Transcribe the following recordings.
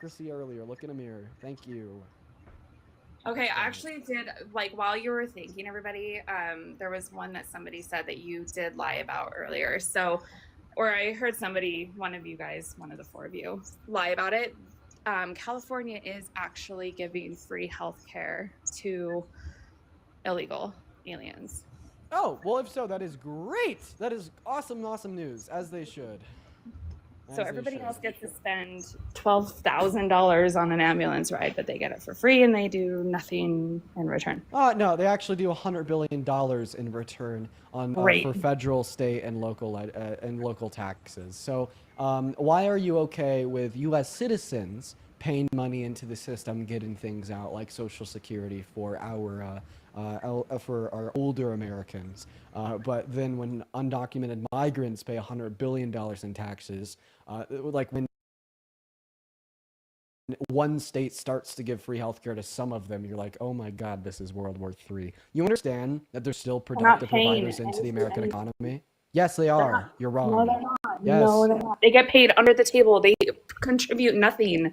hypocrisy earlier. Look in a mirror. Thank you. Okay, I actually did, like, while you were thanking everybody, there was one that somebody said that you did lie about earlier. So, or I heard somebody, one of you guys, one of the four of you, lie about it. California is actually giving free health care to illegal aliens. Oh, well, if so, that is great. That is awesome, awesome news, as they should. So everybody else gets to spend $12,000 on an ambulance ride, but they get it for free and they do nothing in return. No, they actually do $100 billion in return on for federal, state, and local taxes. So, why are you okay with U.S. citizens paying money into the system, getting things out like Social Security for our older Americans, but then when undocumented migrants pay $100 billion in taxes, like when one state starts to give free healthcare to some of them, you're like, oh my God, this is World War III. You understand that they're still productive providers into the American economy? Yes, they are. You're wrong. No, they're not. Yes. No, they're not. They get paid under the table. They contribute nothing.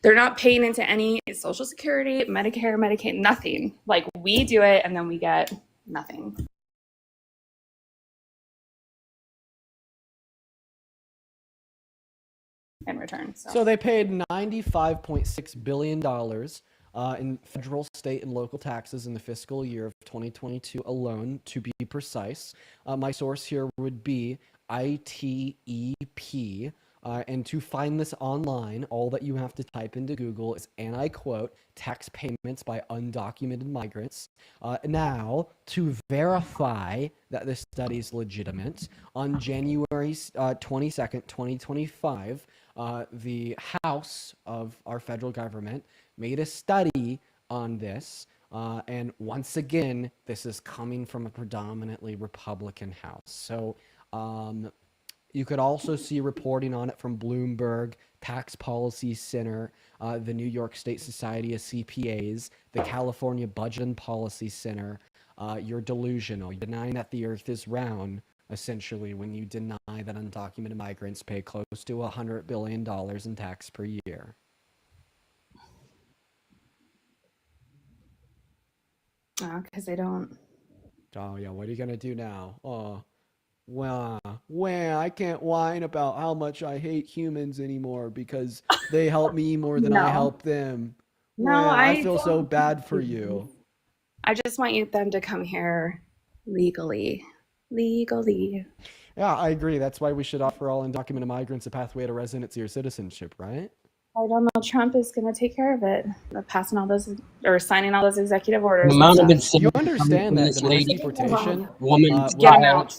They're not paying into any Social Security, Medicare, Medicaid, nothing. Like, we do it and then we get nothing in return. So they paid $95.6 billion in federal, state, and local taxes in the fiscal year of 2022 alone, to be precise. My source here would be ITEP. And to find this online, all that you have to type into Google is, and I quote, tax payments by undocumented migrants. Now, to verify that this study is legitimate, on January 22nd, 2025, the House of our federal government made a study on this. And once again, this is coming from a predominantly Republican House. So, you could also see reporting on it from Bloomberg, Tax Policy Center, the New York State Society of CPAs, the California Budget and Policy Center. You're delusional. You're denying that the earth is round, essentially, when you deny that undocumented migrants pay close to $100 billion in tax per year. Because they don't. Oh, yeah. What are you going to do now? Oh. Well, I can't whine about how much I hate humans anymore because they help me more than I help them. No, I feel so bad for you. I just want them to come here legally. Legally. Yeah, I agree. That's why we should offer all undocumented migrants a pathway to residency or citizenship, right? I don't know. Trump is going to take care of it. Passing all those, or signing all those executive orders. You understand that the mass deportation get him out.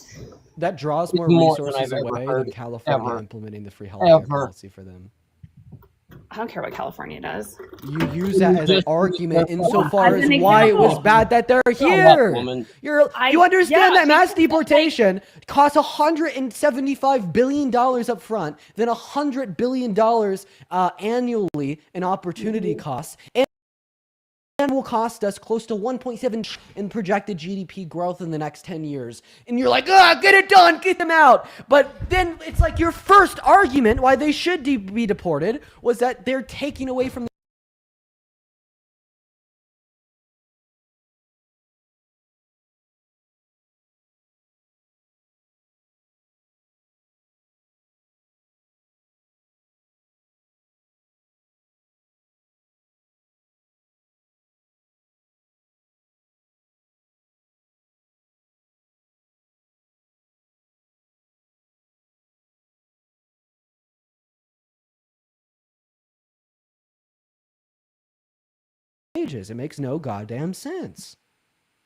That draws more resources away than California implementing the free healthcare policy for them. I don't care what California does. You use that as an argument insofar as why it was bad that they're here. You understand that mass deportation costs $175 billion up front, then $100 billion annually in opportunity costs, and will cost us close to 1.7 in projected GDP growth in the next 10 years. And you're like, get it done, get them out. But then it's like your first argument why they should be deported was that they're taking away from wages. It makes no goddamn sense.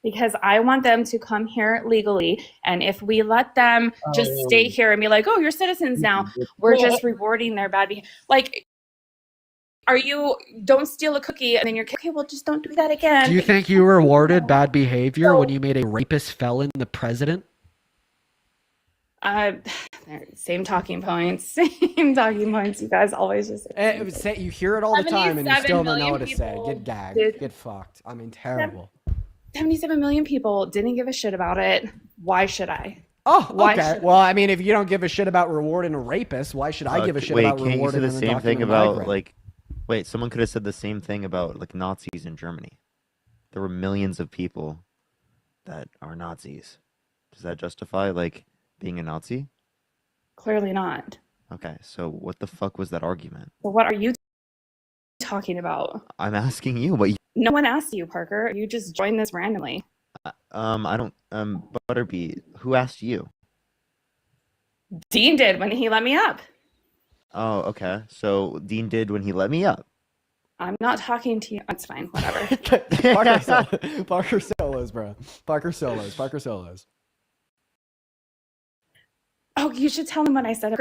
Because I want them to come here legally, and if we let them just stay here and be like, oh, you're citizens now, we're just rewarding their bad behavior. Like, don't steal a cookie, and then you're okay, well, just don't do that again. Do you think you rewarded bad behavior when you made a rapist felon the president? Same talking points. You guys always just say you hear it all the time and you still don't know what to say. Get gagged. Get fucked. I mean, terrible. 77 million people didn't give a shit about it. Why should I? Oh, okay. Well, I mean, if you don't give a shit about rewarding a rapist, why should I give a shit about rewarding an undocumented migrant? Like Wait, someone could have said the same thing about like Nazis in Germany. There were millions of people that are Nazis. Does that justify like being a Nazi? Clearly not. Okay, so what the fuck was that argument? So what are you talking about? I'm asking you what you, No one asked you, Parker. You just joined this randomly. I don't Butterbeat, who asked you? Dean did when he let me up. Oh, okay. So Dean did when he let me up. I'm not talking to you. It's fine. Whatever. Parker solos, bro. Parker solos. Oh, you should tell him what I said. I'm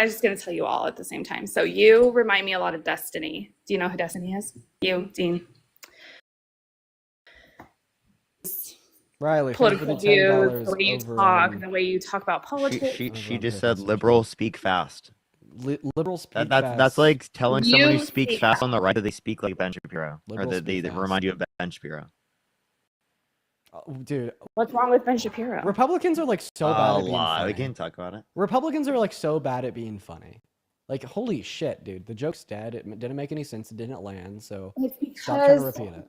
just going to tell you all at the same time. So you remind me a lot of Destiny. Do you know who Destiny is? You, Dean. Riley, Political thank you for views, the the way you $10 talk, the way you talk about politics. She just said liberal speak fast. Liberal speak That's fast. like telling someone who You speaks speak fast on the right that they speak like Ben Shapiro, or Liberals that they speak fast. remind you of Ben Shapiro. Dude, What's wrong with Ben Shapiro? Republicans are like so bad at being funny. We can talk about it. Republicans are like so bad at being funny. Like, holy shit, dude. The joke's dead. It didn't make any sense. It didn't land. So It's stop trying to because repeat it.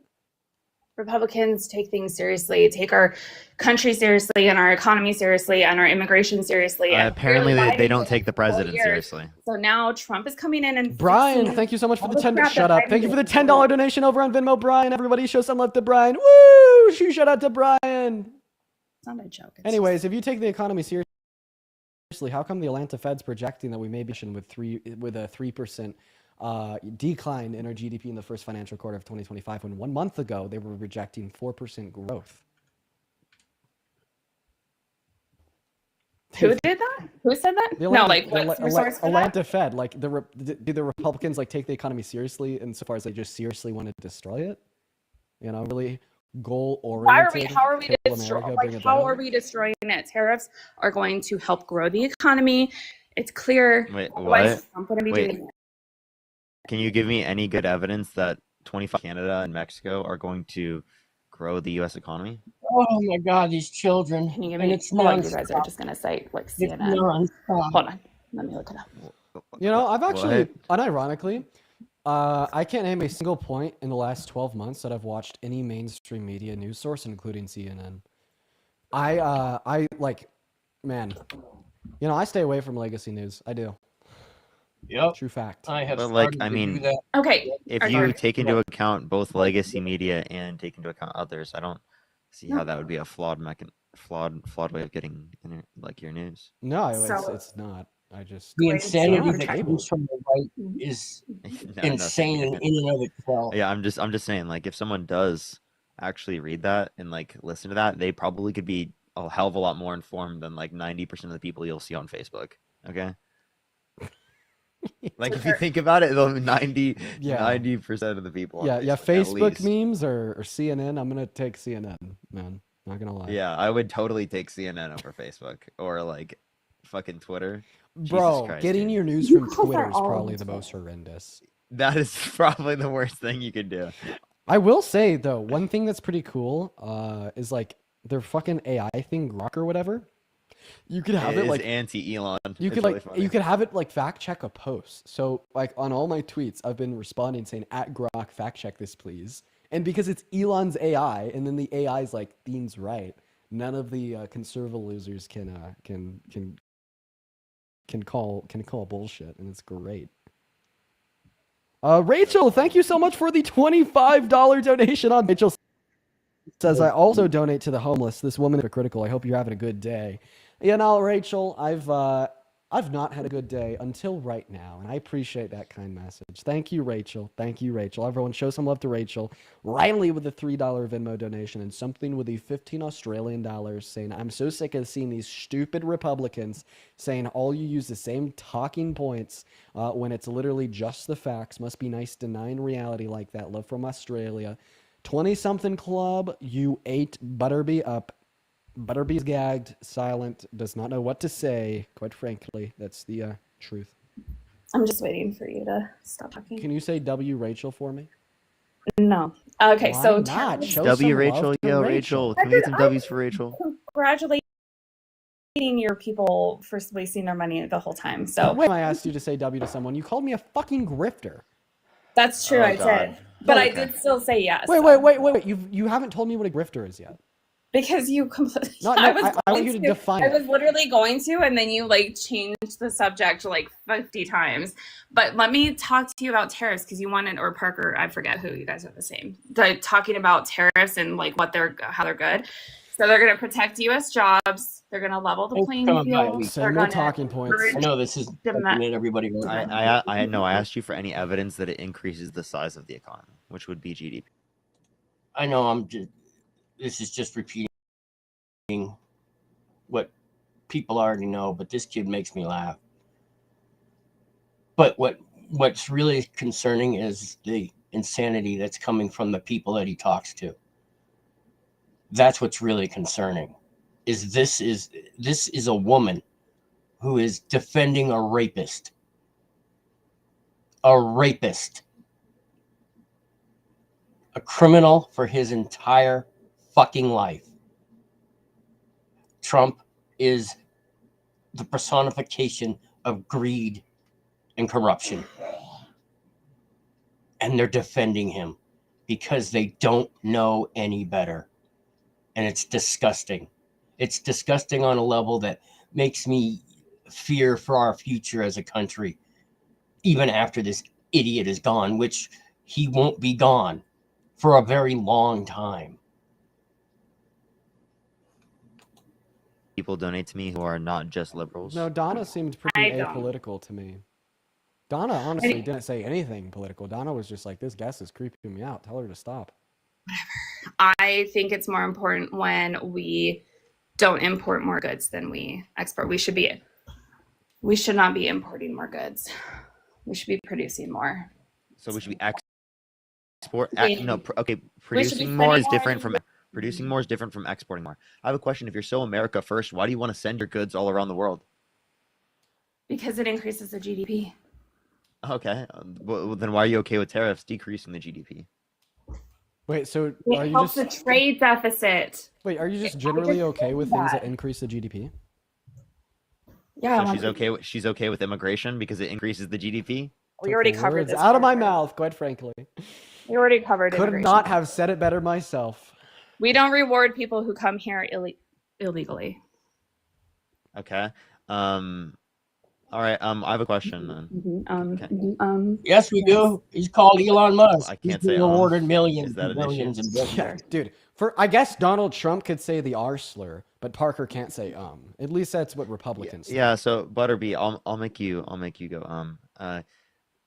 Republicans take things seriously, take our country seriously, and our economy seriously, and our immigration seriously. And Apparently, clearly they Biden don't did take the for 4 president years. seriously. So now Trump is coming in and Brian, fixing thank you so much for all the 10. crap that Shut up. Biden Thank you for the did. $10 donation over on Venmo, Brian. Everybody, show some love to Brian. Woo! Shout out to Brian. It's not a joke. It's Anyways, if you take the economy seriously, how come the Atlanta Fed's projecting that we may be with a 3% decline in our GDP in the first financial quarter of 2025, when 1 month ago they were projecting 4% growth? Who did that? Who said that? The No, Atlanta, like the what's your source for that? Atlanta Fed, like do the Republicans like take the economy seriously insofar as they just seriously want to destroy it? You know, really goal oriented. How are we destroying it? Tariffs are going to help grow the economy. It's clear. Wait, Otherwise, what? I'm going to be Wait. doing it. Can you give me any good evidence that 25 Canada and Mexico are going to grow the U.S. economy? Oh my God, these children! Can you give And me? it's Hold on, you nonstop. guys are just going to say like It's CNN. nonstop. Hold on, let me look it up. You know, I've actually, What? unironically, I can't name a single point in the last 12 months that I've watched any mainstream media news source, including CNN. I like, man, you know, I stay away from legacy news. I do. Yep. True fact. I have But, like, started I to mean, do that. Okay, If Are you you- take into account both legacy media and take into account others, I don't see No. how that would be a flawed way of getting like your news. No, So- it's not. I just The Great insanity sound. that comes from the right is No, insane nothing. in and of itself. Yeah, I'm just saying, like, if someone does actually read that and like listen to that, they probably could be a hell of a lot more informed than like 90% of the people you'll see on Facebook. Okay. Like, if you think about it, 90% of the people. On yeah, Facebook, at Facebook least. memes or CNN. I'm gonna take CNN, man. Not gonna lie. Yeah, I would totally take CNN over Facebook or like fucking Twitter. Bro, Christ, getting dude. your news You from guys are Twitter is all probably on the most Twitter. horrendous. That is probably the worst thing you could do. I will say though, one thing that's pretty cool is like their fucking AI thing, Grok or whatever. You could have It it is like anti-Elon. you It's could really like funny. you could have it like fact check a post. So like on all my tweets, I've been responding saying at Grok fact check this please. And because it's Elon's AI, and then the AI is like Dean's right. None of the conservative losers can call bullshit, and it's great. Rachel, thank you so much for the $25 donation. On Rachel says, I also donate to the homeless. This woman is critical. I hope you're having a good day. You know, Rachel, I've not had a good day until right now, and I appreciate that kind message. Thank you, Rachel. Thank you, Rachel. Everyone, show some love to Rachel. Riley with a $3 Venmo donation, and something with the 15 Australian dollars saying, I'm so sick of seeing these stupid Republicans saying all you use the same talking points when it's literally just the facts. Must be nice denying reality like that. Love from Australia. 20-something club, you ate Butterby up. Butterby's gagged, silent, does not know what to say. Quite frankly, that's the truth. I'm just waiting for you to stop talking. Can you say W Rachel for me? No. Okay, Why so not? tariffs- Show W some Rachel, love to yo Rachel. Rachel. Can we get some W's for Rachel? congratulating your people for wasting their money the whole time. So When I asked you to say W to someone, you called me a fucking grifter. That's true. Oh, I God. did, but I Okay. did still say yes. Wait, though. wait. You haven't told me what a grifter is yet. Because you completely. No, I I want you to define I it. was literally going to, and then you like changed the subject like 50 times. But let me talk to you about tariffs because you wanted, or Parker, I forget who you guys are the same. Talking about tariffs and like how they're good. So they're going to protect U.S. jobs. They're going to level the Thanks for playing coming by. field. Same They're old going talking to points. I know this is something that everybody wants. I know. I asked you for any evidence that it increases the size of the economy, which would be GDP. I know this is just repeating what people already know, but this kid makes me laugh. But what's really concerning is the insanity that's coming from the people that he talks to. That's what's really concerning. This is a woman who is defending a rapist. A rapist. A criminal for his entire fucking life. Trump is the personification of greed and corruption. And they're defending him because they don't know any better. And it's disgusting. It's disgusting on a level that makes me fear for our future as a country, even after this idiot is gone, which he won't be gone for a very long time. People donate to me who are not just liberals. No, Donna seemed pretty I don't. apolitical to me. Donna honestly didn't say anything political. Donna was just like, this guest is creeping me out. Tell her to stop. I think it's more important when we don't import more goods than we export. We should not be importing more goods. We should be producing more. So we should be export. We- Okay. we should be Producing more is spending different more from producing more is different from exporting more. I have a question. If you're so America first, why do you want to send your goods all around the world? Because it increases the GDP. Okay. Well, then why are you okay with tariffs decreasing the GDP? Wait, so are It you helps just the trade deficit. wait? Are you just generally okay with things that increase the GDP? Yeah, So she's okay with immigration because it increases the GDP. we already Took the covered words this. out of my Parker. mouth. Quite frankly, We already covered could immigration. not have said it better myself. We don't reward people who come here illegally. Okay. All right. I have a question then. Okay. Yes, we do. He's called Elon Musk. I He's can't say been awarded millions Is that and an billions issue? and billions. Yeah, dude. I guess Donald Trump could say the R slur, but Parker can't say At least that's what Republicans say. Yeah. So Butterby, I'll make you go.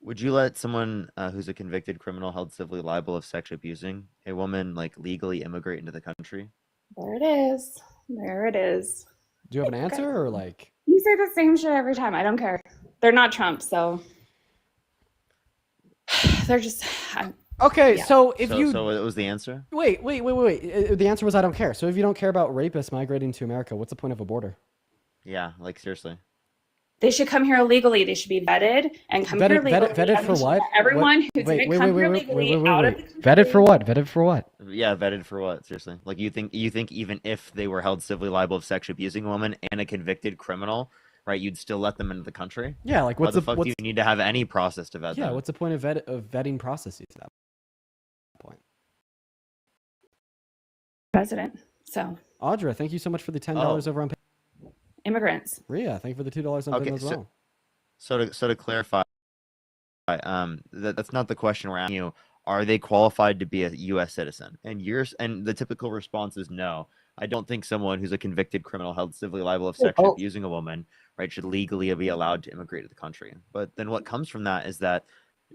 Would you let someone who's a convicted criminal held civilly liable of sexually abusing a woman like legally immigrate into the country? There it is. There it is. Do you have an answer or like? You say the same shit every time. I don't care. They're not Trump, so they're just. Okay, Yeah. so if you So it was the answer. wait. The answer was I don't care. So if you don't care about rapists migrating to America, what's the point of a border? Yeah. Like seriously. They should come here illegally. They should be vetted and come here legally. Vetted And for we should what? let Everyone who Wait, didn't come here legally out of the country. Vetted for what? Vetted for what? Yeah, vetted for what? Seriously. Like you think even if they were held civilly liable of sexually abusing a woman and a convicted criminal, right, you'd still let them into the country? Yeah, like Why what's the fuck do you what's need to have any process to vet yeah? them? What's the point of vetting processes at that point? President. So Audra, thank you so much for the $10 over on immigrants. Ria. Thank you for the $2 on Okay, Venmo as well. So to clarify, that's not the question we're asking you. Are they qualified to be a U.S. citizen? And the typical response is no. I don't think someone who's a convicted criminal held civilly liable of sexually abusing a woman, right, should legally be allowed to immigrate to the country. But then what comes from that is that,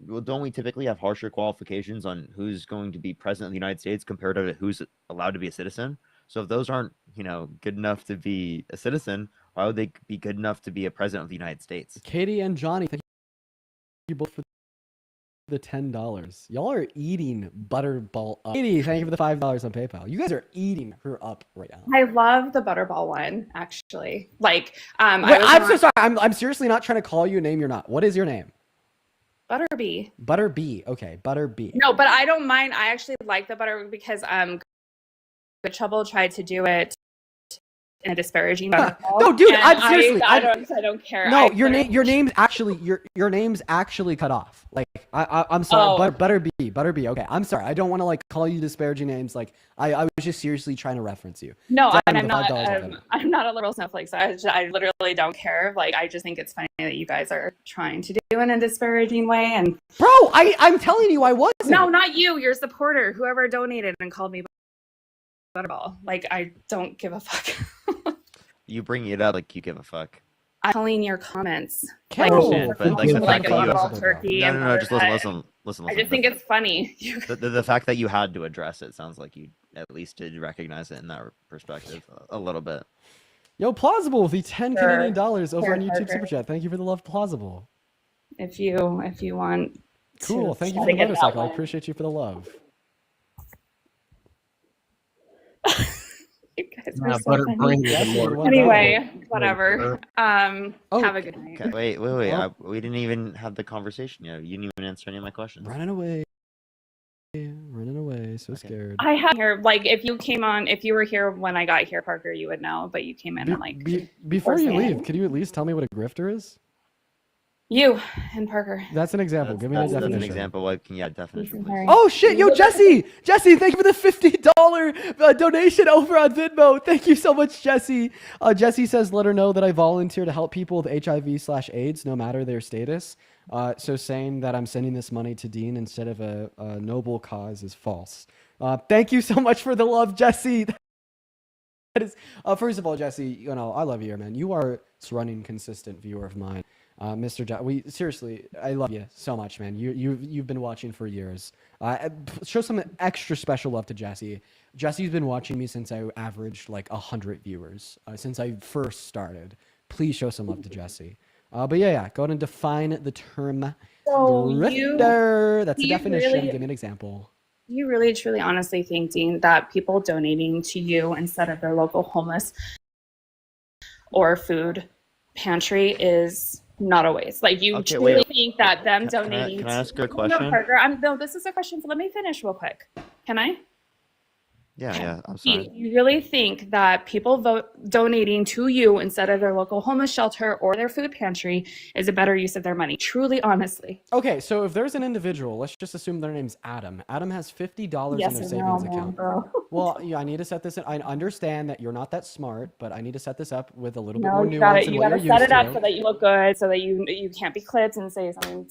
well, don't we typically have harsher qualifications on who's going to be president of the United States compared to who's allowed to be a citizen? So if those aren't, good enough to be a citizen, why would they be good enough to be a president of the United States? Katie and Johnny, thank you both for the $10. Y'all are eating Butterball up. Katie, thank you for the $5 on PayPal. You guys are eating her up right now. I love the Butterball one, actually. Like, Wait, I'm so sorry. I'm seriously not trying to call you a name you're not. What is your name? Butterbee. Butter B. Okay, Butter B. No, but I don't mind. I actually like the butter because Good Trouble tried to do it in a disparaging Huh. manner. No, dude, And I'm seriously. I don't care. No, I your literally- name, your name's actually cut off. Like, I'm sorry, Oh. Butter B. Okay, I'm sorry. I don't want to like call you disparaging names. Like, I was just seriously trying to reference you. No, Send and the I'm not. $5 off it. I'm not a literal snowflake. So I literally don't care. Like, I just think it's funny that you guys are trying to do it in a disparaging way. And Bro, I'm telling you, I wasn't. no, not you. Your supporter, whoever donated and called me Butterball. Like, I don't give a fuck. You bring it up like you give a fuck. I'm telling your comments. Carol, understand, but, like, the like fact a that you- butterball turkey. No, and no, no. Just butterhead. listen. I just think it's funny. You The fact that you had to address it sounds like you at least did recognize it in that perspective a little bit. Yo, Plausible with the 10 Sure. Canadian dollars over Sure, on YouTube Parker. Super Chat. Thank you for the love, Plausible. if you want. Cool. to Thank you try for the to get that motorcycle. I one. appreciate you for the love. You guys Nah, are so butter funny. bring me Yes, the you're more. welcome. Anyway, whatever. Oh, Have a good night. Okay, wait. Well- We didn't even have the conversation yet. You didn't even answer any of my questions. Running away. So Okay. scared. I had here, like, if you were here when I got here, Parker, you would know, but you came in and like Before you saying- leave, could you at least tell me what a grifter is? you and Parker. That's an example. Give me a That's an definition. example. What can definition, Ethan please? Harry. Oh shit, yo Jesse! Jesse, thank you for the $50 donation over on Venmo. Thank you so much, Jesse. Jesse says, let her know that I volunteer to help people with HIV/AIDS, no matter their status. So saying that I'm sending this money to Dean instead of a noble cause is false. Thank you so much for the love, Jesse. That is, first of all, Jesse, you know, I love you, man. You are a running consistent viewer of mine. Mr. Seriously, I love you so much, man. You've been watching for years. Show some extra special love to Jesse. Jesse's been watching me since I averaged like 100 viewers, since I first started. Please show some love to Jesse. But yeah, go ahead and define the term So grifter. That's a you definition. really- Give me an example. you really truly honestly think, Dean, that people donating to you instead of their local homeless or food pantry is not a waste? Like, you Okay, truly wait. think that them Can I- donating can I ask you a No, question? Parker, no, this is a question. Let me finish real quick. Can I? Yeah. I'm Do sorry. you really think that people donating to you instead of their local homeless shelter or their food pantry is a better use of their money? Truly, honestly. Okay, so if there's an individual, let's just assume their name's Adam. Adam has $50 Yes in their or no, savings man, account. bro. Well, yeah, I need to set this. I understand that you're not that smart, but I need to set this up with a little bit No, more you nuance gotta than you what gotta you're set used it up to. so that you look good, so that you can't be clipped and say something.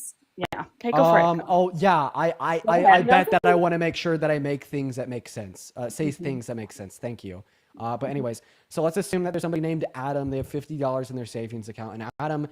Yeah. Okay, go for it. Oh yeah, I ahead. bet that I want to make sure that I make things that make sense. Say Mm-hmm. things that make sense. Thank you. But anyways, so let's assume that there's somebody named Adam. They have $50 in their savings account, and Adam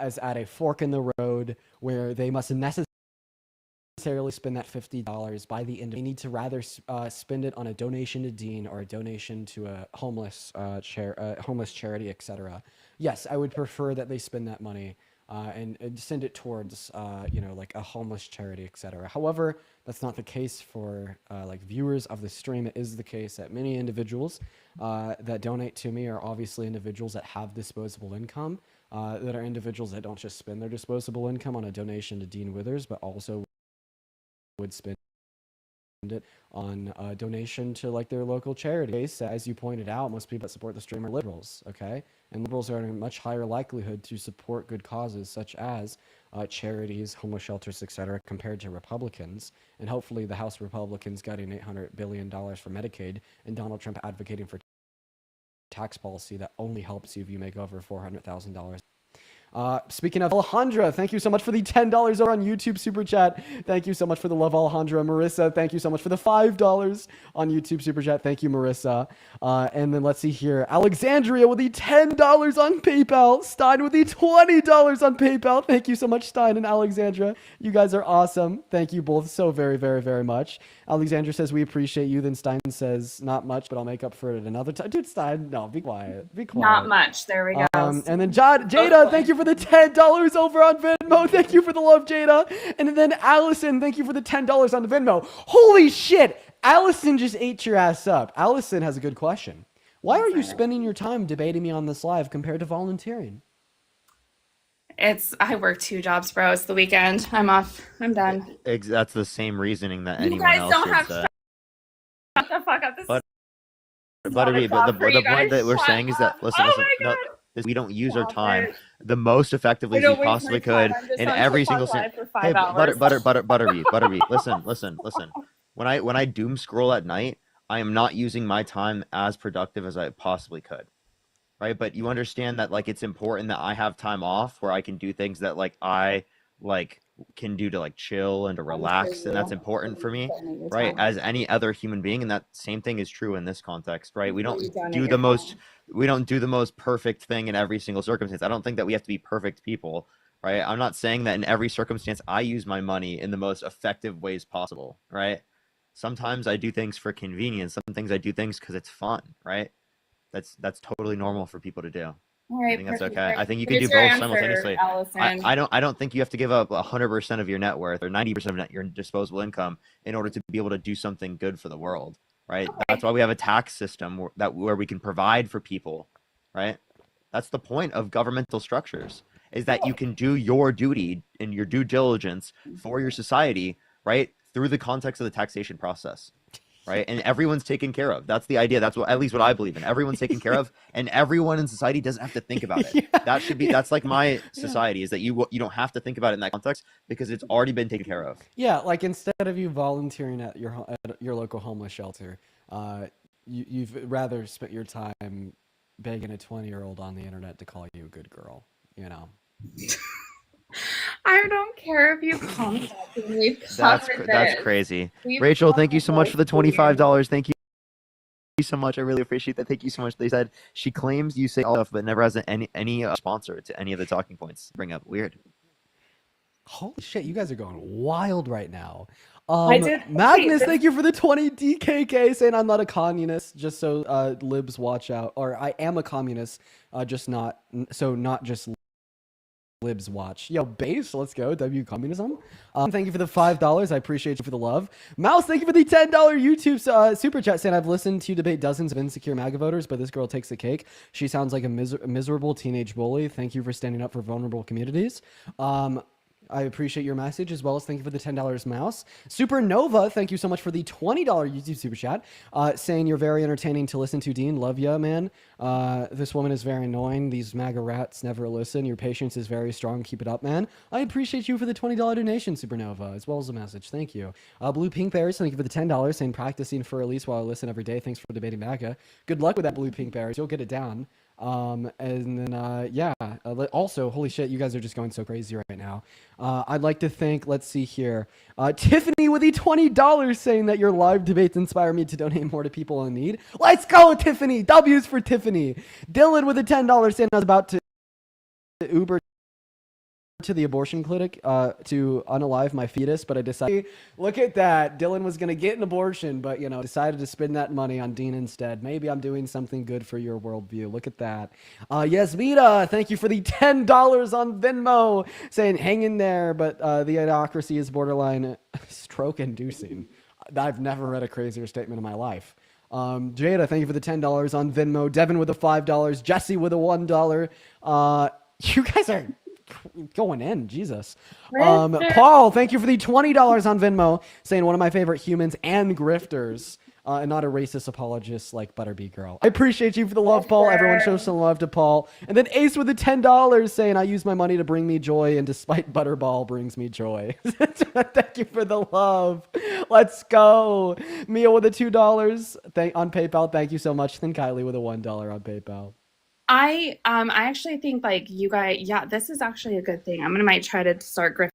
is at a fork in the road where they must necessarily spend that $50 by the end. They need to rather spend it on a donation to Dean or a donation to a homeless homeless charity, etc. Yes, I would prefer that they spend that money and send it towards like a homeless charity, etc. However, that's not the case for like viewers of the stream. It is the case that many individuals that donate to me are obviously individuals that have disposable income, that are individuals that don't just spend their disposable income on a donation to Dean Withers, but also would spend it on a donation to like their local charity. As you pointed out, most people that support the stream are liberals, okay? And liberals are in a much higher likelihood to support good causes such as charities, homeless shelters, etc., compared to Republicans. And hopefully the House Republicans getting $800 billion for Medicaid and Donald Trump advocating for tax policy that only helps you if you make over $400,000. Speaking of Alejandra, thank you so much for the $10 over on YouTube Super Chat. Thank you so much for the love, Alejandra. Marissa, thank you so much for the $5 on YouTube Super Chat. Thank you, Marissa. And then let's see here. Alexandria with the $10 on PayPal. Stein with the $20 on PayPal. Thank you so much, Stein and Alexandra. You guys are awesome. Thank you both so very, very, very much. Alexandra says, we appreciate you. Then Stein says, not much, but I'll make up for it another time. Dude, Stein, no, be quiet. Be quiet. Not much. There we go. And then Jada, thank you for the $10 over on Venmo. Thank you for the love, Jada. And then Allison, thank you for the $10 on the Venmo. Holy shit! Allison just ate your ass up. Allison has a good question. Why are you spending your time debating me on this live compared to volunteering? I work 2 jobs, bro. It's the weekend. I'm off. I'm done. That's the same reasoning that You anyone guys else don't should have say. shut the fuck up. This But- It's not a Butterbean, but crop for the you point guys. that we're Shut saying is that up. listen, Oh listen, my no, god. is we don't use our Stop time it. the most effectively I as we don't waste my possibly time. could I'm just in on every TikTok single live for Hey, 5 hours. Butterbean, listen. When I doom scroll at night, I am not using my time as productive as I possibly could. Right? But you understand that like it's important that I have time off where I can do things that like I like can do to like chill and to I'm sure relax, and that's you important for me, donate your right? time. As any other human being, and that same thing is true in this context, right? We I'm sure don't you donate do your the most time. we don't do the most perfect thing in every single circumstance. I don't think that we have to be perfect people, right? I'm not saying that in every circumstance I use my money in the most effective ways possible, right? Sometimes I do things for convenience, some things I do things because it's fun, right? That's totally normal for people to do. All I right, think that's producer. okay. I think you can What do is your both answer, simultaneously. Allison? I don't think you have to give up 100% of your net worth or 90% of your disposable income in order to be able to do something good for the world, right? That's why we have a tax system where we can provide for people, right? That's the point of governmental structures, is that you can do your duty and your due diligence for your society, right? Through the context of the taxation process, right? And everyone's taken care of. That's the idea. That's what, at least what I believe in. Everyone's taken care of, and everyone in society doesn't have to think about it. Yeah, That should be. yeah, That's like my yeah. society, is that you don't have to think about it in that context because it's already been taken care of. Yeah, like instead of you volunteering at your local homeless shelter, you've rather spent your time begging a 20-year-old on the internet to call you a good girl. You know. I don't care if you comment. We've That's covered that's this. crazy. We've Rachel, thank you covered so much this, for the please. $25. Thank you so much. I really appreciate that. Thank you so much. They said she claims you say all stuff, but never has any sponsor to any of the talking points. Bring up weird. Holy shit, you guys are going wild right now. I did. Magnus, Okay, thank you for the 20 DKK, saying I'm not a communist, just so libs watch out. Or I am a communist, just not just libs watch. Yo, base, let's go. W communism. Thank you for the $5. I appreciate you for the love. Mouse, thank you for the $10 YouTube super chat, saying I've listened to you debate dozens of insecure MAGA voters, but this girl takes the cake. She sounds like a miserable teenage bully. Thank you for standing up for vulnerable communities. I appreciate your message, as well as thank you for the $10 mouse. Supernova, thank you so much for the $20 YouTube super chat, saying you're very entertaining to listen to, Dean. Love ya, man. This woman is very annoying. These MAGA rats never listen. Your patience is very strong. Keep it up, man. I appreciate you for the $20 donation, Supernova, as well as the message. Thank you. Blue Pink Bears, thank you for the $10, saying practicing for Elise while I listen every day. Thanks for debating MAGA. Good luck with that, Blue Pink Bears. You'll get it down. And then yeah, also, holy shit, you guys are just going so crazy right now. I'd like to thank, let's see here, Tiffany with the $20, saying that your live debates inspire me to donate more to people in need. Let's go, Tiffany. W's for Tiffany. Dylan with the $10, saying I was about to Uber to the abortion clinic to unalive my fetus, but I decided, look at that, Dylan was going to get an abortion, but decided to spend that money on Dean instead. Maybe I'm doing something good for your worldview. Look at that. Yasmina, thank you for the $10 on Venmo, saying hang in there, but the idiocracy is borderline stroke inducing. I've never read a crazier statement in my life. Jada, thank you for the $10 on Venmo. Devin with the $5. Jesse with a $1. You guys are going in, Jesus. Paul, thank you for the $20 on Venmo, saying one of my favorite humans and grifters, and not a racist apologist like Butterbee Girl. I appreciate you for the love, Paul. Everyone show some love to Paul. And then Ace with the $10, saying I use my money to bring me joy, and despite Butterball brings me joy. Thank you for the love. Let's go. Mia with the $2 on PayPal. Thank you so much. Then Kylie with a $1 on PayPal. I actually think like you guys, yeah, this is actually a good thing. might try to start grifting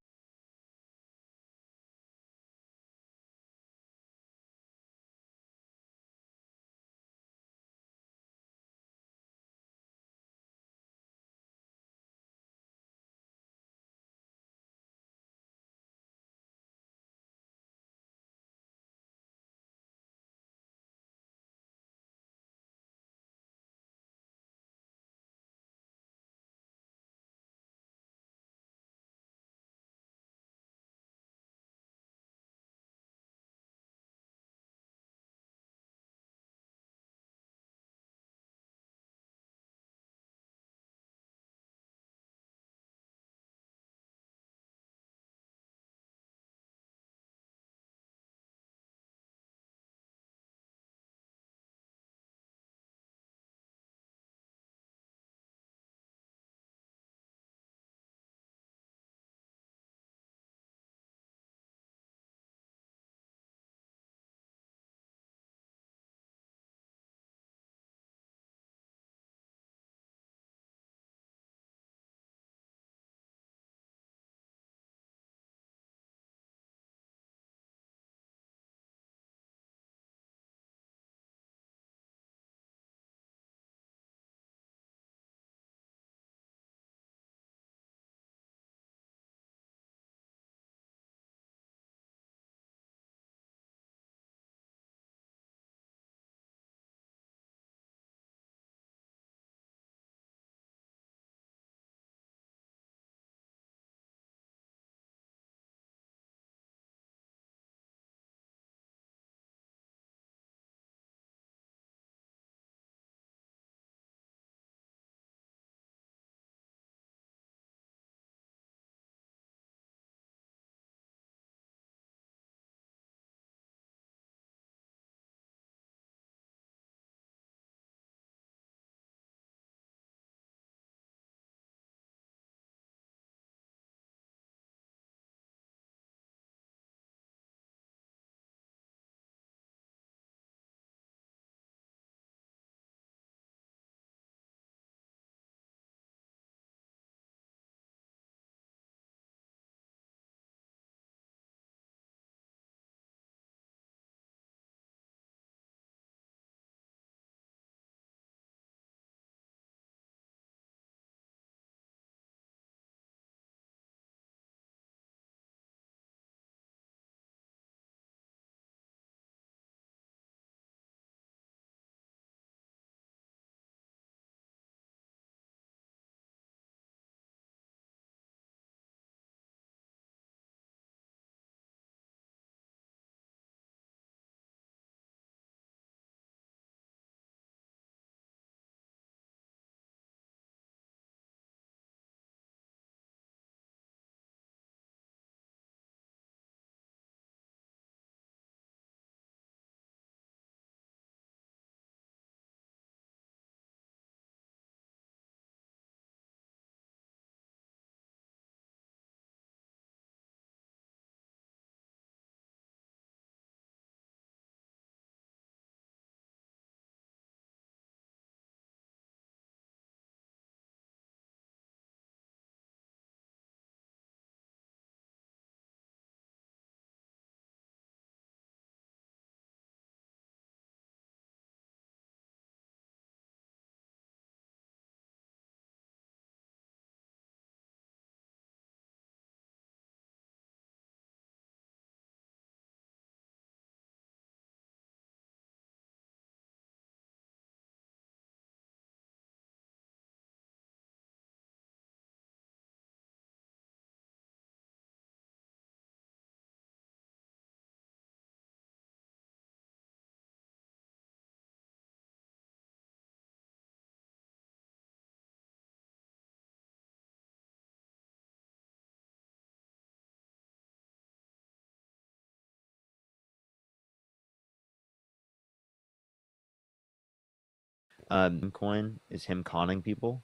coin is him conning people?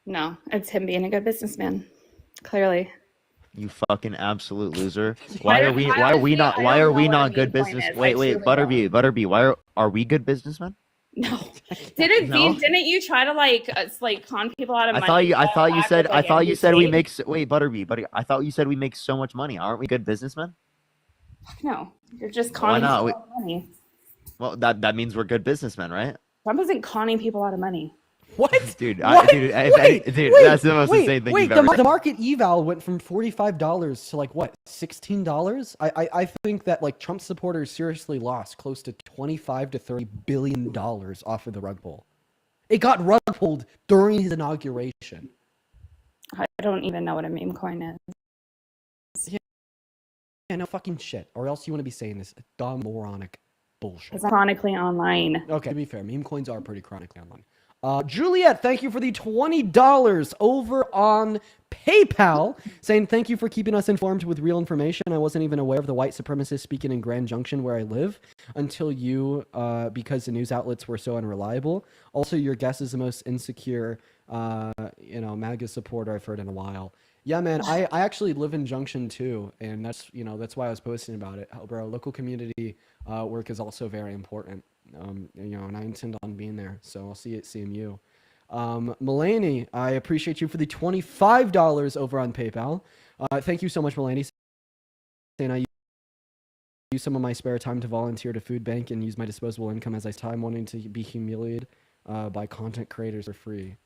No, it's him being a good businessman. Clearly. You fucking absolute loser. I Why are don't- we I why are we honestly- not I why don't are know we what a not good meme coin business is. I wait, truly Butterby, why are we good businessmen? No. Didn't No? you try to like con people out of I money? thought you said we NBC? make wait, Butterby, I thought you said we make so much money. Aren't we good businessmen? No, you're just Why conning not? people out of money. Well, that means we're good businessmen, right? Trump isn't conning people out of money. What? Dude, What? dude, that's the most insane thing you've ever the market eval went from $45 to like what, $16? I think that like Trump supporters seriously lost close to $25 to $30 billion off of the rug pull. It got rug pulled during his inauguration. I don't even know what a meme coin is. Yeah, no fucking shit. Or else you want to be saying this dumb moronic bullshit. It's chronically online. Okay, to be fair, meme coins are pretty chronically online. Juliet, thank you for the $20 over on PayPal, saying thank you for keeping us informed with real information. I wasn't even aware of the white supremacists speaking in Grand Junction where I live until you, because the news outlets were so unreliable. Also, your guess is the most insecure, MAGA supporter I've heard in a while. Yeah, man, I actually live in Junction too, and that's why I was posting about it. Bro, local community work is also very important. And I intend on being there, so I'll see you at CMU. Mulaney, I appreciate you for the $25 over on PayPal. Thank you so much, Mulaney. Saying I use some of my spare time to volunteer to food bank and use my disposable income as I time wanting to be humiliated by content creators for free.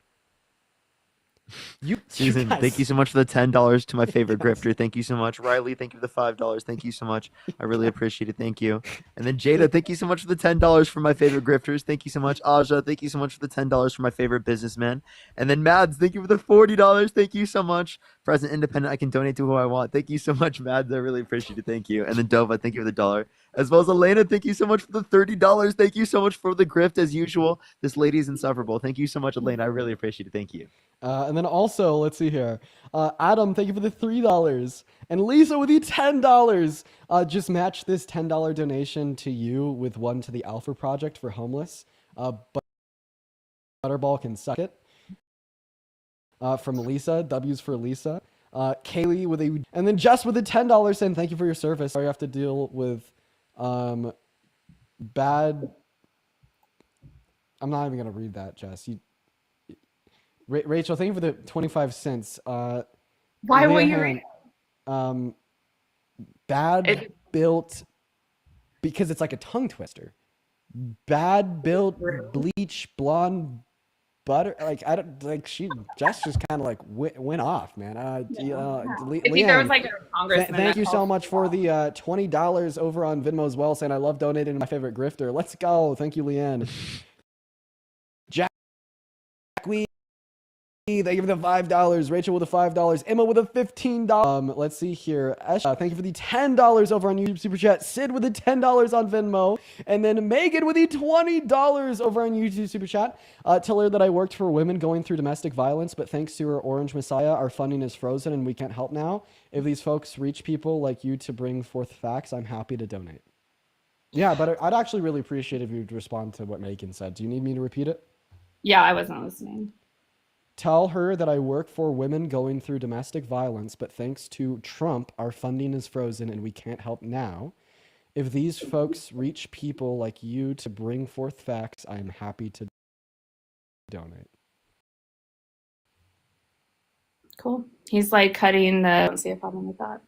Susan, guys- thank you so much for the $10 to my favorite grifter. Thank you so much. Riley, thank you for the $5. Thank you so much. I really appreciate it. Thank you. And then Jada, thank you so much for the $10 for my favorite grifters. Thank you so much. Aja, thank you so much for the $10 for my favorite businessman. And then Mads, thank you for the $40. Thank you so much. Present independent, I can donate to who I want. Thank you so much, Mads. I really appreciate it. Thank you. And then Dova, thank you for the $1. As well as Elena, thank you so much for the $30. Thank you so much for the grift as usual. This lady is insufferable. Thank you so much, Elena. I really appreciate it. Thank you. And then also, let's see here. Adam, thank you for the $3. And Lisa with the $10. Just match this $10 donation to you with one to the Alpha Project for homeless. Butterball can suck it. From Lisa, W's for Lisa. Kaylee with and then Jess with the $10 saying thank you for your service. Sorry you have to deal with bad. I'm not even gonna read that, Jess. Rachel, thank you for the 25 cents. Why will you read? Bad built, because it's like a tongue twister. Bad built, bleach, blonde, butter. Like I don't like. Jess just kind of like went off, man. If there was like a congressman. Thank you so much for the $20 over on Venmo as well. Saying I love donating to my favorite grifter. Let's go. Thank you, Leanne. Jack, thank you for the $5. Rachel with the $5. Emma with a $15. Let's see here. Thank you for the $10 over on YouTube Super Chat. Sid with the $10 on Venmo. And then Megan with the $20 over on YouTube Super Chat. Tell her that I worked for women going through domestic violence, but thanks to her Orange Messiah, our funding is frozen and we can't help now. If these folks reach people like you to bring forth facts, I'm happy to donate. Yeah, but I'd actually really appreciate if you'd respond to what Megan said. Do you need me to repeat it? Yeah, I wasn't listening. Tell her that I work for women going through domestic violence, but thanks to Trump, our funding is frozen and we can't help now. If these folks reach people like you to bring forth facts, I am happy to donate. Cool. He's like cutting the. I don't see a problem with that.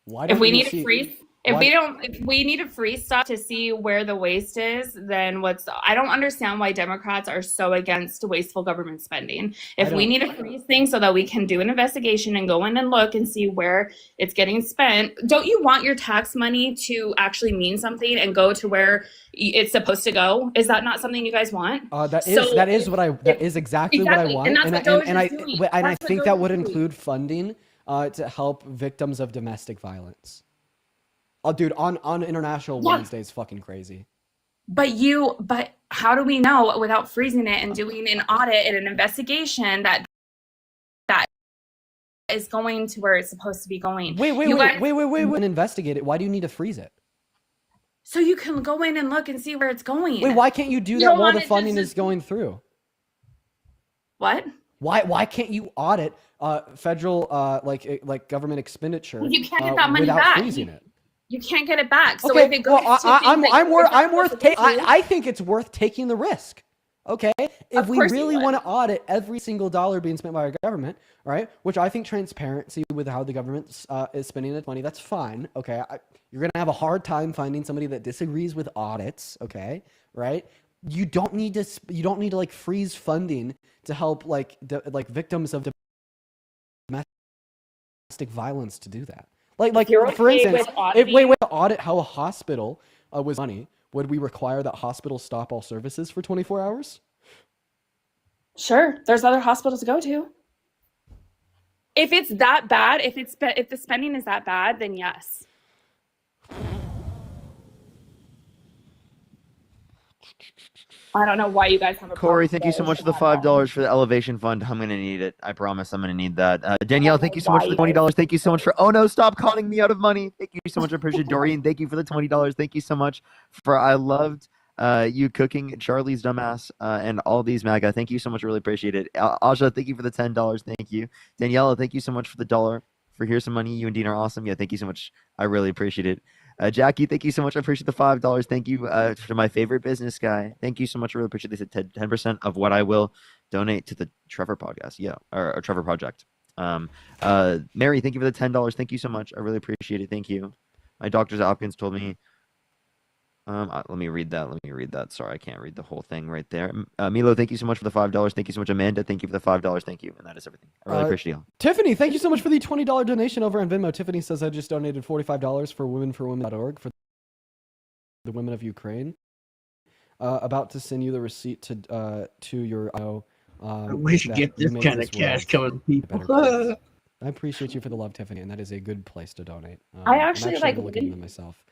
Why If we need to freeze. If we need to freeze stuff to see where the waste is, then I don't understand why Democrats are so against wasteful government spending. If we need to freeze things so that we can do an investigation and go in and look and see where it's getting spent, don't you want your tax money to actually mean something and go to where it's supposed to go? Is that not something you guys want? That is exactly what I want. And I think that would include funding to help victims of domestic violence. Oh, dude, on International Women's Day is fucking crazy. But how do we know without freezing it and doing an audit and an investigation that is going to where it's supposed to be going? Wait. And investigate it. Why do you need to freeze it? so you can go in and look and see where it's going. Wait, why can't you do You that don't while want the it funding just is going through? What? Why can't you audit federal like government expenditure You can't get that money without back. freezing it? You can't get it back. So Okay, if it goes well, to things that you're not supposed to do, I think it's worth taking the risk. Okay, if we course you really would. want to audit every single dollar being spent by our government, right? Which I think transparency with how the government is spending its money, that's fine. Okay, you're gonna have a hard time finding somebody that disagrees with audits. Okay, right? You don't need to like freeze funding to help like victims of domestic violence to do that. Like You're for okay instance, with auditing? to audit how a hospital was money, would we require that hospitals stop all services for 24 hours? Sure, there's other hospitals to go to. If it's that bad, if the spending is that bad, then yes. I don't know why you guys have a Corey, problem thank you with so much for the those. I don't know. $5 for the elevation fund. I'm gonna need it. I promise I'm gonna need that. Danielle, thank you so much Why for the you $20. Thank you so much for oh no, stop calling me out of money. Thank you so much. I appreciate it. Doreen, thank you for the $20. Thank you so much for I loved you cooking Charlie's dumbass and all these MAGA. Thank you so much. I really appreciate it. Aja, thank you for the $10. Thank you. Daniela, thank you so much for the $1 for Here's Some Money. You and Dean are awesome. Yeah, thank you so much. I really appreciate it. Jackie, thank you so much. I appreciate the $5. Thank you to my favorite business guy. Thank you so much. I really appreciate this. 10% of what I will donate to the Trevor podcast. Yeah, or Trevor Project. Mary, thank you for the $10. Thank you so much. I really appreciate it. Thank you. My doctor's Hopkins told me. Let me read that. Sorry, I can't read the whole thing right there. Milo, thank you so much for the $5. Thank you so much, Amanda. Thank you for the $5. Thank you, and that is everything. I really appreciate you. Tiffany, thank you so much for the $20 donation over on Venmo. Tiffany says, I just donated $45 for womenforwomen.org for the women of Ukraine. About to send you the receipt to your. We should get this kind of cash coming to people. I appreciate you for the love, Tiffany, and that is a good place to donate. I I'm actually like looking at them myself.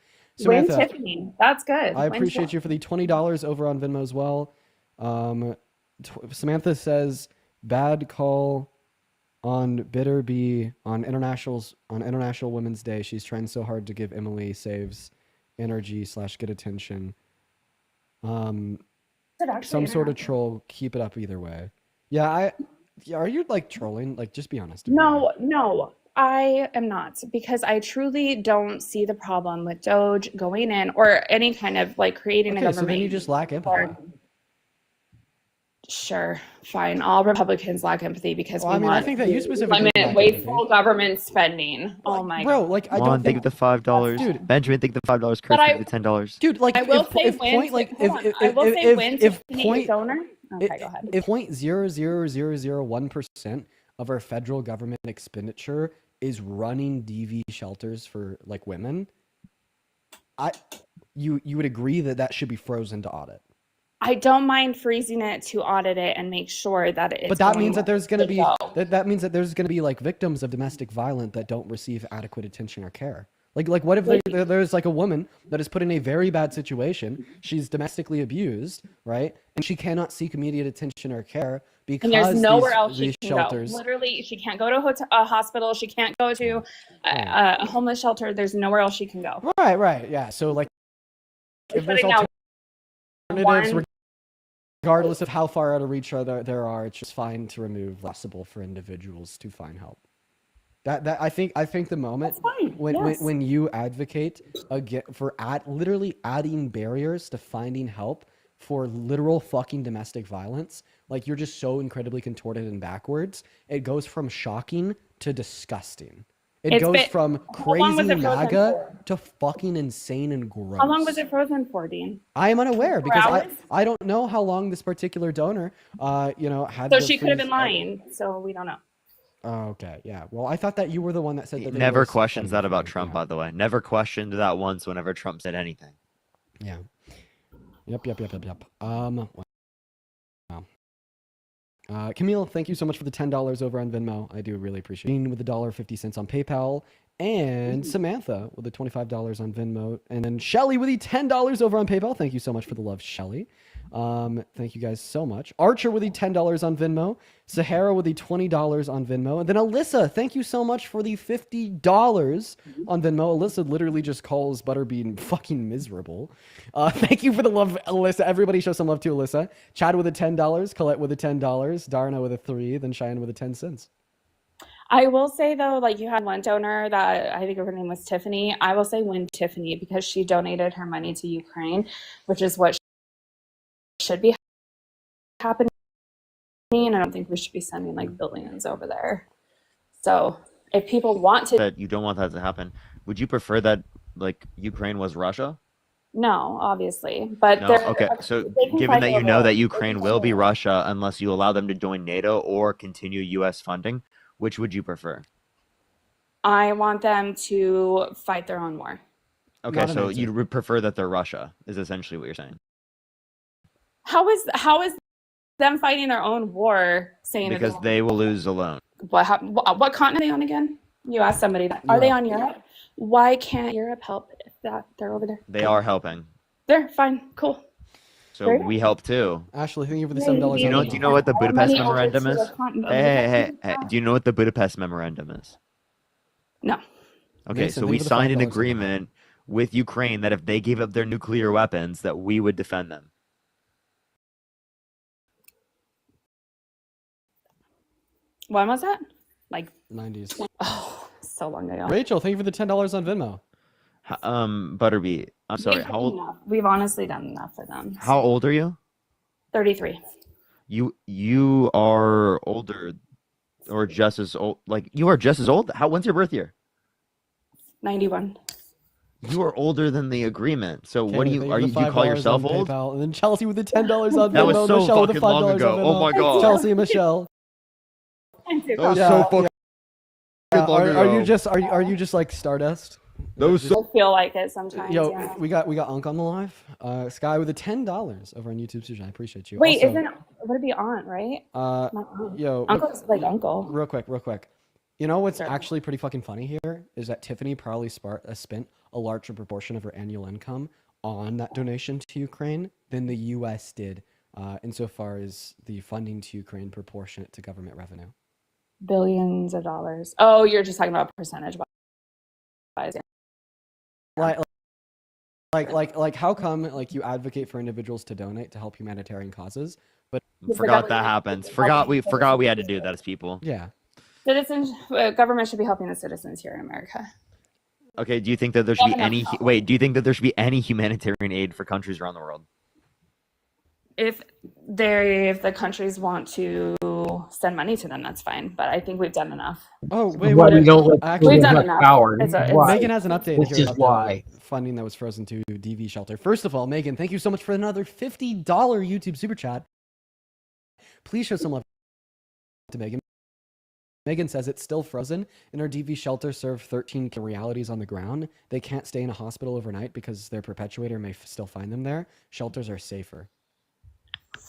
Win Samantha, Tiffany. That's good. I appreciate you for the $20 over on Venmo as well. Samantha says, bad call on Bitter Bee on International Women's Day. She's trying so hard to give Emily saves energy / get attention. Some sort of troll. Keep it up either way. Yeah, are you like trolling? Like, just be honest. No, I am not, because I truly don't see the problem with Doge going in or any kind of like creating a Okay, so government. then you just lack empathy. Sure, fine. All Republicans lack empathy because Well, we I mean, want I think that you specifically limit lack wasteful empathy. government spending. Oh my Bro, god. like I Juan, don't thank you think, for the $5. Dude. Benjamin, thank you for the $5. Kurt, But thank you for the $10. dude, like I will if, say if when point like hold on. if I will say when if Tiffany point is donor. Okay, go ahead. if 0.00001% of our federal government expenditure is running DV shelters for like women, you would agree that should be frozen to audit. I don't mind freezing it to audit it and make sure that it's. But that going means that there's going to where be it should go. that means that there's going to be like victims of domestic violence that don't receive adequate attention or care. Like what if there's like a woman that is put in a very bad situation, she's domestically abused, right? And she cannot seek immediate attention or care because And there's nowhere else she these can shelters. go. Literally, she can't go to a hospital. She can't go to a homeless shelter. There's nowhere else she can go. Right, yeah. So like if there's Putting out alternatives, one- regardless of how far out of reach there are, it's just fine to remove possible for individuals to find help. That I think the moment That's fine. Yes. when you advocate again for literally adding barriers to finding help for literal fucking domestic violence, like you're just so incredibly contorted and backwards. It goes from shocking to disgusting. It goes from how long was crazy it frozen MAGA for? to fucking insane and gross. How long was it frozen for, Dean? I am unaware 24 because hours? I don't know how long this particular donor had. So the she could have been freeze- lying. So we don't know. Oh, okay, yeah. Well, I thought that you were the one that said that. He they never were questions that about funding. Trump, by the way. Never questioned that once whenever Trump said anything. Yeah. Yep. Wow. Camille, thank you so much for the $10 over on Venmo. I do really appreciate it. Dean with the $1.50 on PayPal, and Samantha with the $25 on Venmo, and then Shelly with the $10 over on PayPal. Thank you so much for the love, Shelly. Thank you guys so much. Archer with the $10 on Venmo. Sahara with the $20 on Venmo. And then Alyssa, thank you so much for the $50 on Venmo. Alyssa literally just calls Butterbean fucking miserable. Thank you for the love, Alyssa. Everybody show some love to Alyssa. Chad with the $10. Colette with the $10. Darna with a 3. Then Cheyenne with the 10 cents. I will say though, like you had one donor that I think her name was Tiffany. I will say win Tiffany because she donated her money to Ukraine, which is what should be happening. And I don't think we should be sending like billions over there. So if people want to, That you don't want that to happen. Would you prefer that like Ukraine was Russia? no, obviously, but No. they're Okay. So they can given fight that you over know it. that Ukraine will be Russia unless you allow them to join NATO or continue U.S. funding, which would you prefer? I want them to fight their own war. Okay, Not an so answer. you would prefer that they're Russia, is essentially what you're saying. How is them fighting their own war saying that Because they will lose alone. what continent are they on again? You asked somebody that. Are they on Europe? Why can't Europe help if that they're over there? They are helping. They're fine, cool. So Very we help too. Ashley, thank you for the $7 Do you on know? Venmo. Do you know what the Budapest Money over Memorandum to is? a continent. Hey. Do you know what the Budapest Memorandum is? No. Okay, Mason, so thank we you for the signed an $5 on Venmo. agreement with Ukraine that if they gave up their nuclear weapons, that we would defend them. When was that? Like, 90s. oh, so long ago. Rachel, thank you for the $10 on Venmo. Butterbeat. I'm sorry. We've How done old? enough. We've honestly done enough for them. How old are you? 33. You are older, or just as old. Like you are just as old. When's your birth year? 91. You are older than the agreement. So what do Kayla, you? thank Are for you? the Do you call $5 yourself on old? PayPal. And then Chelsea with the $10 on Venmo. That was so Michelle with the fucking long $5 ago. on Oh my Venmo. God. Chelsea and Michelle. That was Yeah, so fucking long Are you ago. just like Stardust? That was so. I feel like it sometimes. Yo, yeah. we got Unk on the live. Sky with the $10 over on YouTube. Susan, I appreciate you. Wait, Also, would it be aunt, right? uh, Not aunt. yo, Uncle's like uncle. real quick. You know what's Sure. actually pretty fucking funny here is that Tiffany probably spent a larger proportion of her annual income on that donation to Ukraine than the U.S. did, insofar as the funding to Ukraine proportionate to government revenue. Billions of dollars. Oh, you're just talking about percentage wise. Like, how come like you advocate for individuals to donate to help humanitarian causes, but Forgot that happens. Forgot we had to do that as people. yeah, Citizens, government should be helping the citizens here in America. Okay. Do you think that there should be Not any? enough. Wait. Do you think that there should be any humanitarian aid for countries around the world? If the countries want to send money to them, that's fine. But I think we've done enough. oh wait, Why wait, we don't let actually, We've people done have enough. power. Why? Megan has an update Which here is about why. the funding that was frozen to DV shelter. First of all, Megan, thank you so much for another $50 YouTube super chat. Please show some love to Megan. Megan says it's still frozen, and our DV shelter serve 13 realities on the ground. They can't stay in a hospital overnight because their perpetuator may still find them there. Shelters are safer.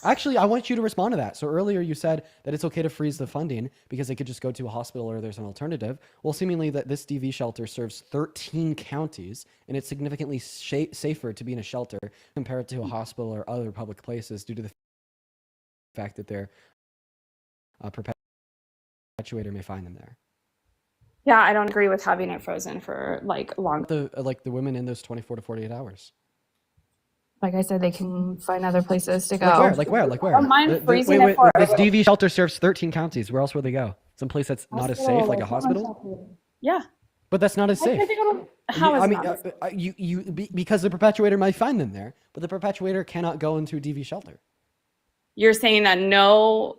Actually, I want you to respond to that. So earlier you said that it's okay to freeze the funding because they could just go to a hospital or there's an alternative. Well, seemingly that this DV shelter serves 13 counties, and it's significantly safer to be in a shelter compared to a hospital or other public places due to the fact that their perpetuator may find them there. Yeah, I don't agree with having it frozen for like long. The women in those 24 to 48 hours. Like I said, they can find other places to go. Like where? Don't mind freezing it for This DV shelter serves 13 counties. Where else would they go? Someplace that's not as safe, like a hospital? Yeah. But that's not as Why safe. can't they go to- How is I it mean, not? because the perpetuator might find them there, but the perpetuator cannot go into a DV shelter. You're saying that no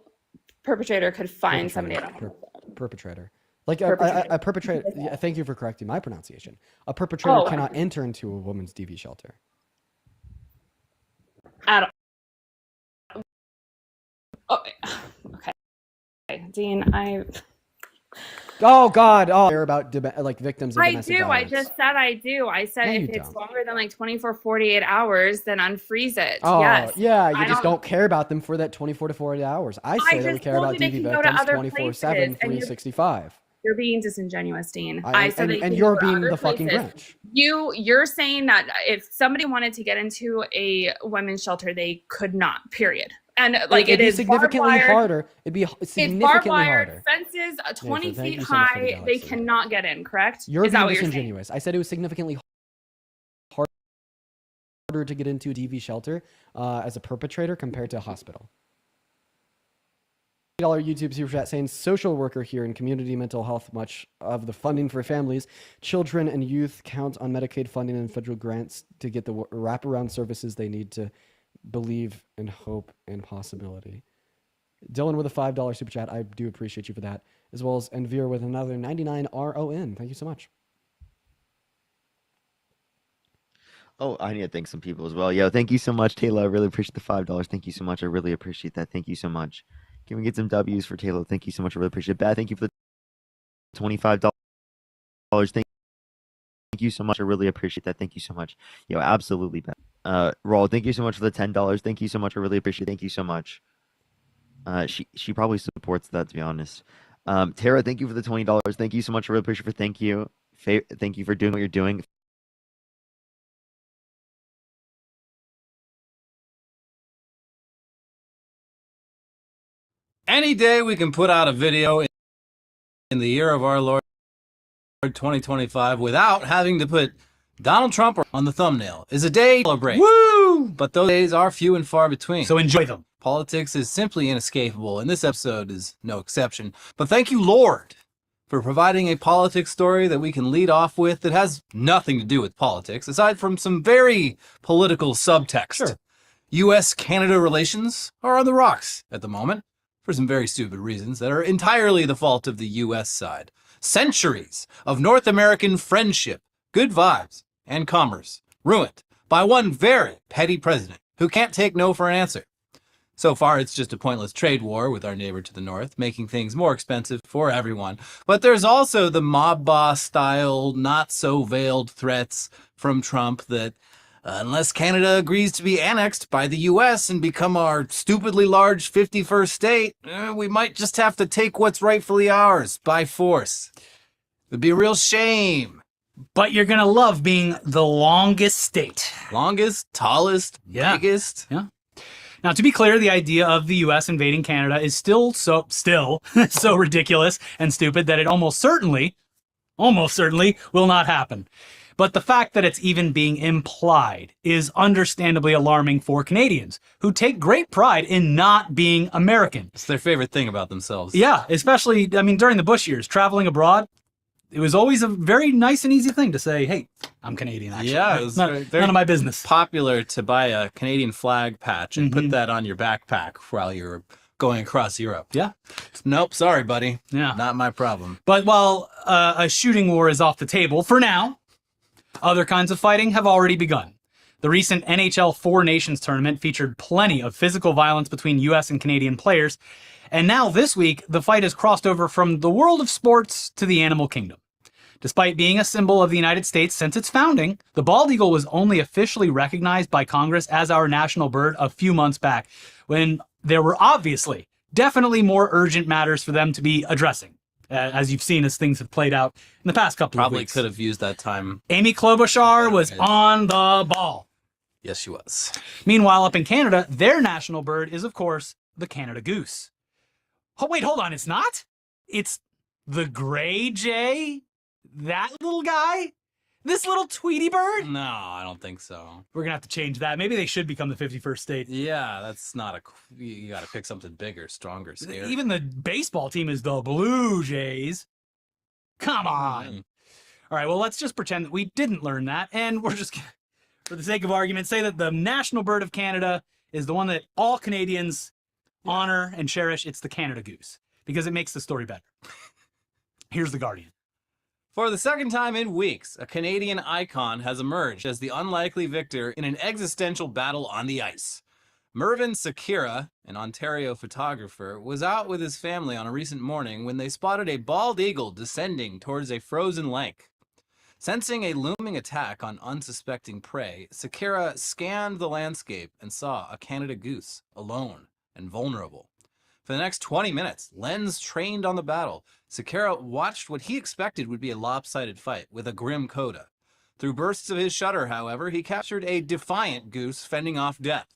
perpetrator could find somebody at a Perpetrator. Like Perpetrator. a perpetrator. Yeah, thank you for correcting my pronunciation. A perpetrator Oh. cannot enter into a woman's DV shelter. at all. Oh, okay. Dean, Oh God! Oh, they're about like victims of I domestic do. I violence. just said I do. I said No, if you it's don't. longer than like 24, 48 hours, then unfreeze it. Oh, Yes. yeah, you I just don't care about them for that 24 to 48 hours. I say that we just care told about you they DV can go to victims other 24/7, places, and you- 365. You're being disingenuous, Dean. I said that you and can you're go to being other the fucking places. Grinch. You're saying that if somebody wanted to get into a women's shelter, they could not. Period. And like It'd it be is significantly barbed wire. harder. It'd be It's barbed significantly wire harder. fences, 20 Nathan, thank feet you so much for the high. They galaxy. cannot get in. Correct? You're Is that being what you're saying? disingenuous. I said it was significantly harder to get into a DV shelter as a perpetrator compared to a hospital. $50 YouTube super chat saying social worker here in community mental health. Much of the funding for families, children, and youth count on Medicaid funding and federal grants to get the wraparound services they need to believe in hope and possibility. Dylan with a $5 super chat. I do appreciate you for that, as well as Envir with another 99 RON. Thank you so much. Oh, I need to thank some people as well. Yo, thank you so much, Taylor. I really appreciate the $5. Thank you so much. I really appreciate that. Thank you so much. Can we get some W's for Taylor? Thank you so much. I really appreciate it. Bad, thank you for the $25. Thank you so much. I really appreciate that. Thank you so much. Yo, absolutely bad. Raw, thank you so much for the $10. Thank you so much. I really appreciate it. Thank you so much. She probably supports that, to be honest. Tara, thank you for the $20. Thank you so much. I really appreciate it. Thank you. Thank you for doing what you're doing. Any day we can put out a video in the year of our Lord 2025 without having to put Donald Trump on the thumbnail is a day to celebrate. Woo! But those days are few and far between. So enjoy them. Politics is simply inescapable, and this episode is no exception. But thank you, Lord, for providing a politics story that we can lead off with that has nothing to do with politics, aside from some very political subtext. Sure. U.S.-Canada relations are on the rocks at the moment, for some very stupid reasons that are entirely the fault of the U.S. side. Centuries of North American friendship, good vibes, and commerce ruined by one very petty president who can't take no for an answer. So far, it's just a pointless trade war with our neighbor to the north, making things more expensive for everyone. But there's also the mob boss-style, not-so-veiled threats from Trump that unless Canada agrees to be annexed by the U.S. and become our stupidly large 51st state, we might just have to take what's rightfully ours by force. It'd be a real shame. But you're going to love being the longest state. Longest, tallest, Yeah. biggest. Yeah. Now, to be clear, the idea of the U.S. invading Canada is still so ridiculous and stupid that it almost certainly will not happen. But the fact that it's even being implied is understandably alarming for Canadians who take great pride in not being American. It's their favorite thing about themselves. Yeah, especially, during the Bush years, traveling abroad, it was always a very nice and easy thing to say, hey, I'm Canadian, actually. Yeah, it was none of my business. Popular to buy a Canadian flag patch and put that on your backpack while you're going across Europe. Yeah. Nope, sorry, buddy. Yeah. Not my problem. But while a shooting war is off the table for now, other kinds of fighting have already begun. The recent NHL Four Nations tournament featured plenty of physical violence between U.S. and Canadian players. And now this week, the fight has crossed over from the world of sports to the animal kingdom. Despite being a symbol of the United States since its founding, the bald eagle was only officially recognized by Congress as our national bird a few months back, when there were definitely more urgent matters for them to be addressing, as you've seen as things have played out in the past couple of weeks. Probably could have used that time. Amy Klobuchar was on the ball. Yes, she was. Meanwhile, up in Canada, their national bird is, of course, the Canada goose. Oh, wait, hold on. It's not? It's the gray jay? That little guy? This little Tweety bird? No, I don't think so. We're going to have to change that. Maybe they should become the 51st state. Yeah, that's not you got to pick something bigger, stronger, scarier. Even the baseball team is the Blue Jays. Come on. All right, well, let's just pretend that we didn't learn that, and we're just, for the sake of argument, say that the national bird of Canada is the one that all Canadians honor and cherish. It's the Canada goose, because it makes the story better. Here's The Guardian. For the second time in weeks, a Canadian icon has emerged as the unlikely victor in an existential battle on the ice. Mervyn Sakira, an Ontario photographer, was out with his family on a recent morning when they spotted a bald eagle descending towards a frozen lake. Sensing a looming attack on unsuspecting prey, Sakira scanned the landscape and saw a Canada goose, alone and vulnerable. For the next 20 minutes, Lenz trained on the battle. Sequeira watched what he expected would be a lopsided fight with a grim coda. Through bursts of his shutter, however, he captured a defiant goose fending off death.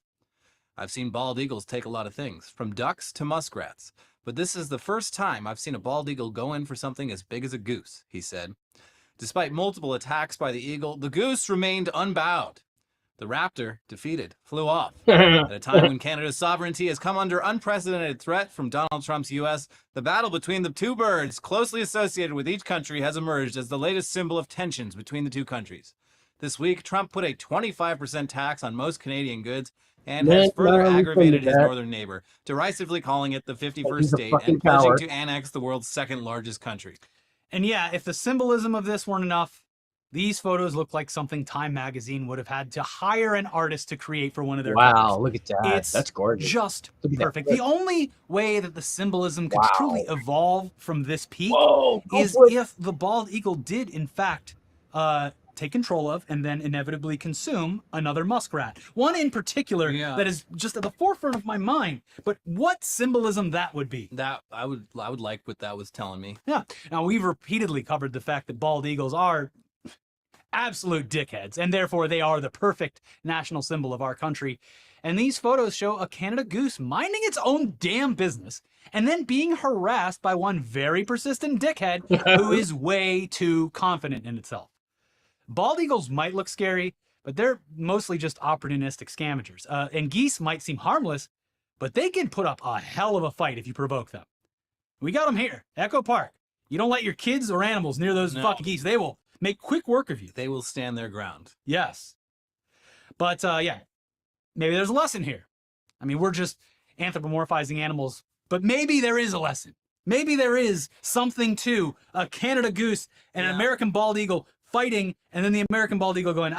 I've seen bald eagles take a lot of things, from ducks to muskrats, but this is the first time I've seen a bald eagle go in for something as big as a goose, he said. Despite multiple attacks by the eagle, the goose remained unbowed. The raptor, defeated, flew off. At a time when Canada's sovereignty has come under unprecedented threat from Donald Trump's U.S., the battle between the two birds closely associated with each country has emerged as the latest symbol of tensions between the two countries. This week, Trump put a 25% tax on most Canadian goods and has further aggravated his northern neighbor, derisively calling it the 51st state and pledging to annex the world's second largest country. And yeah, if the symbolism of this weren't enough, these photos look like something Time magazine would have had to hire an artist to create for one of their covers. Look at that. That's gorgeous. Just perfect. The only way that the symbolism could truly evolve from this peak is if the bald eagle did, in fact, take control of and then inevitably consume another muskrat. One in particular that is just at the forefront of my mind. But what symbolism that would be? That I would like what that was telling me. Yeah. Now, we've repeatedly covered the fact that bald eagles are absolute dickheads, and therefore they are the perfect national symbol of our country. And these photos show a Canada goose minding its own damn business and then being harassed by one very persistent dickhead who is way too confident in itself. Bald eagles might look scary, but they're mostly just opportunistic scavengers. And geese might seem harmless, but they can put up a hell of a fight if you provoke them. We got them here, Echo Park. You don't let your kids or animals near those fucking geese. They will make quick work of you. They will stand their ground. Yes. But yeah, maybe there's a lesson here. I mean, we're just anthropomorphizing animals, but maybe there is a lesson. Maybe there is something to a Canada goose and an American bald eagle fighting, and then the American bald eagle going,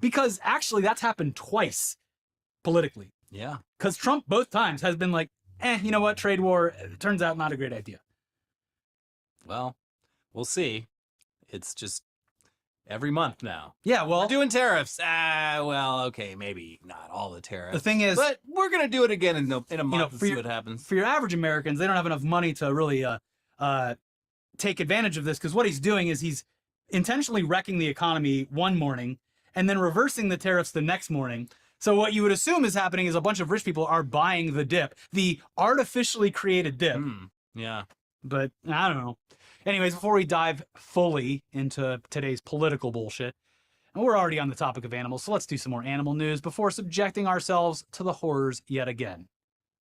because actually that's happened twice politically. Yeah. Because Trump both times has been like, you know what, trade war, turns out not a great idea. Well, we'll see. It's just every month now. Yeah, well, we're doing tariffs. Well, okay, maybe not all the tariffs. The thing is, but we're gonna do it again in a month and see what happens. For your average Americans, they don't have enough money to really take advantage of this, because what he's doing is he's intentionally wrecking the economy one morning and then reversing the tariffs the next morning. So what you would assume is happening is a bunch of rich people are buying the dip, the artificially created dip. Yeah. But I don't know. Anyways, before we dive fully into today's political bullshit, and we're already on the topic of animals, so let's do some more animal news before subjecting ourselves to the horrors yet again.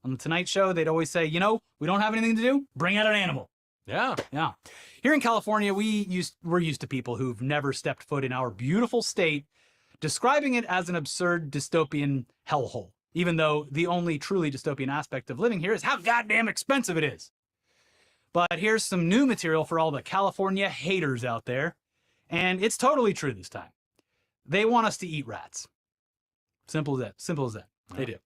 On the Tonight Show, they'd always say, you know, we don't have anything to do, bring out an animal. Yeah. Yeah. Here in California, we're used to people who've never stepped foot in our beautiful state, describing it as an absurd dystopian hellhole, even though the only truly dystopian aspect of living here is how goddamn expensive it is. But here's some new material for all the California haters out there, and it's totally true this time. They want us to eat rats. Simple as that. Simple as that. Yeah. They do.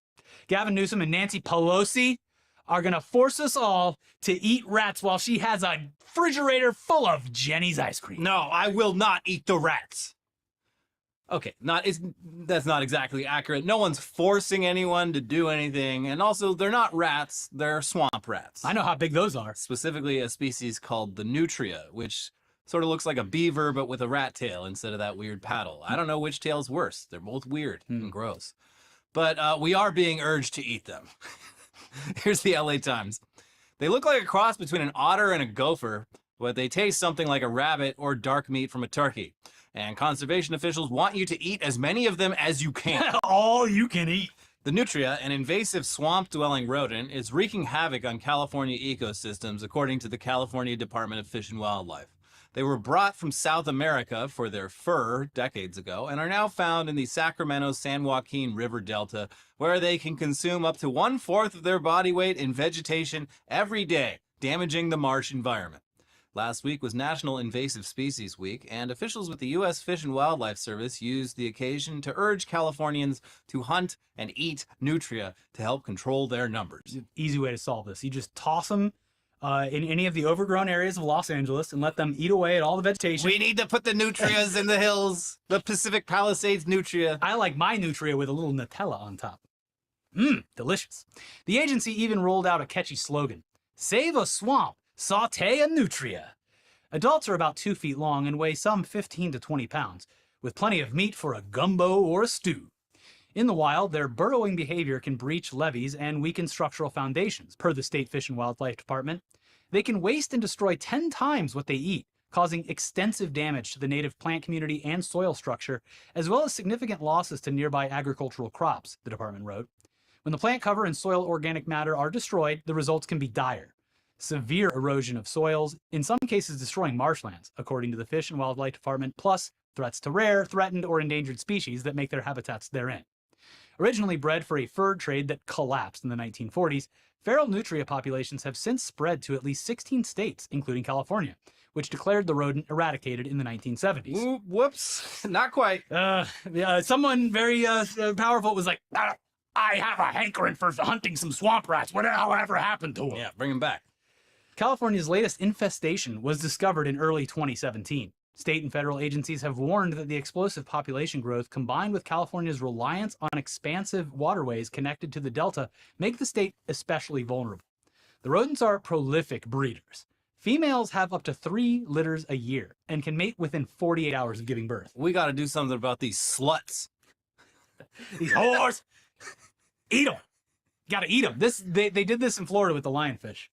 Gavin Newsom and Nancy Pelosi are going to force us all to eat rats while she has a refrigerator full of Jenny's ice cream. No, I will not eat the rats. Okay, that's not exactly accurate. No one's forcing anyone to do anything. And also, they're not rats, they're swamp rats. I know how big those are. Specifically a species called the nutria, which sort of looks like a beaver, but with a rat tail instead of that weird paddle. I don't know which tail's worse. They're both weird and gross. But we are being urged to eat them. Here's the LA Times. They look like a cross between an otter and a gopher, but they taste something like a rabbit or dark meat from a turkey. And conservation officials want you to eat as many of them as you can. All you can eat. The nutria, an invasive swamp-dwelling rodent, is wreaking havoc on California ecosystems, according to the California Department of Fish and Wildlife. They were brought from South America for their fur decades ago and are now found in the Sacramento-San Joaquin River Delta, where they can consume up to 1/4 of their body weight in vegetation every day, damaging the marsh environment. Last week was National Invasive Species Week, and officials with the U.S. Fish and Wildlife Service used the occasion to urge Californians to hunt and eat nutria to help control their numbers. Easy way to solve this. You just toss them in any of the overgrown areas of Los Angeles and let them eat away at all the vegetation. We need to put the nutrias in the hills, the Pacific Palisades nutria. I like my nutria with a little Nutella on top. Delicious. The agency even rolled out a catchy slogan, "Save a swamp, saute a nutria." Adults are about 2 feet long and weigh some 15 to 20 pounds, with plenty of meat for a gumbo or a stew. In the wild, their burrowing behavior can breach levees and weaken structural foundations, per the State Fish and Wildlife Department. They can waste and destroy 10 times what they eat, causing extensive damage to the native plant community and soil structure, as well as significant losses to nearby agricultural crops, the department wrote. When the plant cover and soil organic matter are destroyed, the results can be dire. Severe erosion of soils, in some cases destroying marshlands, according to the Fish and Wildlife Department, plus threats to rare, threatened, or endangered species that make their habitats therein. Originally bred for a fur trade that collapsed in the 1940s, feral nutria populations have since spread to at least 16 states, including California, which declared the rodent eradicated in the 1970s. Whoops, not quite. Someone very powerful was like, I have a hankering for hunting some swamp rats. Whatever happened to them? Yeah, bring him back. California's latest infestation was discovered in early 2017. State and federal agencies have warned that the explosive population growth combined with California's reliance on expansive waterways connected to the Delta make the state especially vulnerable. The rodents are prolific breeders. Females have up to 3 litters a year and can mate within 48 hours of giving birth. We got to do something about these sluts. These whores! Eat them! Gotta eat them. They did this in Florida with the lionfish.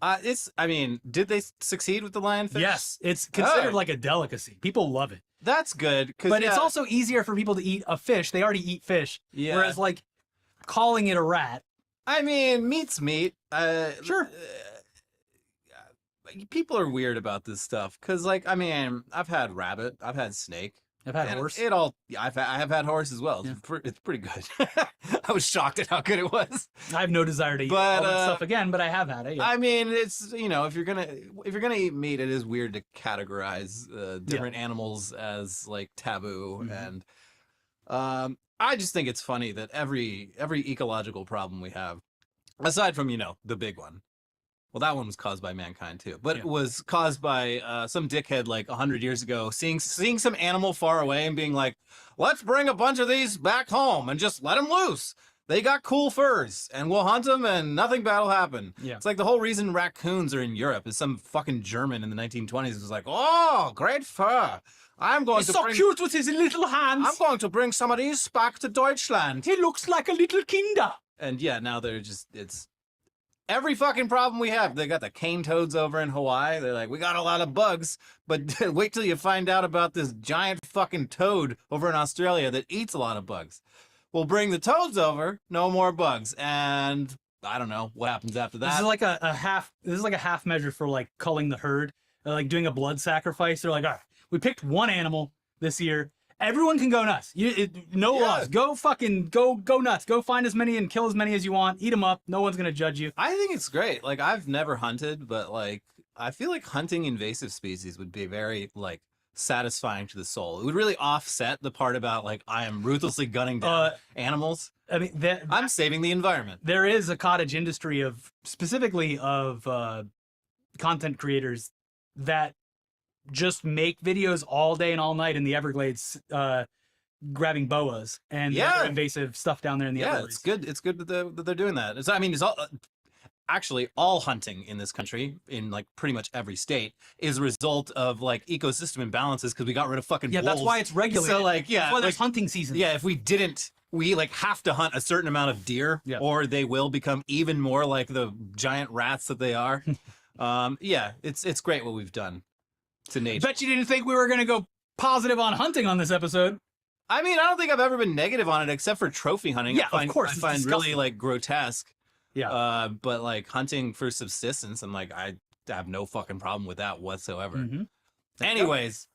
Did they succeed with the lionfish? Yes, it's considered like a delicacy. People love it. That's good. But it's also easier for people to eat a fish. They already eat fish. Yeah. Whereas, like, calling it a rat. I mean, meat's meat. Sure. People are weird about this stuff. Because, like, I mean, I've had rabbit. I've had snake. I've had horse. I have had horse as well. Yeah. It's pretty good. I was shocked at how good it was. I have no desire to eat all that stuff again, but I have had it. Yeah. I mean, it's, if you're gonna eat meat, it is weird to categorize different animals as like taboo. And I just think it's funny that every ecological problem we have, aside from the big one. Well, that one was caused by mankind too, but it was caused by some dickhead like 100 years ago, seeing some animal far away and being like, "Let's bring a bunch of these back home and just let them loose. They got cool furs, and we'll hunt them, and nothing bad will happen." Yeah. It's like the whole reason raccoons are in Europe is some fucking German in the 1920s was like, "Oh, great fur! He's so cute with his little hands. I'm going to bring some of these back to Deutschland. He looks like a little kinder." And yeah, now it's. Every fucking problem we have. They got the cane toads over in Hawaii. They're like, we got a lot of bugs, but wait till you find out about this giant fucking toad over in Australia that eats a lot of bugs. We'll bring the toads over, no more bugs. And I don't know what happens after that. This is like a half measure for like culling the herd, like doing a blood sacrifice. They're like, all right, we picked one animal this year. Everyone can go nuts. No laws. Go nuts. Go find as many and kill as many as you want. Eat them up. No one's gonna judge you. I think it's great. Like, I've never hunted, but like I feel like hunting invasive species would be very like satisfying to the soul. It would really offset the part about like I am ruthlessly gunning down animals. I mean, I'm saving the environment. There is a cottage industry specifically of content creators that just make videos all day and all night in the Everglades, grabbing boas and other invasive stuff down there in the Everglades. It's good that they're doing that. It's actually all hunting in this country, in like pretty much every state, is a result of like ecosystem imbalances because we got rid of fucking wolves. That's why it's regulated. So like, that's why there's hunting season. Yeah, if we didn't, we like have to hunt a certain amount of deer, or they will become even more like the giant rats that they are. It's great what we've done to nature. Bet you didn't think we were going to go positive on hunting on this episode. I mean, I don't think I've ever been negative on it except for trophy hunting. Yeah, of course. I find really like grotesque. Yeah. But like hunting for subsistence, I'm like, I have no fucking problem with that whatsoever. Mm-hmm. Anyways,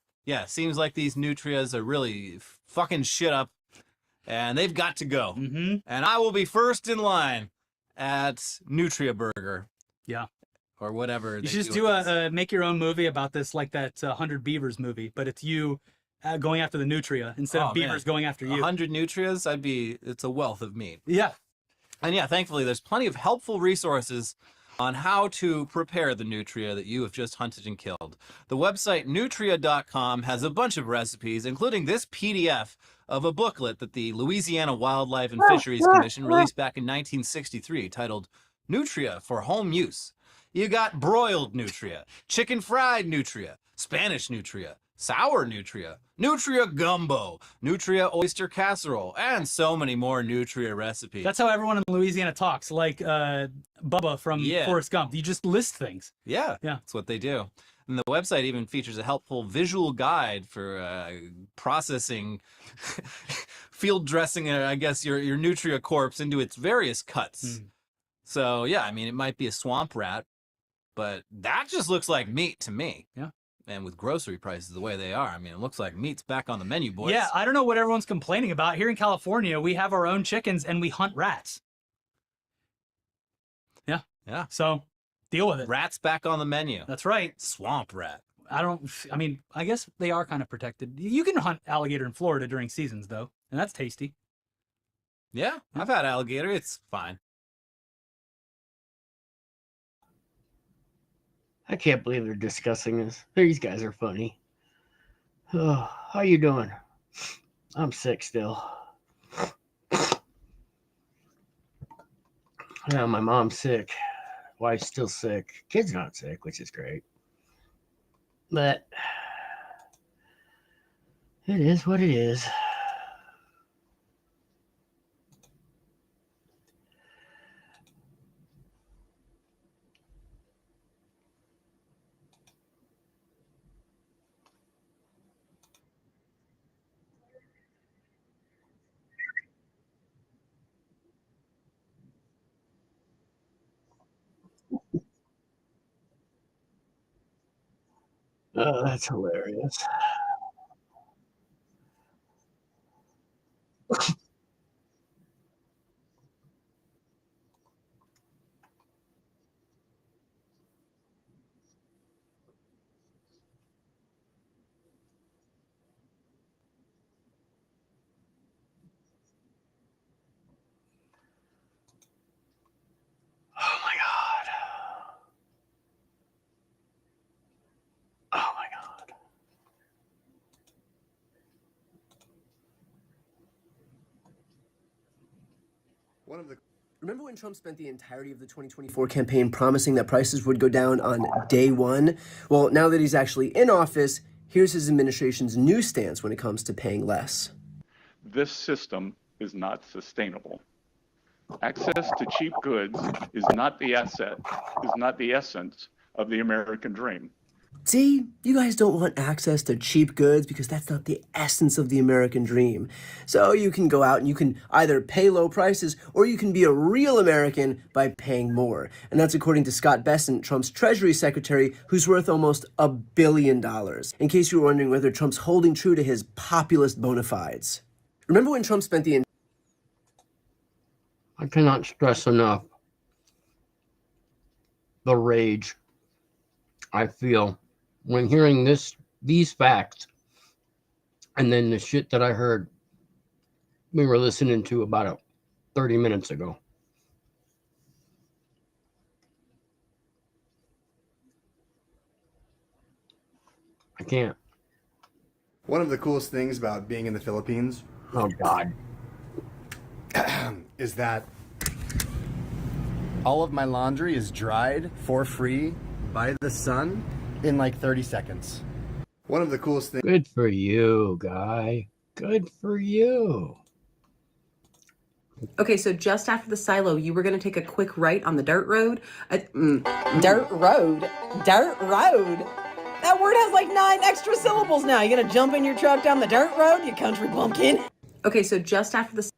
seems like these nutrias are really fucking shit up and they've got to go. Mm-hmm. And I will be first in line at Nutria Burger. Yeah. Or whatever. You should just do a make your own movie about this, like that 100 Beavers movie, but it's you going after the nutria instead of beavers going after you. 100 nutrias, it's a wealth of meat. Yeah. And thankfully there's plenty of helpful resources on how to prepare the nutria that you have just hunted and killed. The website nutria.com has a bunch of recipes, including this PDF of a booklet that the Louisiana Wildlife and Fisheries Commission released back in 1963 titled Nutria for Home Use. You got broiled nutria, chicken fried nutria, Spanish nutria, sour nutria, nutria gumbo, nutria oyster casserole, and so many more nutria recipes. That's how everyone in Louisiana talks, like Bubba from Forrest Gump. You just list things. Yeah, that's what they do. And the website even features a helpful visual guide for processing, field dressing, I guess, your nutria corpse into its various cuts. So, yeah, I mean, it might be a swamp rat, but that just looks like meat to me. Yeah. And with grocery prices the way they are, I mean, it looks like meat's back on the menu, boys. Yeah, I don't know what everyone's complaining about. Here in California, we have our own chickens and we hunt rats. Yeah. Yeah. So, deal with it. Rats back on the menu. That's right. Swamp rat. I mean, I guess they are kind of protected. You can hunt alligator in Florida during seasons, though, and that's tasty. Yeah, I've had alligator. It's fine. I can't believe they're discussing this. These guys are funny. Oh, how you doing? I'm sick still. Yeah, my mom's sick. Wife's still sick. Kid's not sick, which is great. But it is what it is. Oh, that's hilarious. Oh my God. Oh my God. Remember when Trump spent the entirety of the 2024 campaign promising that prices would go down on day one? Well, now that he's actually in office, here's his administration's new stance when it comes to paying less. This system is not sustainable. Access to cheap goods is not the essence of the American dream. See, you guys don't want access to cheap goods because that's not the essence of the American dream. So you can go out and you can either pay low prices or you can be a real American by paying more. And that's according to Scott Bessent, Trump's Treasury Secretary, who's worth almost $1 billion. In case you were wondering whether Trump's holding true to his populist bona fides. Remember when Trump spent the... I cannot stress enough the rage I feel when hearing these facts, and then the shit that I heard we were listening to about 30 minutes ago. I can't. One of the coolest things about being in the Philippines, oh God, is that all of my laundry is dried for free by the sun in like 30 seconds. One of the coolest things. Good for you, guy. Good for you. Okay, so just after the silo, you were going to take a quick right on the dirt road. Dirt road? Dirt road? That word has like 9 extra syllables now. You going to jump in your truck down the dirt road, you country bumpkin? Okay, so just after the...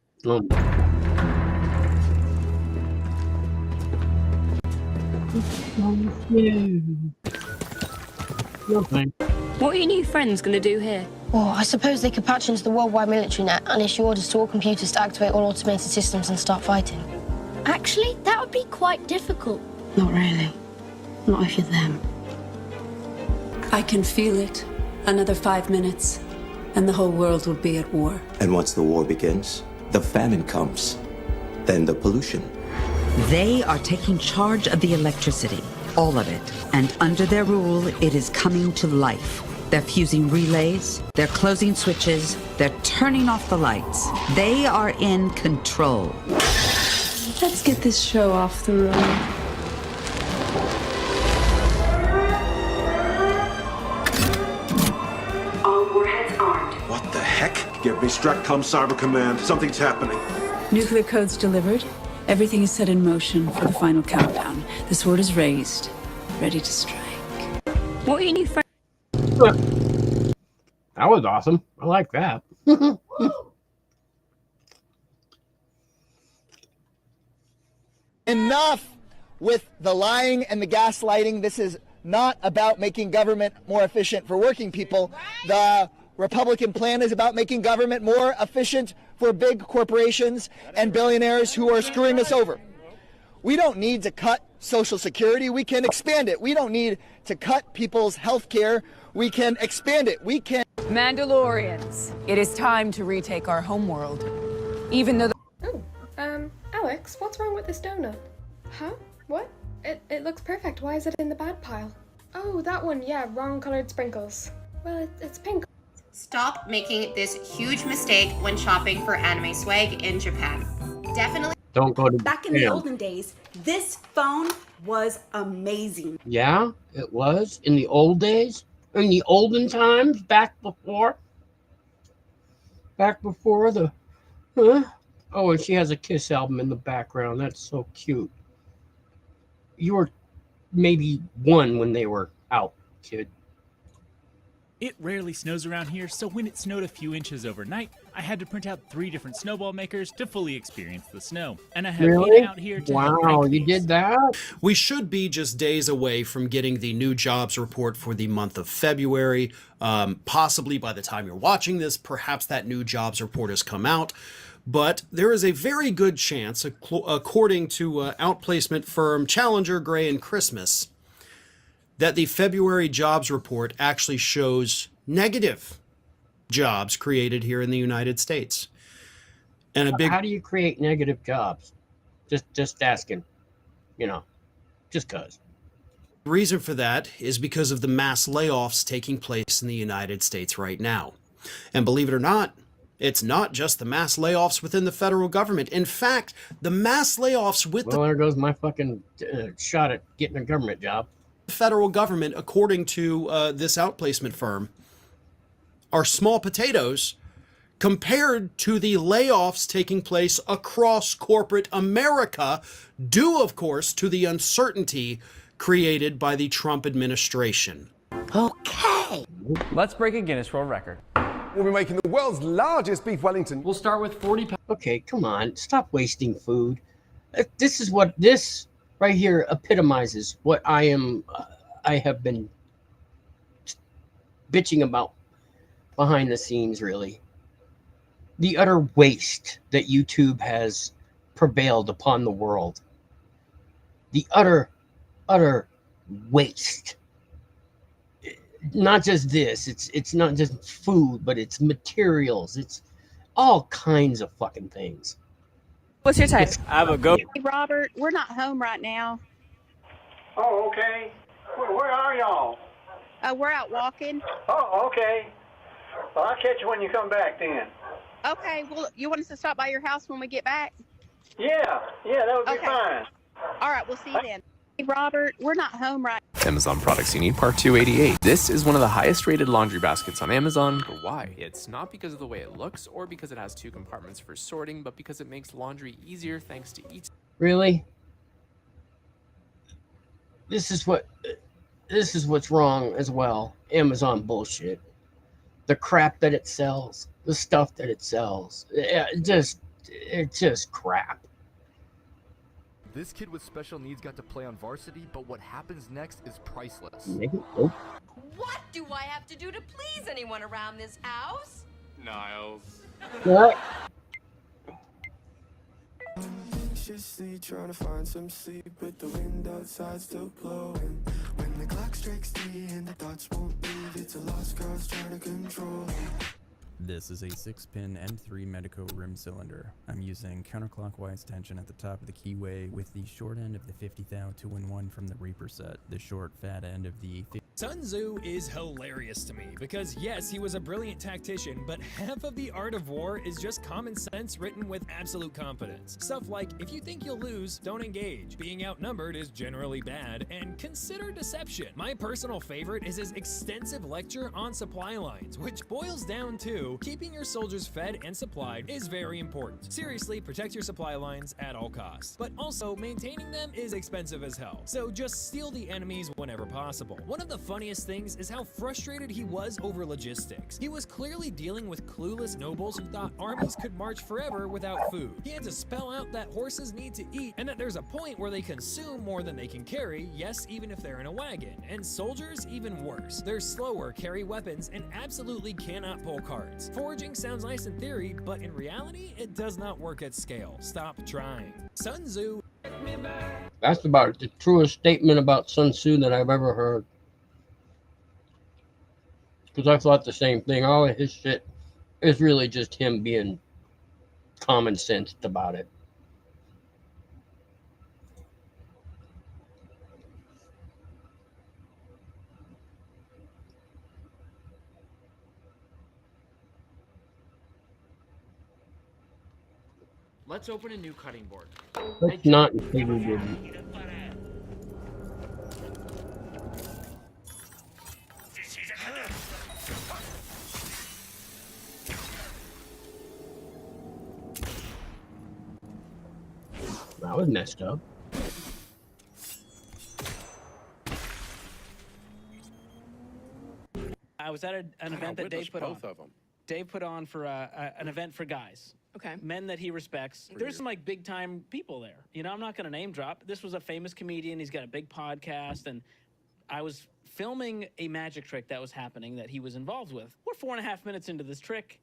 Nothing. What are your new friends going to do here? Well, I suppose they could patch into the worldwide military net and issue orders to all computers to activate all automated systems and start fighting. Actually, that would be quite difficult. Not really. Not if you're them. I can feel it. Another 5 minutes, and the whole world will be at war. And once the war begins, the famine comes. Then the pollution. They are taking charge of the electricity, all of it. And under their rule, it is coming to life. They're fusing relays, they're closing switches, they're turning off the lights. They are in control. Let's get this show off the road. All warheads armed. What the heck? Give me Stratcom Cyber Command. Something's happening. Nuclear codes delivered. Everything is set in motion for the final countdown. The sword is raised, ready to strike. What are your new friends? That was awesome. I like that. Enough with the lying and the gaslighting. This is not about making government more efficient for working people. The Republican plan is about making government more efficient for big corporations and billionaires who are screwing us over. We don't need to cut Social Security. We can expand it. We don't need to cut people's health care. We can expand it. We can. Mandalorians, it is time to retake our homeworld. Even though Alex, what's wrong with this donut? Huh? What? It looks perfect. Why is it in the bad pile? Oh, that one, yeah, wrong colored sprinkles. Well, it's pink. Stop making this huge mistake when shopping for anime swag in Japan. Definitely don't go to Back in the olden days, this phone was amazing. Yeah, it was in the old days, in the olden times, back before the. Huh? Oh, and she has a Kiss album in the background. That's so cute. You were maybe one when they were out, kid. It rarely snows around here, so when it snowed a few inches overnight, I had to print out 3 different snowball makers to fully experience the snow. And I have Aiden out here to help Wow, crank you did that? We should be just days away from getting the new jobs report for the month of February. Possibly by the time you're watching this, perhaps that new jobs report has come out. But there is a very good chance, according to outplacement firm Challenger, Gray, and Christmas, that the February jobs report actually shows negative jobs created here in the United States. And How do you create negative jobs? Just asking, just cause. The reason for that is because of the mass layoffs taking place in the United States right now. And believe it or not, it's not just the mass layoffs within the federal government. In fact, the mass layoffs with there goes my fucking shot at getting a government job. The federal government, according to this outplacement firm, are small potatoes compared to the layoffs taking place across corporate America, due, of course, to the uncertainty created by the Trump administration. Okay. Let's break a Guinness World Record. We'll be making the world's largest beef Wellington. We'll start with 40 pounds. Okay, come on. Stop wasting food. This right here epitomizes what I have been bitching about behind the scenes, really. The utter waste that YouTube has prevailed upon the world. The utter waste. Not just this, it's not just food, but it's materials, it's all kinds of fucking things. What's your type? I have a go. Hey, Robert, we're not home right now. Oh, okay. Where are y'all? We're out walking. Oh, okay. Well, I'll catch you when you come back then. Okay, well, you want us to stop by your house when we get back? Yeah, that would be fine. All right, we'll see you then. Hey, Robert, we're not home right now. Amazon Products You Need Part 288. This is one of the highest rated laundry baskets on Amazon. But why? It's not because of the way it looks or because it has 2 compartments for sorting, but because it makes laundry easier thanks to each. Really? This is what's wrong as well. Amazon bullshit. The crap that it sells, the stuff that it sells. It's just crap. This kid with special needs got to play on varsity, but what happens next is priceless. What do I have to do to please anyone around this house? Niles. What? Anxiously trying to find some sleep with the wind outside still blowing. When the clock strikes 3 and the thoughts won't leave, it's a lost cause trying to control it. This is a 6-pin M3 Medico rim cylinder. I'm using counterclockwise tension at the top of the keyway with the short end of the 50 thou 2-in-1 from the Reaper set, the short fat end of the Sun Tzu is hilarious to me because yes, he was a brilliant tactician, but half of the art of war is just common sense written with absolute confidence. Stuff like, if you think you'll lose, don't engage. Being outnumbered is generally bad, and consider deception. My personal favorite is his extensive lecture on supply lines, which boils down to keeping your soldiers fed and supplied is very important. Seriously, protect your supply lines at all costs. But also, maintaining them is expensive as hell, so just steal the enemies whenever possible. One of the funniest things is how frustrated he was over logistics. He was clearly dealing with clueless nobles who thought armies could march forever without food. He had to spell out that horses need to eat and that there's a point where they consume more than they can carry, yes, even if they're in a wagon. And soldiers, even worse. They're slower, carry weapons, and absolutely cannot pull carts. Foraging sounds nice in theory, but in reality, it does not work at scale. Stop trying. Sun Tzu. That's about the truest statement about Sun Tzu that I've ever heard. Because I thought the same thing. All of his shit is really just him being common sensed about it. Let's open a new cutting board. Let's not say we didn't. That was messed up. I was at an event that Dave put on. Dave put on for an event for guys. Okay. Men that he respects. There's some like big time people there. You know, I'm not going to name drop. This was a famous comedian. He's got a big podcast, and I was filming a magic trick that was happening that he was involved with. We're 4.5 minutes into this trick.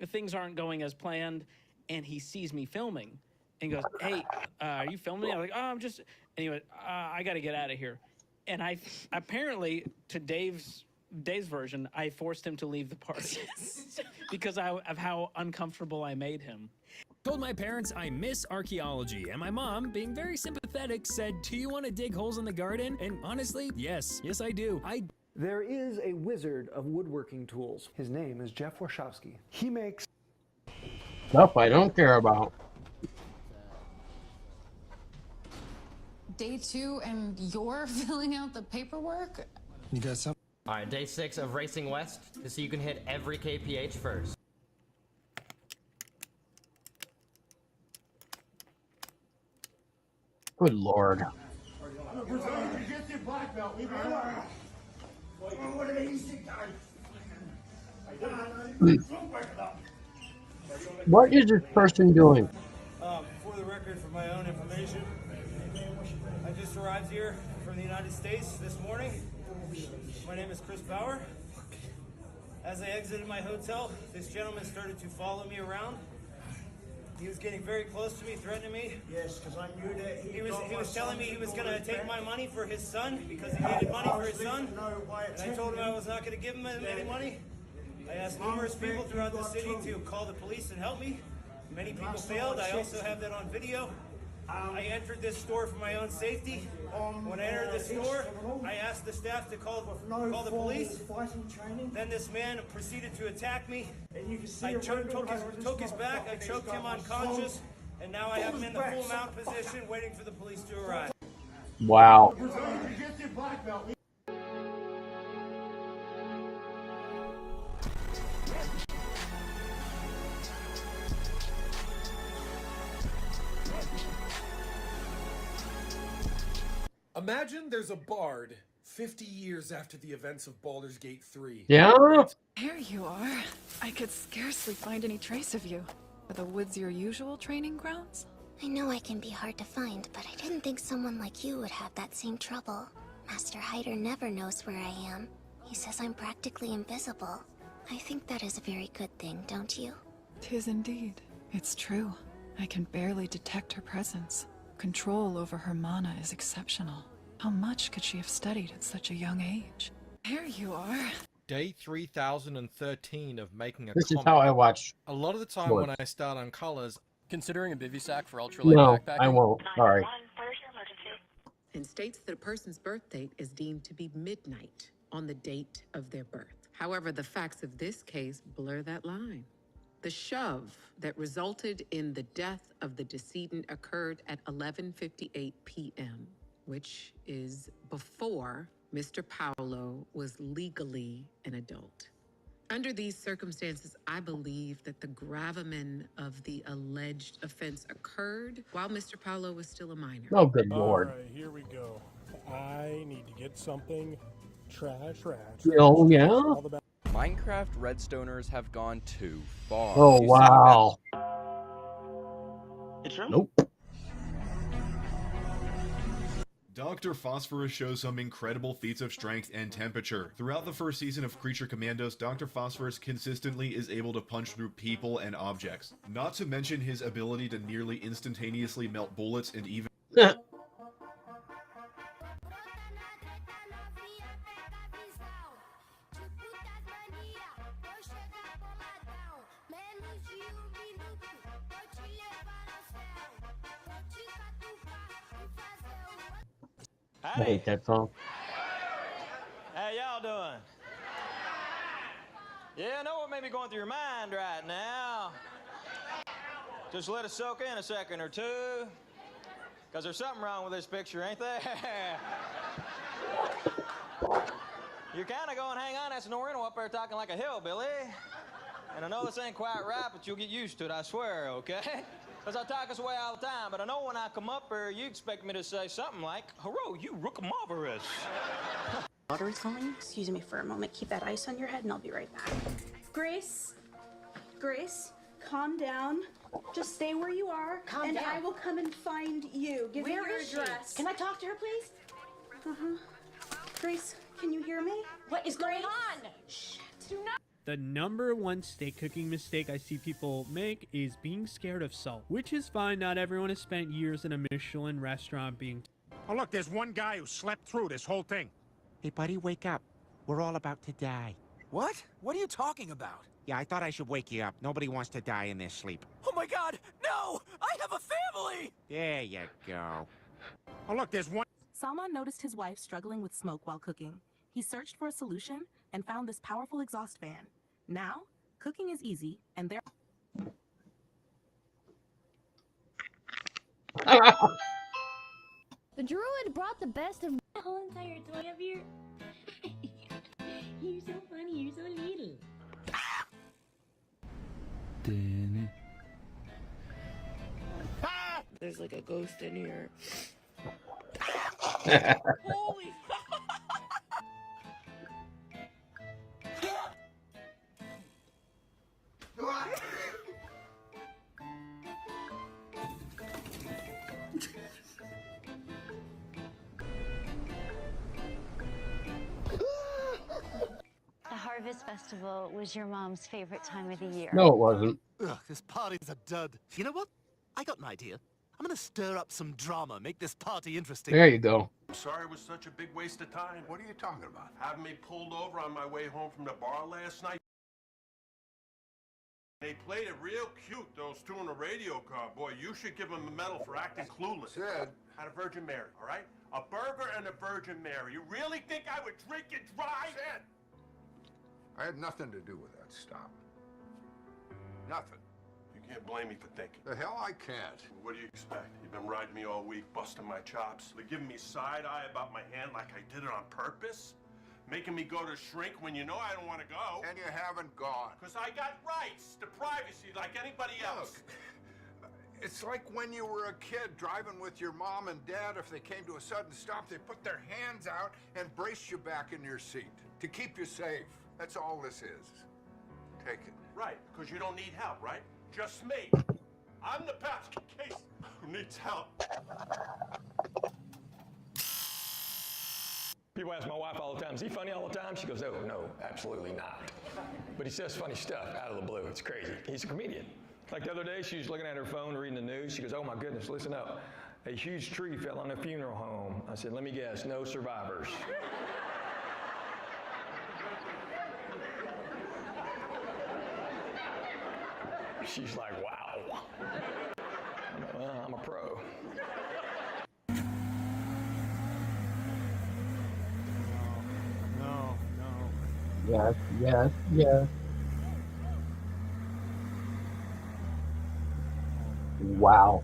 Things aren't going as planned, and he sees me filming and goes, "Hey, are you filming?" I'm like, "Oh, I'm just." Anyway, I got to get out of here. And I apparently, to Dave's version, I forced him to leave the party because of how uncomfortable I made him. Told my parents I miss archaeology, and my mom, being very sympathetic, said, "Do you want to dig holes in the garden?" And honestly, yes I do. There is a wizard of woodworking tools. His name is Jeff Warshawski. He makes stuff I don't care about. Day 2 and you're filling out the paperwork? You got something? All right, day 6 of Racing West to see you can hit every KPH first. Good Lord. What is this person doing? For the record, for my own information, I just arrived here from the United States this morning. My name is Chris Bauer. As I exited my hotel, this gentleman started to follow me around. He was getting very close to me, threatening me. Yes, because I knew that he was telling me he was going to take my money for his son because he needed money for his son. And I told him I was not going to give him any money. I asked numerous people throughout the city to call the police and help me. Many people failed. I also have that on video. I entered this store for my own safety. When I entered the store, I asked the staff to call the police. Then this man proceeded to attack me. I took his back, I choked him unconscious, and now I have him in the full mount position waiting for the police to arrive. Wow. Imagine there's a bard 50 years after the events of Baldur's Gate 3. Yeah? There you are. I could scarcely find any trace of you. Are the woods your usual training grounds? I know I can be hard to find, but I didn't think someone like you would have that same trouble. Master Hyder never knows where I am. He says I'm practically invisible. I think that is a very good thing, don't you? 'Tis indeed. It's true. I can barely detect her presence. Control over her mana is exceptional. How much could she have studied at such a young age? There you are. Day 3013 of making a This is comic. how I watch. A lot of the time sports. when I start on colors, Considering a bivy sack for ultralight No, backpacking? I won't. Sorry. And states that a person's birth date is deemed to be midnight on the date of their birth. However, the facts of this case blur that line. The shove that resulted in the death of the decedent occurred at 11:58 p.m., which is before Mr. Paolo was legally an adult. Under these circumstances, I believe that the gravamen of the alleged offense occurred while Mr. Paolo was still a minor. Oh, good lord. All right, here we go. I need to get something trash. Oh, yeah? All the Minecraft Redstoners have gone too far. Oh, You wow. It's true? Nope. Dr. Phosphorus shows some incredible feats of strength and temperature. Throughout the first season of Creature Commandos, Dr. Phosphorus consistently is able to punch through people and objects. Not to mention his ability to nearly instantaneously melt bullets and even... I hate that song. How y'all doing? Yeah, I know what may be going through your mind right now. Just let it soak in a second or two. Because there's something wrong with this picture, ain't there? You're kind of going, hang on, that's Norino up there talking like a hillbilly. And I know this ain't quite right, but you'll get used to it, I swear, okay? Because I talk this way all the time, but I know when I come up here, you expect me to say something like, hello, you Rookamarvelous. Water is calling. Excuse me for a moment. Keep that ice on your head and I'll be right back. Grace, calm down. Just stay where you are, Calm and down. I will come and find you. Give me Where your is she? address. Can I talk to her, please? Grace, can you hear me? What is going on? Shit. Do not. The number one steak cooking mistake I see people make is being scared of salt, which is fine. Not everyone has spent years in a Michelin restaurant being... Oh, look, there's one guy who slept through this whole thing. Hey, buddy, wake up. We're all about to die. What? What are you talking about? Yeah, I thought I should wake you up. Nobody wants to die in their sleep. Oh my god, no! I have a family! There you go. Oh, look, there's one... Salman noticed his wife struggling with smoke while cooking. He searched for a solution and found this powerful exhaust fan. Now, cooking is easy, and there... The druid brought the best of the whole entire toy up here. You're so funny, you're so little. There's like a ghost in here. Holy... The Harvest Festival was your mom's favorite time of the year. No, it wasn't. Ugh, this party's a dud. You know what? I got an idea. I'm gonna stir up some drama, make this party interesting. There you go. I'm sorry it was such a big waste of time. What are you talking about? Having me pulled over on my way home from the bar last night. They played it real cute, those two in the radio car. Boy, you should give them a medal for acting clueless. Sid. Had a Virgin Mary, all right? A burger and a Virgin Mary. You really think I would drink it dry? Sid. I had nothing to do with that. Stop. Nothing. You can't blame me for thinking. The hell I can't. What do you expect? You've been riding me all week, busting my chops. They're giving me side eye about my hand like I did it on purpose. Making me go to shrink when you know I don't want to go. And you haven't gone. Because I got rights to privacy like anybody else. Look, it's like when you were a kid driving with your mom and dad. If they came to a sudden stop, they put their hands out and braced you back in your seat to keep you safe. That's all this is. Take it. Right, because you don't need help, right? Just me. I'm the best case who needs help. People ask my wife all the time, is he funny all the time? She goes, oh, no, absolutely not. But he says funny stuff out of the blue. It's crazy. He's a comedian. Like the other day, she was looking at her phone, reading the news. She goes, oh, my goodness, listen up. A huge tree fell on a funeral home. I said, let me guess, no survivors. She's like, wow. I'm a pro. No. Yes, yes, yes. Wow.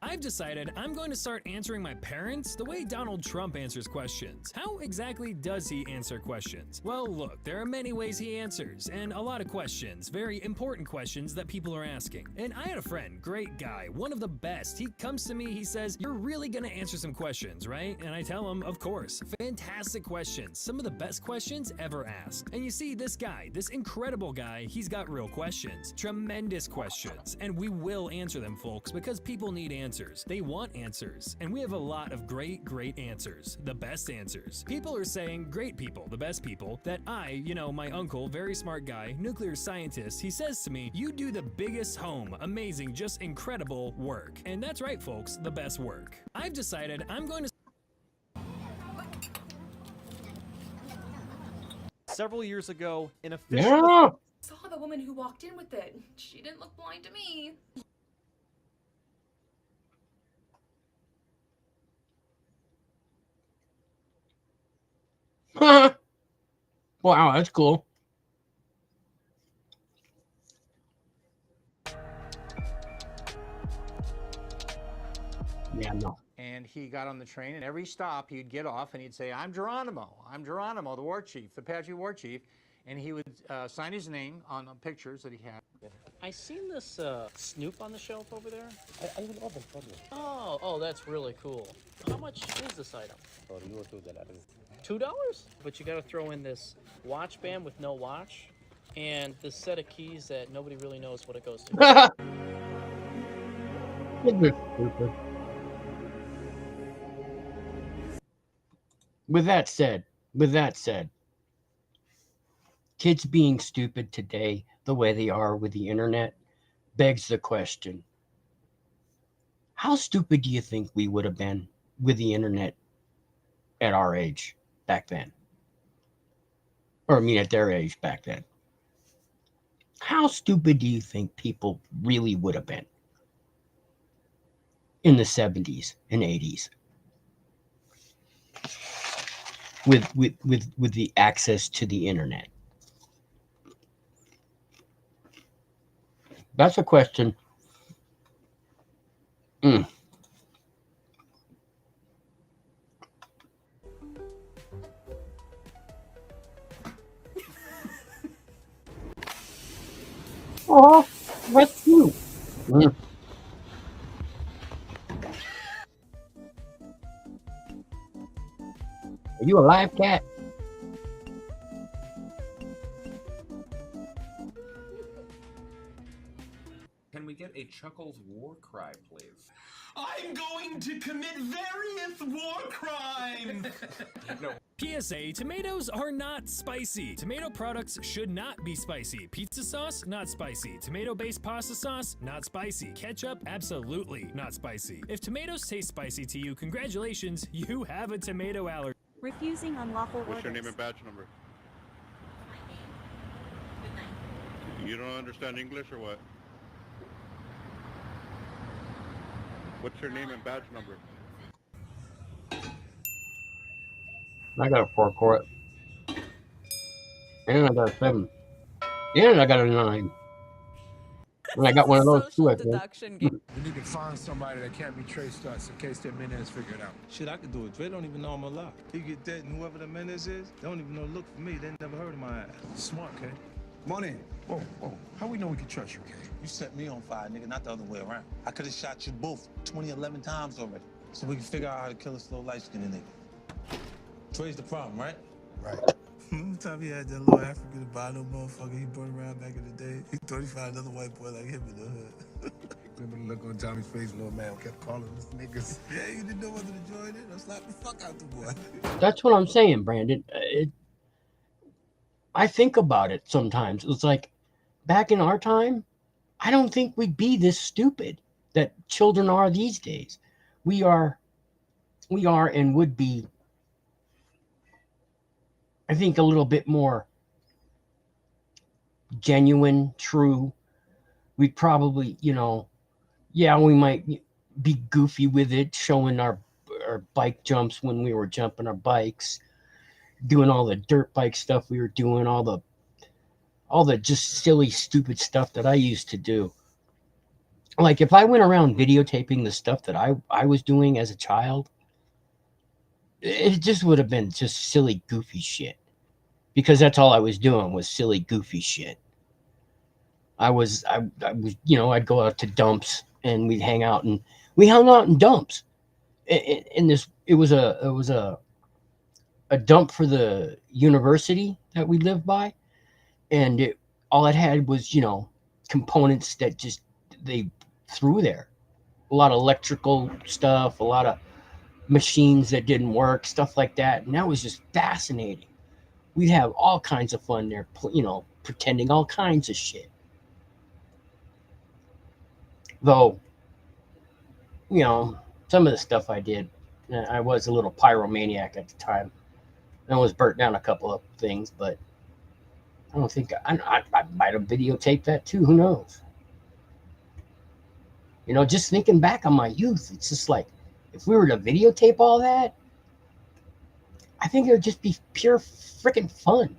I've decided I'm going to start answering my parents the way Donald Trump answers questions. How exactly does he answer questions? Well, look, there are many ways he answers, and a lot of questions, very important questions that people are asking. And I had a friend, great guy, one of the best. He comes to me, he says, "You're really gonna answer some questions, right?" And I tell him, of course. Fantastic questions, some of the best questions ever asked. And you see, this guy, this incredible guy, he's got real questions, tremendous questions, and we will answer them, folks, because people need answers. They want answers, and we have a lot of great answers, the best answers. People are saying, great people, the best people, that my uncle, very smart guy, nuclear scientist, he says to me, "You do the biggest home, amazing, just incredible work." And that's right, folks, the best work. I've decided I'm going to Several years ago, an official Saw the woman who walked in with it. She didn't look blind to me. Wow, that's cool. Yeah, no. And he got on the train, and every stop he'd get off and he'd say, "I'm Geronimo, the war chief, the Apache war chief," and he would sign his name on pictures that he had. I seen this Snoop on the shelf over there. I even opened for you. Oh, that's really cool. How much is this item? $2? But you got to throw in this watch band with no watch, and this set of keys that nobody really knows what it goes to. Stupid. With that said, kids being stupid today, the way they are with the internet, begs the question, how stupid do you think we would have been with the internet at our age back then? Or at their age back then. How stupid do you think people really would have been in the 70s and 80s? With the access to the internet? That's a question. Oh, that's cute. Are you a live cat? Can we get a Chuckles war cry, please? I'm going to commit various war crimes! No. PSA, tomatoes are not spicy. Tomato products should not be spicy. Pizza sauce, not spicy. Tomato-based pasta sauce, not spicy. Ketchup, absolutely not spicy. If tomatoes taste spicy to you, congratulations, you have a tomato allergy. Refusing unlawful orders. What's your name and badge number? You don't understand English or what? What's your name and badge number? I got a 4 quart. And I got a 7. And I got a 9. And I got one of those too, I think. We need to find somebody that can't be traced to us in case their Menez figured out. Shit, I could do it. Dre don't even know I'm alive. He get that, and whoever the Menez is, they don't even know to look for me. They never heard of my ass. Smart, K. Money. Whoa. How we know we can trust you, K? You set me on fire, nigga, not the other way around. I could have shot you both 11 times already. So we can figure out how to kill a slow light-skinned nigga. Dre's the problem, right? Right. One time he had that little African albino motherfucker he brought around back in the day. He thought he found another white boy like him in the hood. Remember the look on Tommy's face, little man kept calling us niggas. Yeah, you didn't know whether to join in or slap the fuck out the boy. That's what I'm saying, Brandon. I think about it sometimes. It's like, back in our time, I don't think we'd be this stupid that children are these days. We are and would be, I think, a little bit more genuine, true. We'd probably, we might be goofy with it, showing our bike jumps when we were jumping our bikes. doing all the dirt bike stuff we were doing, all the just silly, stupid stuff that I used to do. Like if I went around videotaping the stuff that I was doing as a child, it just would have been just silly, goofy shit. Because that's all I was doing was silly, goofy shit. I was, you know, I'd go out to dumps and we'd hang out, and we hung out in dumps. In this, it was a dump for the university that we lived by, and all it had was, you know, components that just they threw there. A lot of electrical stuff, a lot of machines that didn't work, stuff like that, and that was just fascinating. We'd have all kinds of fun there, you know, pretending all kinds of shit. Though, you know, some of the stuff I did, I was a little pyromaniac at the time. I was burnt down a couple of things, but I don't think I might have videotaped that too. Who knows? You know, just thinking back on my youth, it's just like, if we were to videotape all that, I think it would just be pure freaking fun.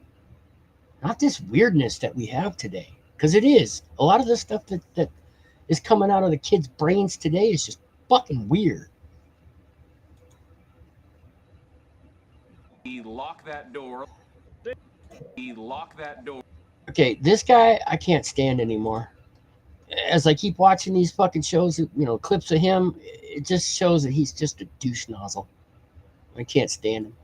Not this weirdness that we have today. Because it is. A lot of the stuff that is coming out of the kids' brains today is just fucking weird. Lock that door. Lock that door. Okay, this guy I can't stand anymore. As I keep watching these fucking shows, you know, clips of him, it just shows that he's just a douche nozzle. I can't stand him.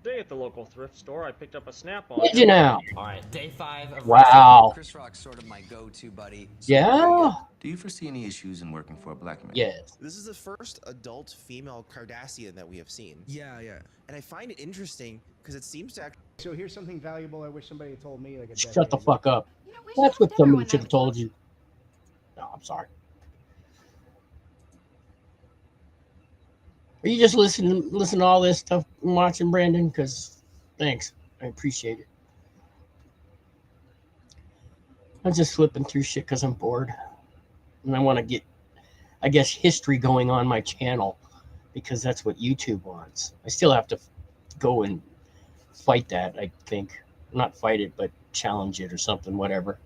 Today at the local thrift store, I picked up a Snap-on. Did you now? All right, day 5 of wow. Chris Rock's sort of my go-to buddy. Yeah. Do you foresee any issues in working for a black man? Yes. This is the first adult female Cardassian that we have seen. Yeah. And I find it interesting because it seems to actually... So here's something valuable I wish somebody had told me like a decade Shut the ago. fuck up. That's what somebody should have told you. No, I'm sorry. Are you just listening to all this stuff I'm watching, Brandon? Because thanks. I appreciate it. I'm just flipping through shit because I'm bored. And I want to get, I guess, history going on my channel because that's what YouTube wants. I still have to go and fight that, I think. Not fight it, but challenge it or something, whatever.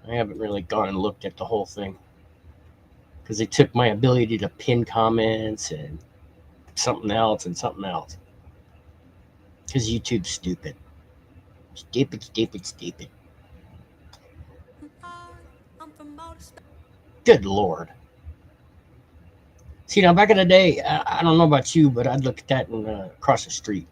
I haven't really gone and looked at the whole thing because they took my ability to pin comments and something else because YouTube's stupid. Stupid. Good Lord. See, now back in the day, I don't know about you, but I'd look at that and across the street.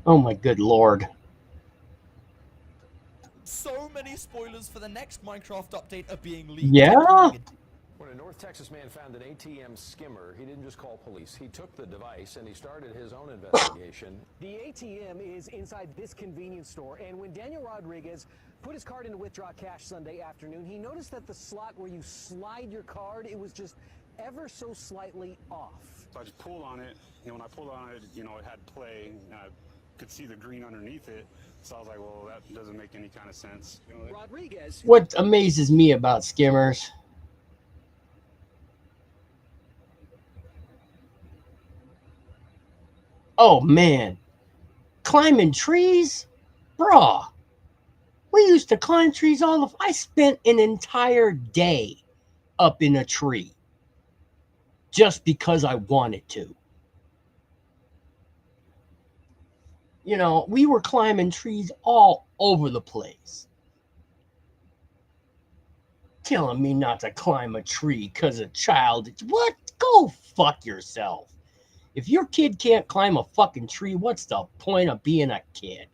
Oh my good Lord. So many spoilers for the next Minecraft update are being leaked. Yeah. When a North Texas man found an ATM skimmer, he didn't just call police. He took the device and he started his own investigation. The ATM is inside this convenience store, and when Daniel Rodriguez put his card in to withdraw cash Sunday afternoon, he noticed that the slot where you slide your card, it was just ever so slightly off. So I just pulled on it, and when I pulled on it, you know, it had play, and I could see the green underneath it. So I was like, well, that doesn't make any kind of sense. You know, Rodriguez. What amazes me about skimmers, oh man, climbing trees, bruh. We used to climb trees I spent an entire day up in a tree just because I wanted to. You know, we were climbing trees all over the place. Telling me not to climb a tree because a child, what? Go fuck yourself. If your kid can't climb a fucking tree, what's the point of being a kid?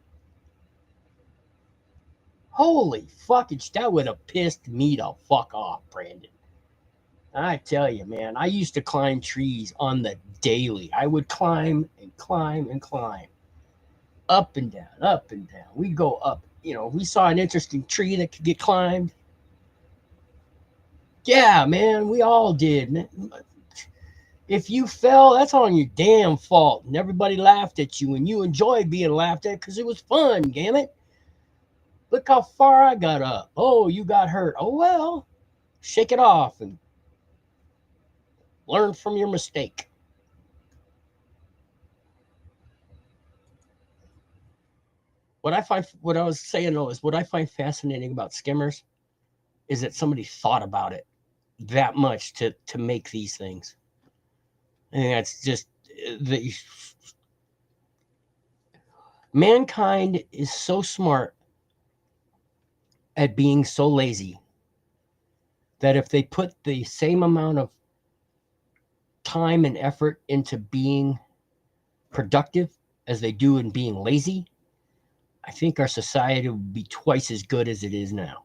Holy fucking, that would have pissed me the fuck off, Brandon. I tell you, man, I used to climb trees on the daily. I would climb and climb and climb. Up and down, up and down. We'd go up. You know, we saw an interesting tree that could get climbed. Yeah, man, we all did. Man. If you fell, that's on your damn fault. And everybody laughed at you, and you enjoyed being laughed at because it was fun, damn it. Look how far I got up. Oh, you got hurt. Oh, well, shake it off and learn from your mistake. What I was saying though is what I find fascinating about skimmers is that somebody thought about it that much to make these things. And that's just mankind is so smart at being so lazy that if they put the same amount of time and effort into being productive as they do in being lazy, I think our society would be twice as good as it is now.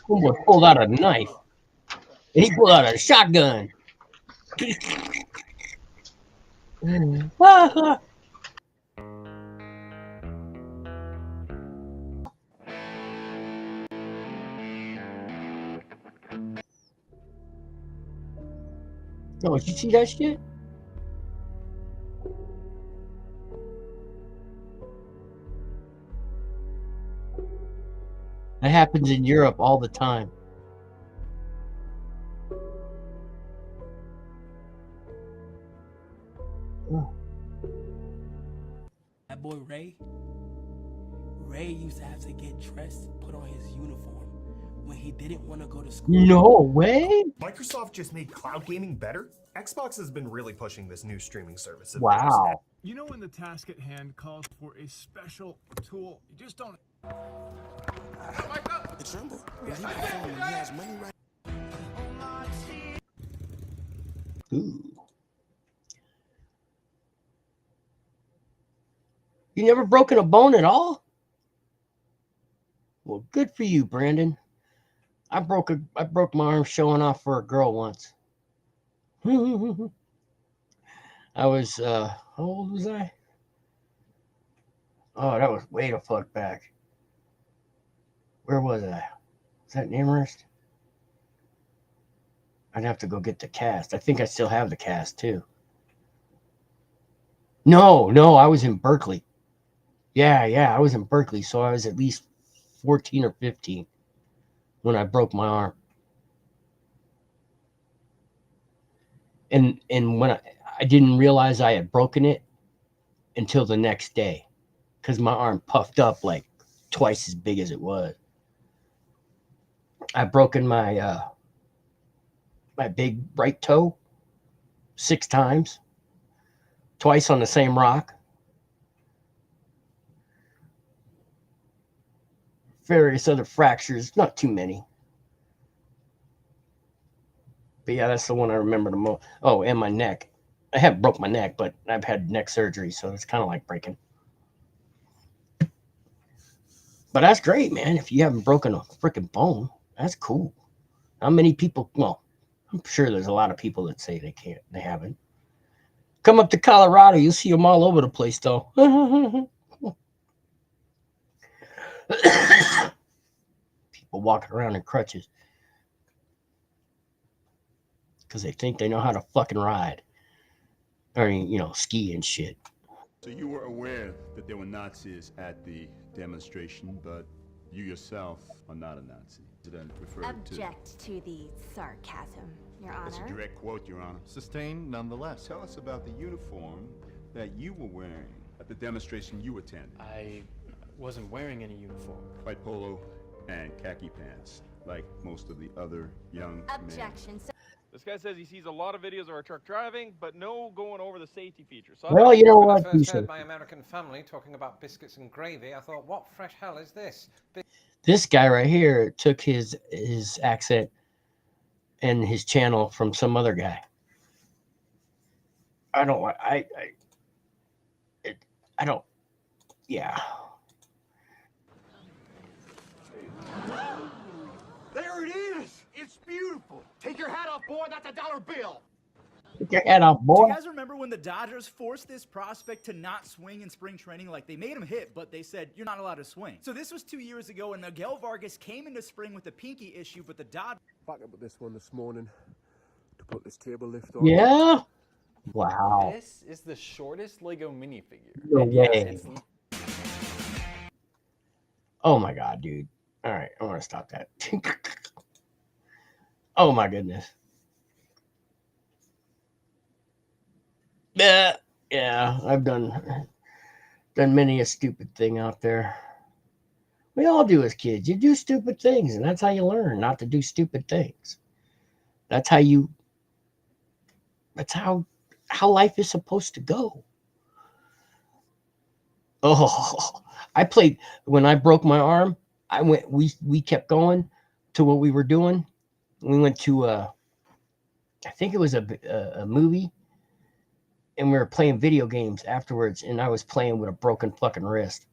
Homeboy pulled out a knife, and he pulled out a shotgun. Oh, did you see that shit? That happens in Europe all the time. Oh. That boy Ray used to have to get dressed, put on his uniform when he didn't want to go to school. No way. Microsoft just made cloud gaming better. Xbox has been really pushing this new streaming service. Wow. You know when the task at hand calls for a special tool, you just don't. Ooh. You never broken a bone at all? Well, good for you, Brandon. I broke my arm showing off for a girl once. I was how old was I? Oh, that was way the fuck back. Where was I? Was that in Amherst? I'd have to go get the cast. I think I still have the cast too. No, I was in Berkeley. Yeah, I was in Berkeley, so I was at least 14 or 15 when I broke my arm. And when I didn't realize I had broken it until the next day, because my arm puffed up like twice as big as it was. I've broken my my big right toe 6 times, twice on the same rock. Various other fractures, not too many. But yeah, that's the one I remember the most. Oh, and my neck. I haven't broke my neck, but I've had neck surgery, so it's kind of like breaking. But that's great, man. If you haven't broken a freaking bone, that's cool. How many people? Well, I'm sure there's a lot of people that say they haven't. Come up to Colorado, you'll see them all over the place, though. People walking around in crutches because they think they know how to fucking ride or, ski and shit. So you were aware that there were Nazis at the demonstration, but you yourself are not a Nazi. Object to the sarcasm, Your Honor. That's a direct quote, Your Honor. Sustained nonetheless. Tell us about the uniform that you were wearing at the demonstration you attended. I wasn't wearing any uniform. White polo and khaki pants, like most of the other young Objection. men. This guy says he sees a lot of videos of our truck driving, but no going over the safety features. So well, you know what? When I first heard my American family talking about biscuits and gravy, I thought, what fresh hell is this? This guy right here took his accent and his channel from some other guy. I don't. Yeah. There it is! It's beautiful! Take your hat off, boy, that's a $1 bill! Get your head up, Do boy. you guys remember when the Dodgers forced this prospect to not swing in spring training? Like, they made him hit, but they said, you're not allowed to swing. So this was 2 years ago, and Miguel Vargas came into spring with a pinky issue, but the Dodgers... Back up with this one this morning to put this table lift on. Yeah? Wow. This is the shortest Lego minifigure. No And yes, way. it's Oh my god, dude. All right, I want to stop that. Oh my goodness. Yeah, I've done many a stupid thing out there. We all do as kids. You do stupid things, and that's how you learn not to do stupid things. That's how life is supposed to go. Oh, I played when I broke my arm. We kept going to what we were doing. We went to I think it was a movie, and we were playing video games afterwards, and I was playing with a broken fucking wrist.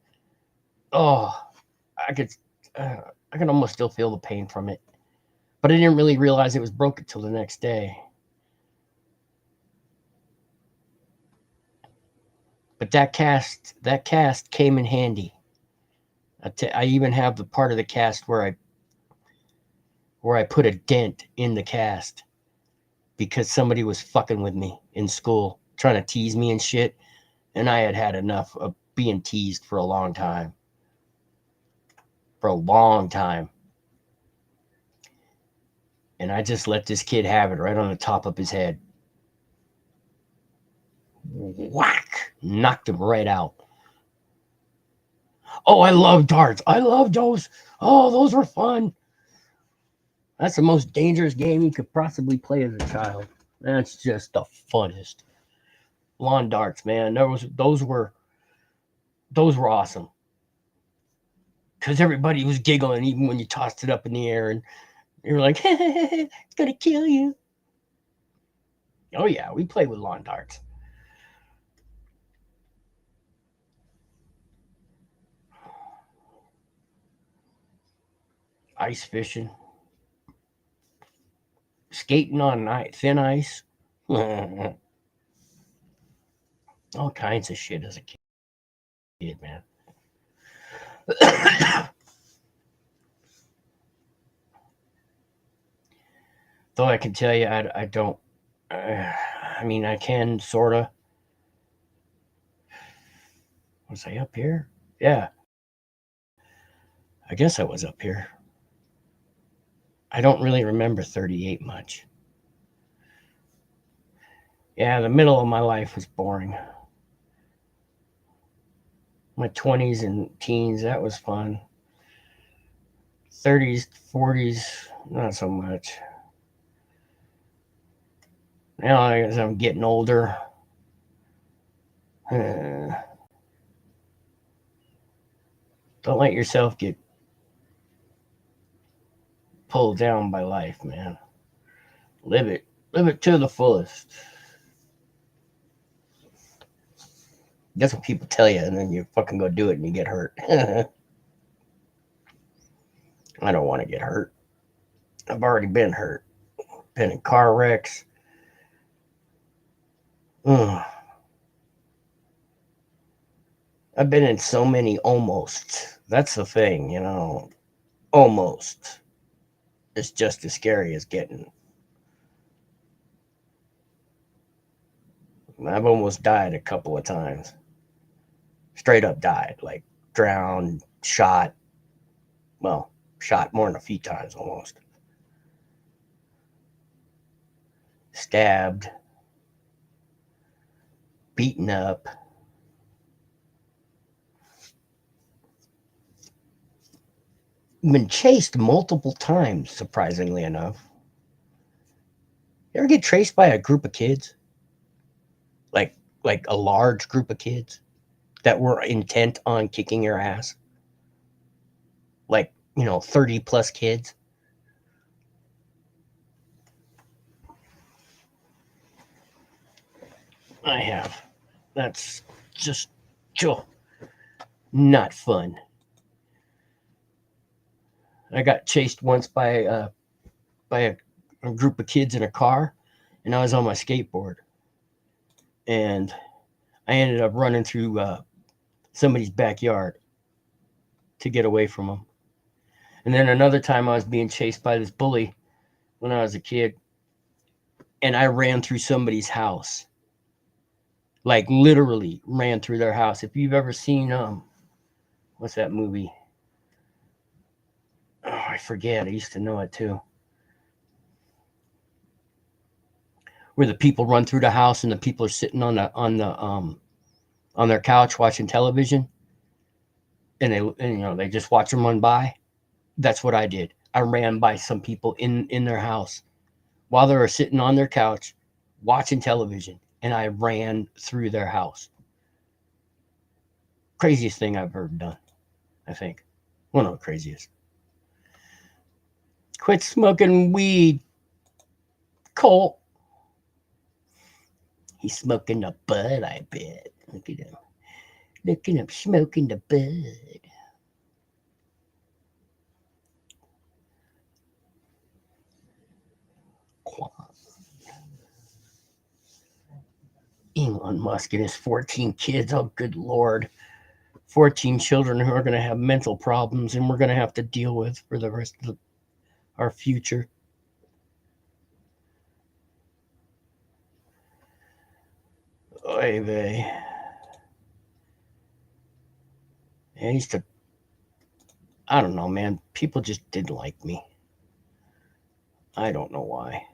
Oh, I could almost still feel the pain from it, but I didn't really realize it was broken till the next day. But that cast came in handy. I even have the part of the cast where I put a dent in the cast because somebody was fucking with me in school, trying to tease me and shit, and I had enough of being teased for a long time. And I just let this kid have it right on the top of his head. Whack! Knocked him right out. Oh, I love darts. I love those. Oh, those were fun. That's the most dangerous game you could possibly play as a child. That's just the funnest. Lawn darts, man. Those were awesome. Because everybody was giggling even when you tossed it up in the air and you were like, it's gonna kill you. Oh yeah, we played with lawn darts. Ice fishing. Skating on thin ice. All kinds of shit as a kid, man. Though I can tell you, I don't. I mean, I can sort of. Was I up here? Yeah. I guess I was up here. I don't really remember 38 much. Yeah, the middle of my life was boring. My 20s and teens, that was fun. 30s, 40s, not so much. Now, as I'm getting older, don't let yourself get pulled down by life, man. Live it to the fullest. That's what people tell you, and then you fucking go do it and you get hurt. I don't want to get hurt. I've already been hurt. Been in car wrecks. I've been in so many almost. That's the thing, you know. Almost. It's just as scary as getting. I've almost died a couple of times. Straight up died. Like drowned, shot. Well, shot more than a few times almost. Stabbed. Beaten up. Been chased multiple times, surprisingly enough. You ever get chased by a group of kids? Like a large group of kids that were intent on kicking your ass? Like, 30 plus kids? I have. That's just not fun. I got chased once by a group of kids in a car, and I was on my skateboard, and I ended up running through somebody's backyard to get away from them. And then another time I was being chased by this bully when I was a kid, and I ran through somebody's house. Like literally ran through their house. If you've ever seen what's that movie? Oh, I forget. I used to know it too. Where the people run through the house and the people are sitting on their couch watching television, and they just watch them run by. That's what I did. I ran by some people in their house while they were sitting on their couch watching television, and I ran through their house. Craziest thing I've ever done, I think. Well, not craziest. Quit smoking weed, Colt. He's smoking a bud, I bet. Look at him. Look at him smoking the bud. Elon Musk and his 14 kids. Oh, good Lord. 14 children who are going to have mental problems and we're going to have to deal with for the rest of our future. Oy vey. I don't know, man. People just didn't like me. I don't know why.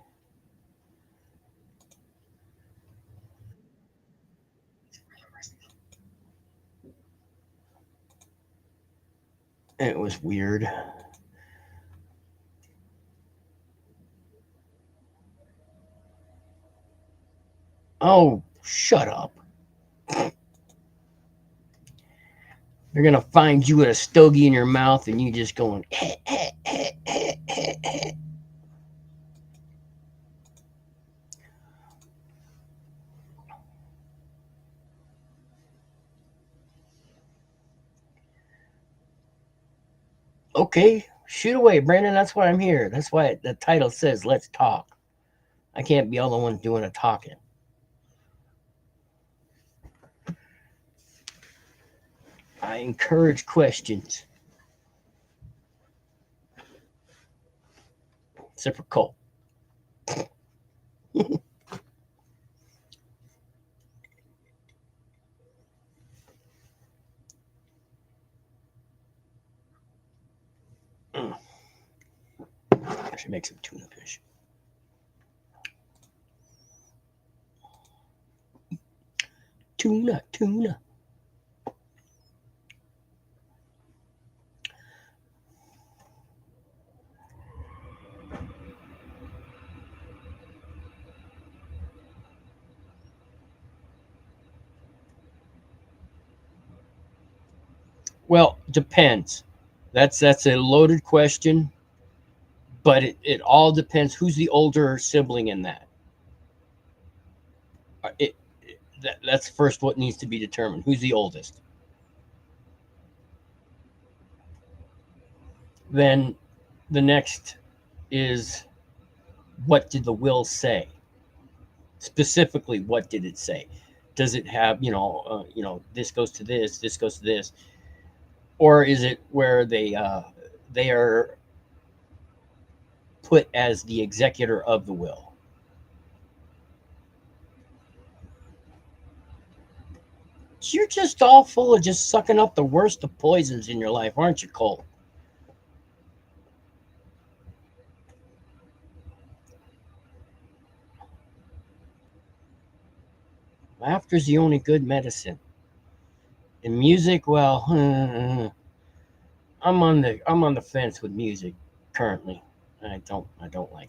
It was weird. Oh, shut up. They're going to find you with a stogie in your mouth and you just going, Okay, shoot away, Brandon. That's why I'm here. That's why the title says, let's talk. I can't be all the one doing the talking. I encourage questions. Except for Cole. I should make some tuna fish. Tuna. Well, depends. That's a loaded question, but it all depends. Who's the older sibling in that? That's first what needs to be determined. Who's the oldest? Then the next is, what did the will say? Specifically, what did it say? Does it have, this goes to this goes to this? Or is it where they are put as the executor of the will? You're just all full of just sucking up the worst of poisons in your life, aren't you, Cole? Laughter's the only good medicine. In music, well, I'm on the fence with music currently. I don't like.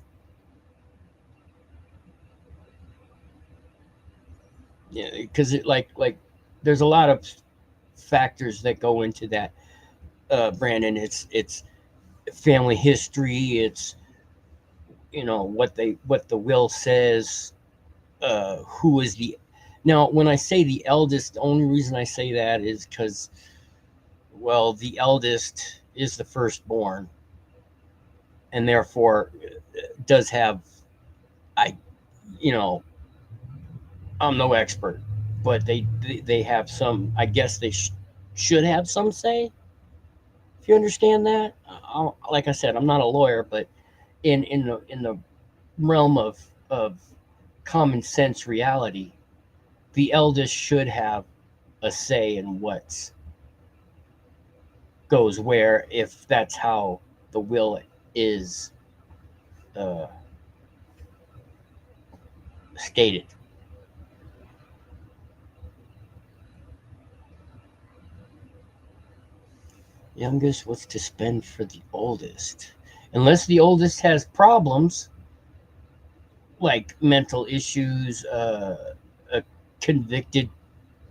Yeah, because it like there's a lot of factors that go into that, Brandon. It's family history. It's what the will says. Who is the Now, when I say the eldest, the only reason I say that is because, well, the eldest is the firstborn, and therefore does have, you know, I'm no expert, but they have some. I guess they should have some say. If you understand that, like I said, I'm not a lawyer, but in the realm of common sense reality, the eldest should have a say in what goes where, if that's how the will is stated. Youngest, what's to spend for the oldest? Unless the oldest has problems like mental issues, convicted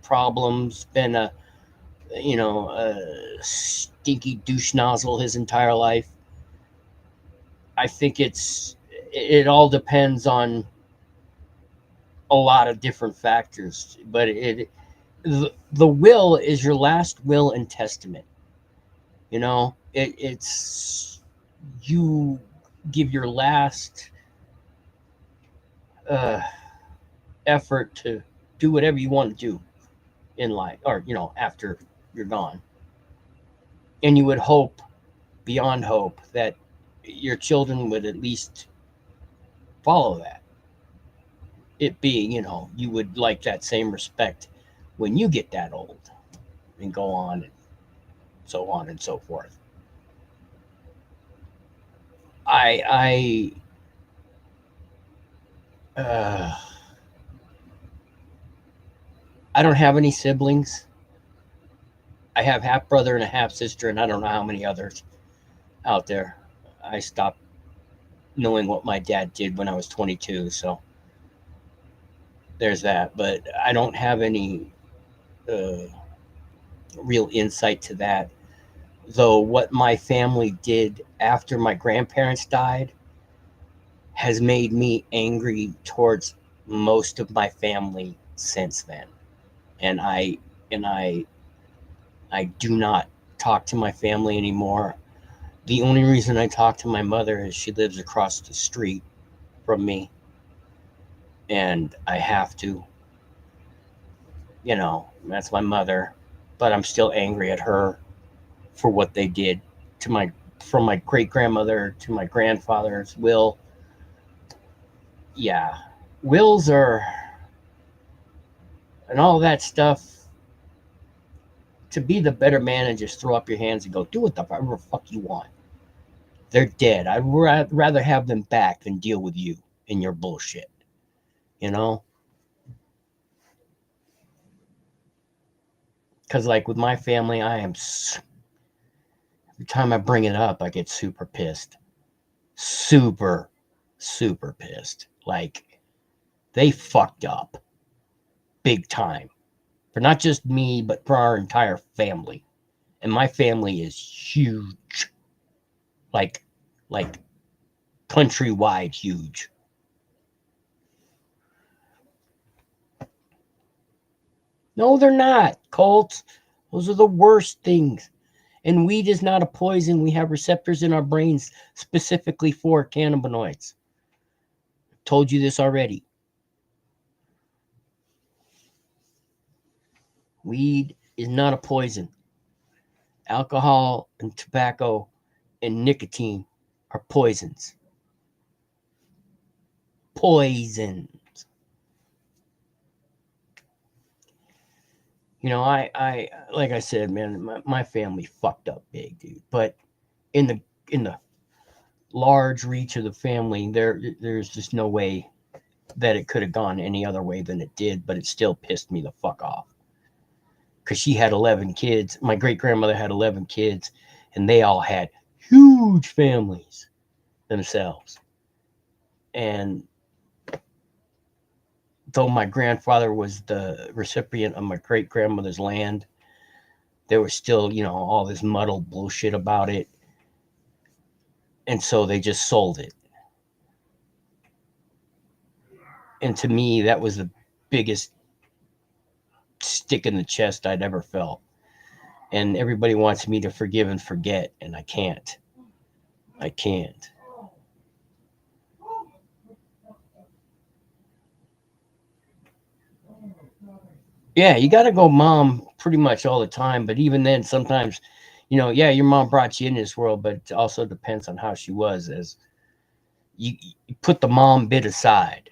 problems, been a stinky douche nozzle his entire life. I think it all depends on a lot of different factors, but the will is your last will and testament. You know, it's you give your last effort to do whatever you want to do in life, or after you're gone. And you would hope, beyond hope, that your children would at least follow that. It being, you would like that same respect when you get that old, and go on and so on and so forth. I don't have any siblings. I have half brother and a half sister, and I don't know how many others out there. I stopped knowing what my dad did when I was 22, so there's that. But I don't have any real insight to that. Though what my family did after my grandparents died has made me angry towards most of my family since then. And I do not talk to my family anymore. The only reason I talk to my mother is she lives across the street from me, and I have to. That's my mother, but I'm still angry at her for what they did from my great grandmother to my grandfather's will. Yeah, wills are, and all that stuff. To be the better man and just throw up your hands and go, do whatever the fuck you want. They're dead. I'd rather have them back than deal with you and your bullshit. Because like with my family, every time I bring it up, I get super pissed. Super, super pissed. Like, they fucked up. Big time. For not just me, but for our entire family. And my family is huge. Like countrywide huge. No, they're not, Colt. Those are the worst things. And weed is not a poison. We have receptors in our brains specifically for cannabinoids. I've told you this already. Weed is not a poison. Alcohol and tobacco and nicotine are poisons. Poisons. I like I said, man, my family fucked up big, dude. But in the large reach of the family, there's just no way that it could have gone any other way than it did. But it still pissed me the fuck off. Because she had 11 kids. My great-grandmother had 11 kids, and they all had huge families themselves. And though my grandfather was the recipient of my great-grandmother's land, there was still, all this muddled bullshit about it. And so they just sold it. And to me, that was the biggest stick in the chest I'd ever felt. And everybody wants me to forgive and forget, and I can't. Yeah, you got to go mom pretty much all the time. But even then, sometimes, yeah, your mom brought you in this world, but it also depends on how she was. As you put the mom bit aside,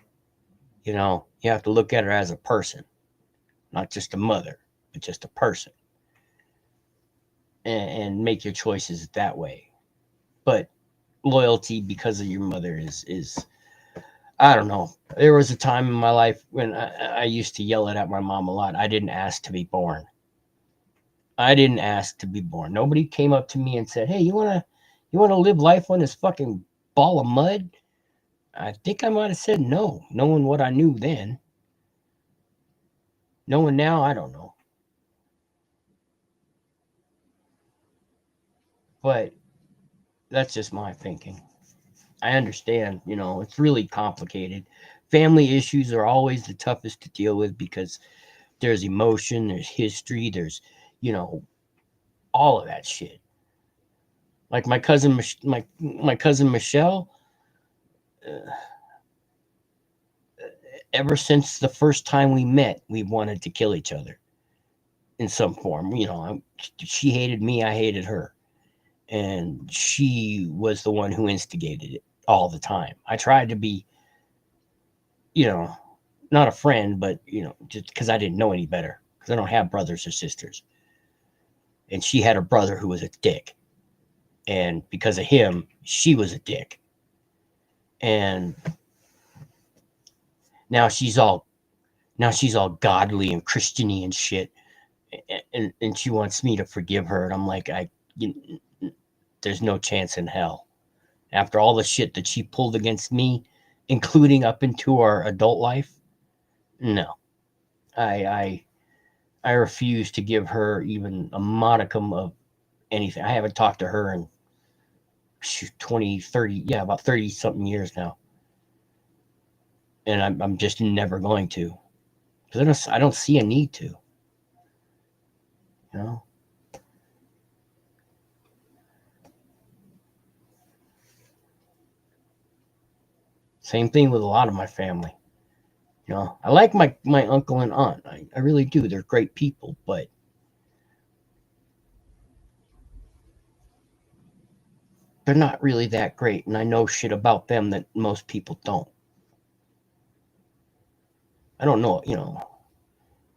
you have to look at her as a person, not just a mother, but just a person, and make your choices that way. But loyalty because of your mother is I don't know. There was a time in my life when I used to yell at my mom a lot. I didn't ask to be born. I didn't ask to be born. Nobody came up to me and said, "Hey, you wanna live life on this fucking ball of mud?" I think I might have said no, knowing what I knew then. Knowing now, I don't know. But that's just my thinking. I understand, it's really complicated. Family issues are always the toughest to deal with because there's emotion, there's history, there's, all of that shit. Like my cousin, my cousin Michelle, ever since the first time we met, we wanted to kill each other in some form. She hated me, I hated her. And she was the one who instigated it all the time. I tried to be, not a friend, but, just because I didn't know any better, because I don't have brothers or sisters. And she had a brother who was a dick. And because of him, she was a dick. And now she's all godly and Christiany and shit. And she wants me to forgive her. And I'm like, there's no chance in hell. After all the shit that she pulled against me, including up into our adult life, no. I refuse to give her even a modicum of anything. I haven't talked to her in 20, 30, about 30 something years now. And I'm just never going to. Because I don't see a need to. Same thing with a lot of my family. I like my uncle and aunt. I really do. They're great people, but they're not really that great. And I know shit about them that most people don't. I don't know,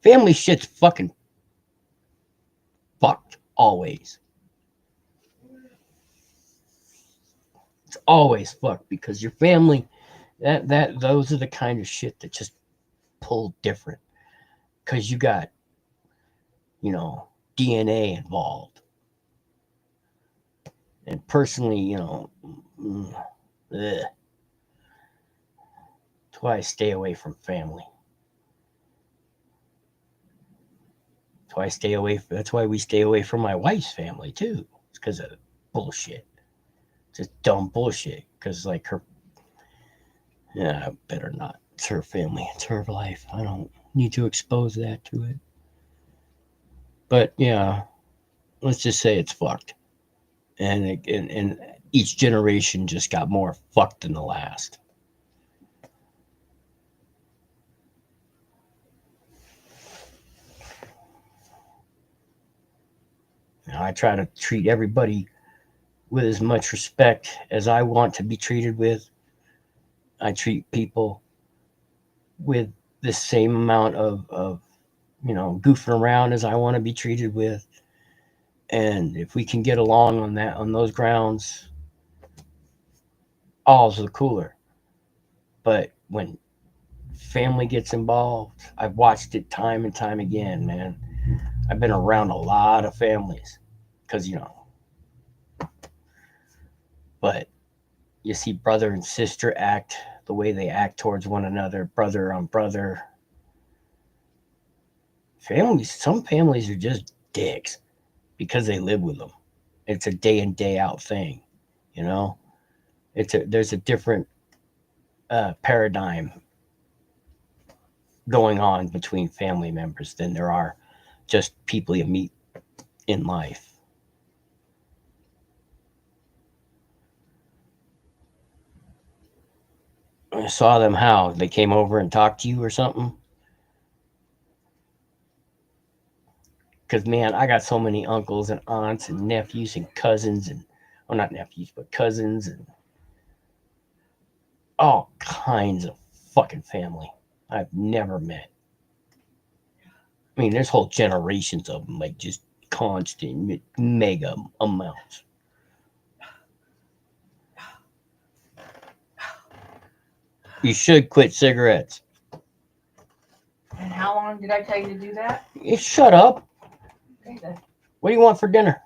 family shit's fucking fucked always. It's always fucked because your family, those are the kind of shit that just pull different. Because you got, DNA involved. And personally, that's why I stay away from family. That's why we stay away from my wife's family too. It's because of bullshit. Just dumb bullshit. Because better not. It's her family. It's her life. I don't need to expose that to it. But yeah, let's just say it's fucked. And each generation just got more fucked than the last. I try to treat everybody with as much respect as I want to be treated with. I treat people with the same amount of goofing around as I want to be treated with. And if we can get along on those grounds, all's the cooler. But when family gets involved, I've watched it time and time again, man. I've been around a lot of families because, but you see brother and sister act the way they act towards one another, brother on brother. Some families are just dicks because they live with them. It's a day in, day out thing, there's a different paradigm going on between family members than there are just people you meet in life. I saw them how? They came over and talked to you or something? Because, man, I got so many uncles and aunts and nephews and cousins and, well, not nephews, but cousins and all kinds of fucking family I've never met. I mean, there's whole generations of them, like just constant mega amounts. You should quit cigarettes. And how long did I tell you to do that? You shut up. Okay, then. What do you want for dinner?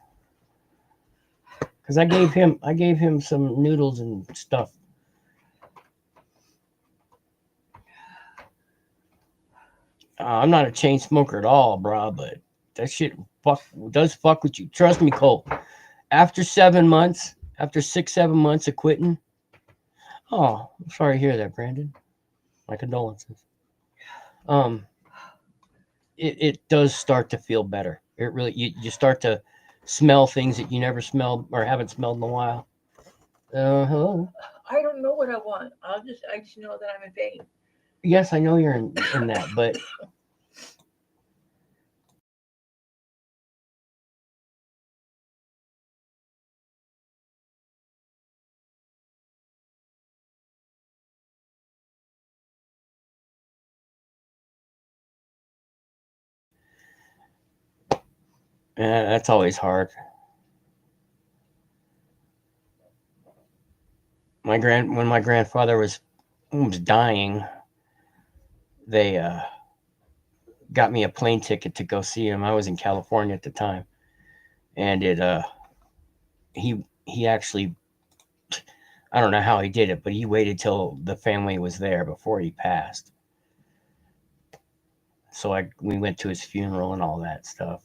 Because I gave him some noodles and stuff. I'm not a chain smoker at all, bro, but that shit does fuck with you. Trust me, Cole. After 7 months, after 6-7 months of quitting, oh, I'm sorry to hear that, Brandon. My condolences. It does start to feel better. It really, you start to smell things that you never smelled or haven't smelled in a while. Hello. I don't know what I want. I just know that I'm in pain. Yes, I know you're in that, but that's always hard. When my grandfather was dying, they got me a plane ticket to go see him. I was in California at the time, and he actually, I don't know how he did it, but he waited till the family was there before he passed. So we went to his funeral and all that stuff.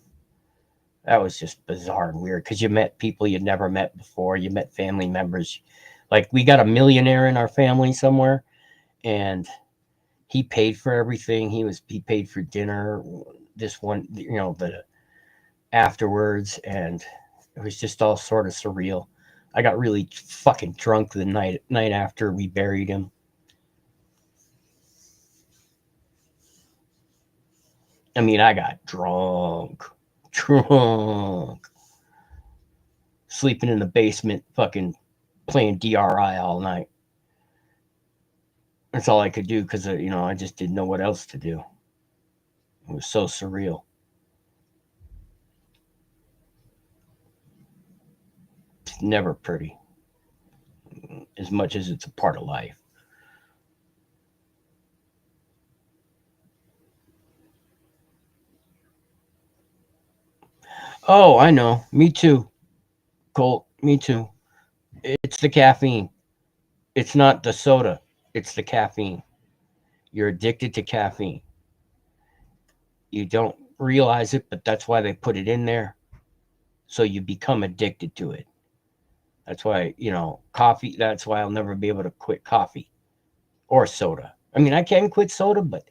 That was just bizarre and weird because you met people you'd never met before. You met family members. Like, we got a millionaire in our family somewhere, and he paid for everything. He paid for dinner, this one, the afterwards, and it was just all sort of surreal. I got really fucking drunk the night after we buried him. I mean, I got drunk, sleeping in the basement, fucking playing DRI all night. That's all I could do because, I just didn't know what else to do. It was so surreal. It's never pretty, as much as it's a part of life. Oh, I know. Me too, Colt. Me too. It's the caffeine. It's not the soda. It's the caffeine. You're addicted to caffeine. You don't realize it, but that's why they put it in there. So you become addicted to it. That's why, coffee, that's why I'll never be able to quit coffee or soda. I mean, I can quit soda, but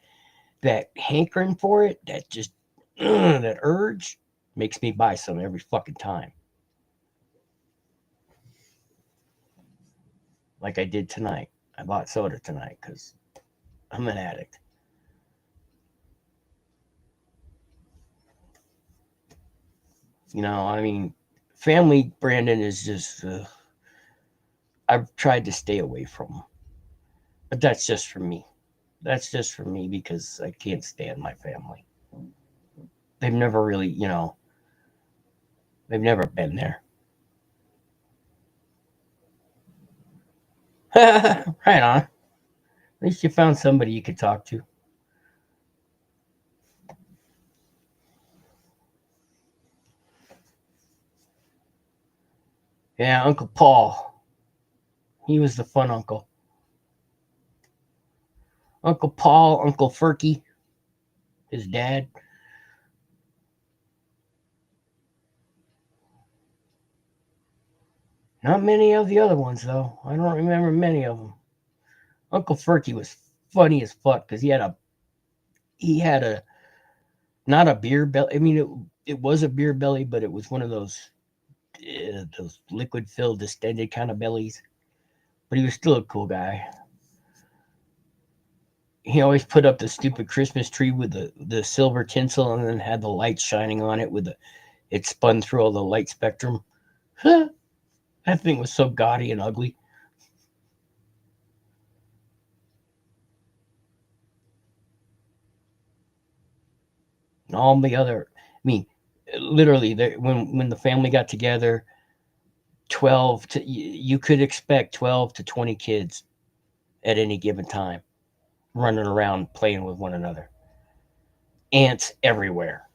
that hankering for it, that just, that urge makes me buy some every fucking time. Like I did tonight. I bought soda tonight because I'm an addict. I mean, family, Brandon, is just, I've tried to stay away from them. But that's just for me. That's just for me because I can't stand my family. They've never really, they've never been there. Right on. At least you found somebody you could talk to. Yeah, Uncle Paul. He was the fun uncle. Uncle Paul, Uncle Ferky, his dad. Not many of the other ones, though. I don't remember many of them. Uncle Ferky was funny as fuck because he had a not a beer belly. I mean, it was a beer belly, but it was one of those liquid-filled, distended kind of bellies. But he was still a cool guy. he always put up the stupid Christmas tree with the silver tinsel and then had the lights shining on it it spun through all the light spectrum. That thing was so gaudy and ugly. And all the other, literally, when the family got together, you could expect 12 to 20 kids at any given time running around playing with one another. Aunts everywhere.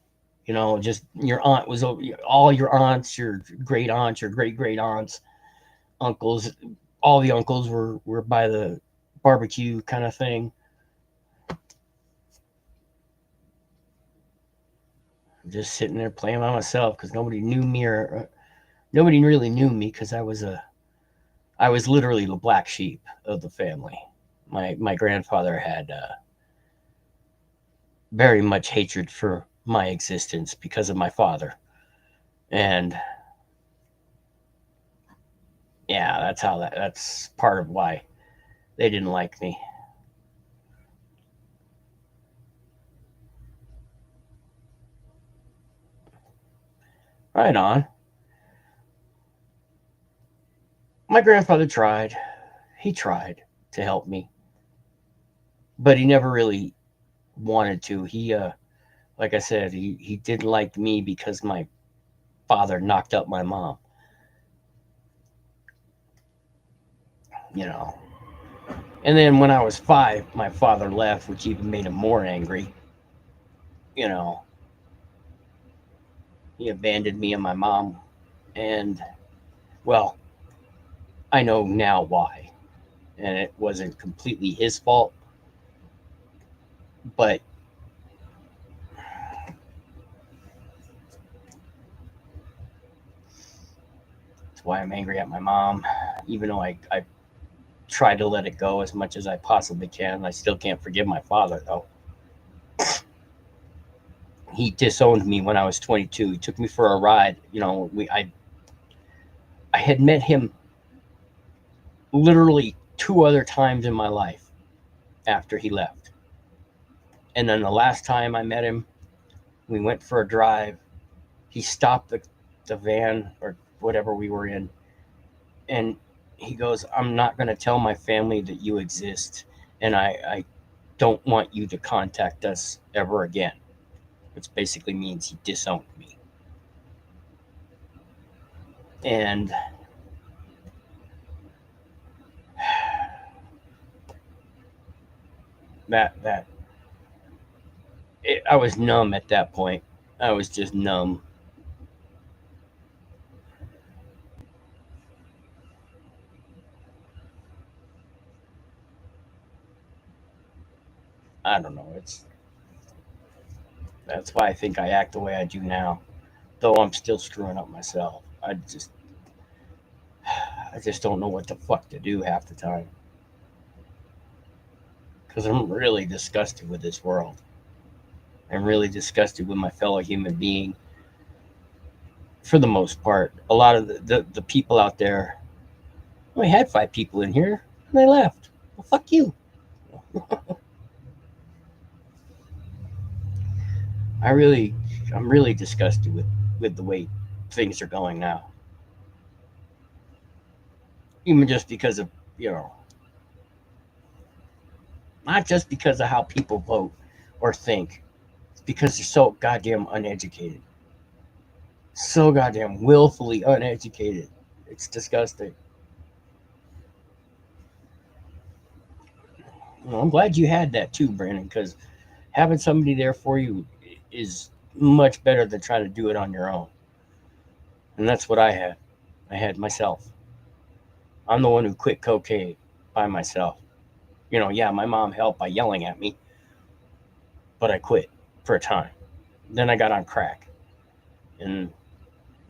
Just your aunt was all your aunts, your great aunts, your great great aunts, uncles. All the uncles were by the barbecue kind of thing. Just sitting there playing by myself because nobody knew me, or nobody really knew me because I was literally the black sheep of the family. My grandfather had very much hatred for my existence because of my father. And yeah, that's part of why they didn't like me. Right on. My grandfather tried. He tried to help me. But he never really wanted to. He, like I said, he didn't like me because my father knocked up my mom. And then when I was 5, my father left, which even made him more angry. He abandoned me and my mom. And, well, I know now why. And it wasn't completely his fault. But that's why I'm angry at my mom. Even though I tried to let it go as much as I possibly can. I still can't forgive my father, though. He disowned me when I was 22. He took me for a ride. I had met him literally 2 other times in my life after he left. And then the last time I met him, we went for a drive. He stopped the van or whatever we were in. And he goes, "I'm not going to tell my family that you exist. And I don't want you to contact us ever again." Which basically means he disowned me. And I was numb at that point. I was just numb. I don't know. That's why I think I act the way I do now, though I'm still screwing up myself. I just don't know what the fuck to do half the time. Because I'm really disgusted with this world. I'm really disgusted with my fellow human being. For the most part, a lot of the people out there, I had 5 people in here, and they left. Well, fuck you. I'm really disgusted with the way things are going now. Even just because of, not just because of how people vote or think. It's because they're so goddamn uneducated. So goddamn willfully uneducated. It's disgusting. Well, I'm glad you had that too, Brandon, because having somebody there for you is much better than trying to do it on your own. And that's what I had. I had myself. I'm the one who quit cocaine by myself. Yeah, my mom helped by yelling at me, but I quit for a time. Then I got on crack, and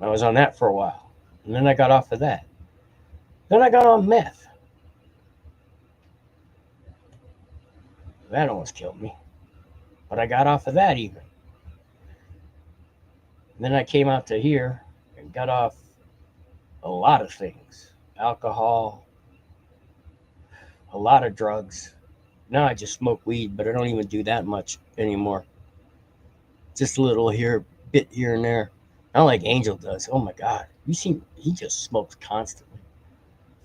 I was on that for a while. And then I got off of that. Then I got on meth. That almost killed me, but I got off of that even. Then I came out to here and got off a lot of things. Alcohol, a lot of drugs, Now I just smoke weed, but I don't even do that much anymore. Just a little here, bit here and there. Not like Angel does. Oh my God. He just smokes constantly.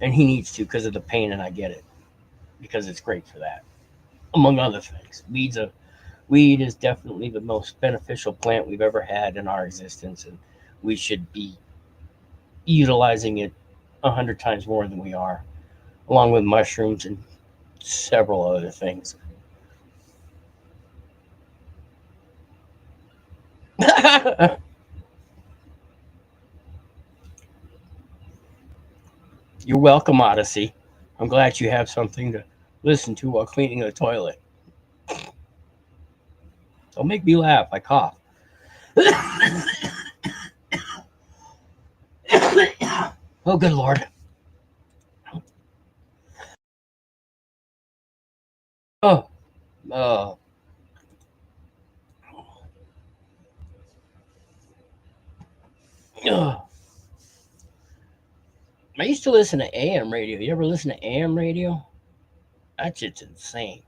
And he needs to because of the pain, and I get it. Because it's great for that. Among other things. Weed is definitely the most beneficial plant we've ever had in our existence, and we should be utilizing it 100 times more than we are, along with mushrooms and several other things. You're welcome, Odyssey. I'm glad you have something to listen to while cleaning the toilet. Don't make me laugh. I cough. Oh, good Lord. Oh. I used to listen to AM radio. You ever listen to AM radio? That shit's insane.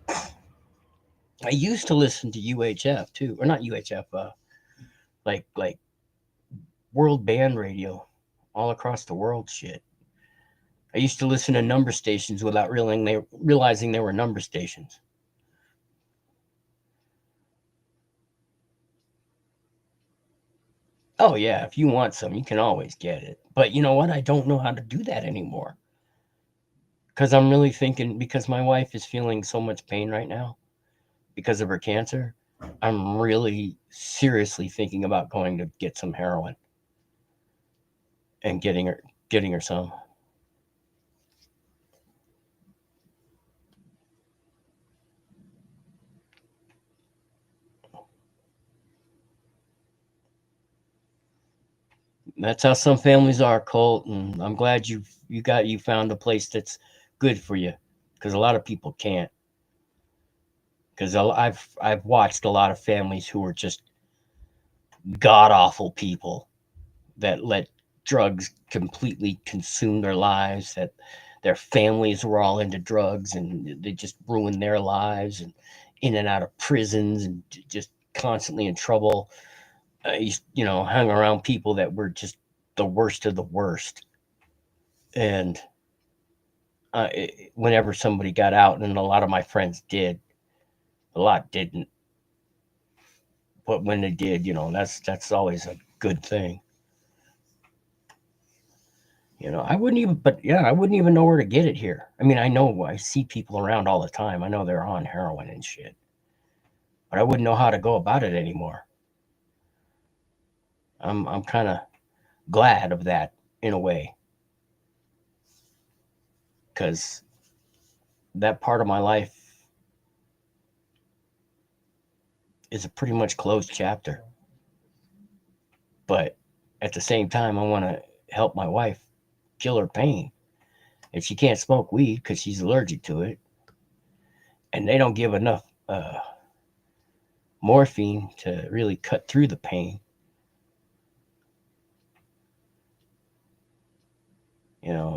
I used to listen to UHF too, or not UHF, like world band radio, all across the world shit. I used to listen to number stations without realizing they were number stations. Oh yeah, if you want some, you can always get it. But you know what? I don't know how to do that anymore. Because I'm really thinking, because my wife is feeling so much pain right now because of her cancer, I'm really seriously thinking about going to get some heroin and getting her some. That's how some families are, Colt, and I'm glad you found a place that's good for you, because a lot of people can't. Because I've watched a lot of families who are just god awful people that let drugs completely consume their lives, that their families were all into drugs and they just ruined their lives, and in and out of prisons and just constantly in trouble. Hung around people that were just the worst of the worst. And whenever somebody got out, and a lot of my friends did, a lot didn't. But when they did, that's always a good thing. I wouldn't even know where to get it here. I mean, I see people around all the time. I know they're on heroin and shit, but I wouldn't know how to go about it anymore. I'm kind of glad of that in a way, because that part of my life is a pretty much closed chapter. But at the same time, I want to help my wife kill her pain. If she can't smoke weed because she's allergic to it, and they don't give enough morphine to really cut through the pain,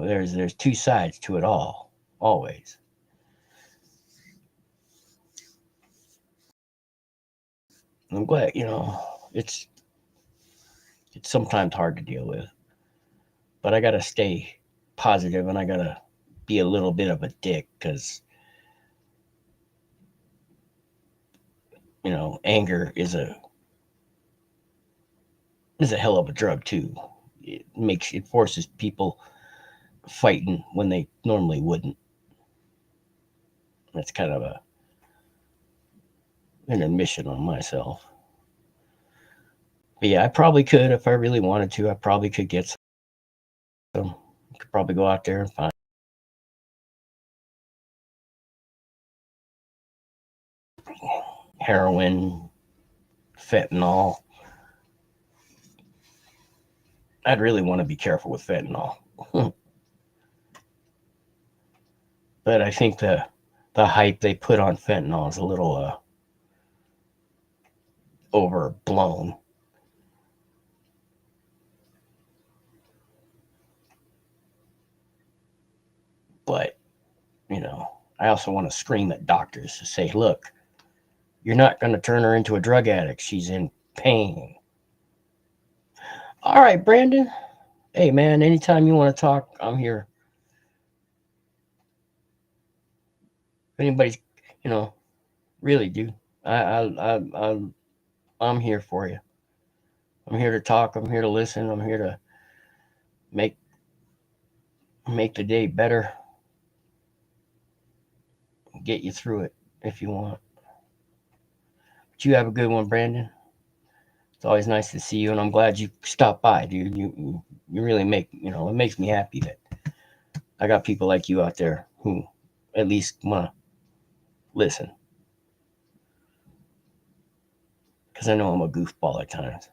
there's two sides to it all, always. I'm glad, it's sometimes hard to deal with, but I gotta stay positive, and I gotta be a little bit of a dick, because anger is a hell of a drug too. It forces people fighting when they normally wouldn't. That's kind of an admission on myself. But yeah, I probably could, if I really wanted to, I probably could get some. Could probably go out there and find heroin, fentanyl. I'd really want to be careful with fentanyl. But I think the hype they put on fentanyl is a little overblown. But I also want to scream at doctors to say, look, you're not going to turn her into a drug addict. She's in pain. All right, Brandon. Hey, man, anytime you want to talk, I'm here. If anybody's, really, dude, I'm here for you. I'm here to talk. I'm here to listen. I'm here to make the day better. Get you through it if you want. But you have a good one, Brandon. It's always nice to see you, and I'm glad you stopped by, dude. You really make, it makes me happy that I got people like you out there who at least want to listen. Because I know I'm a goofball at times.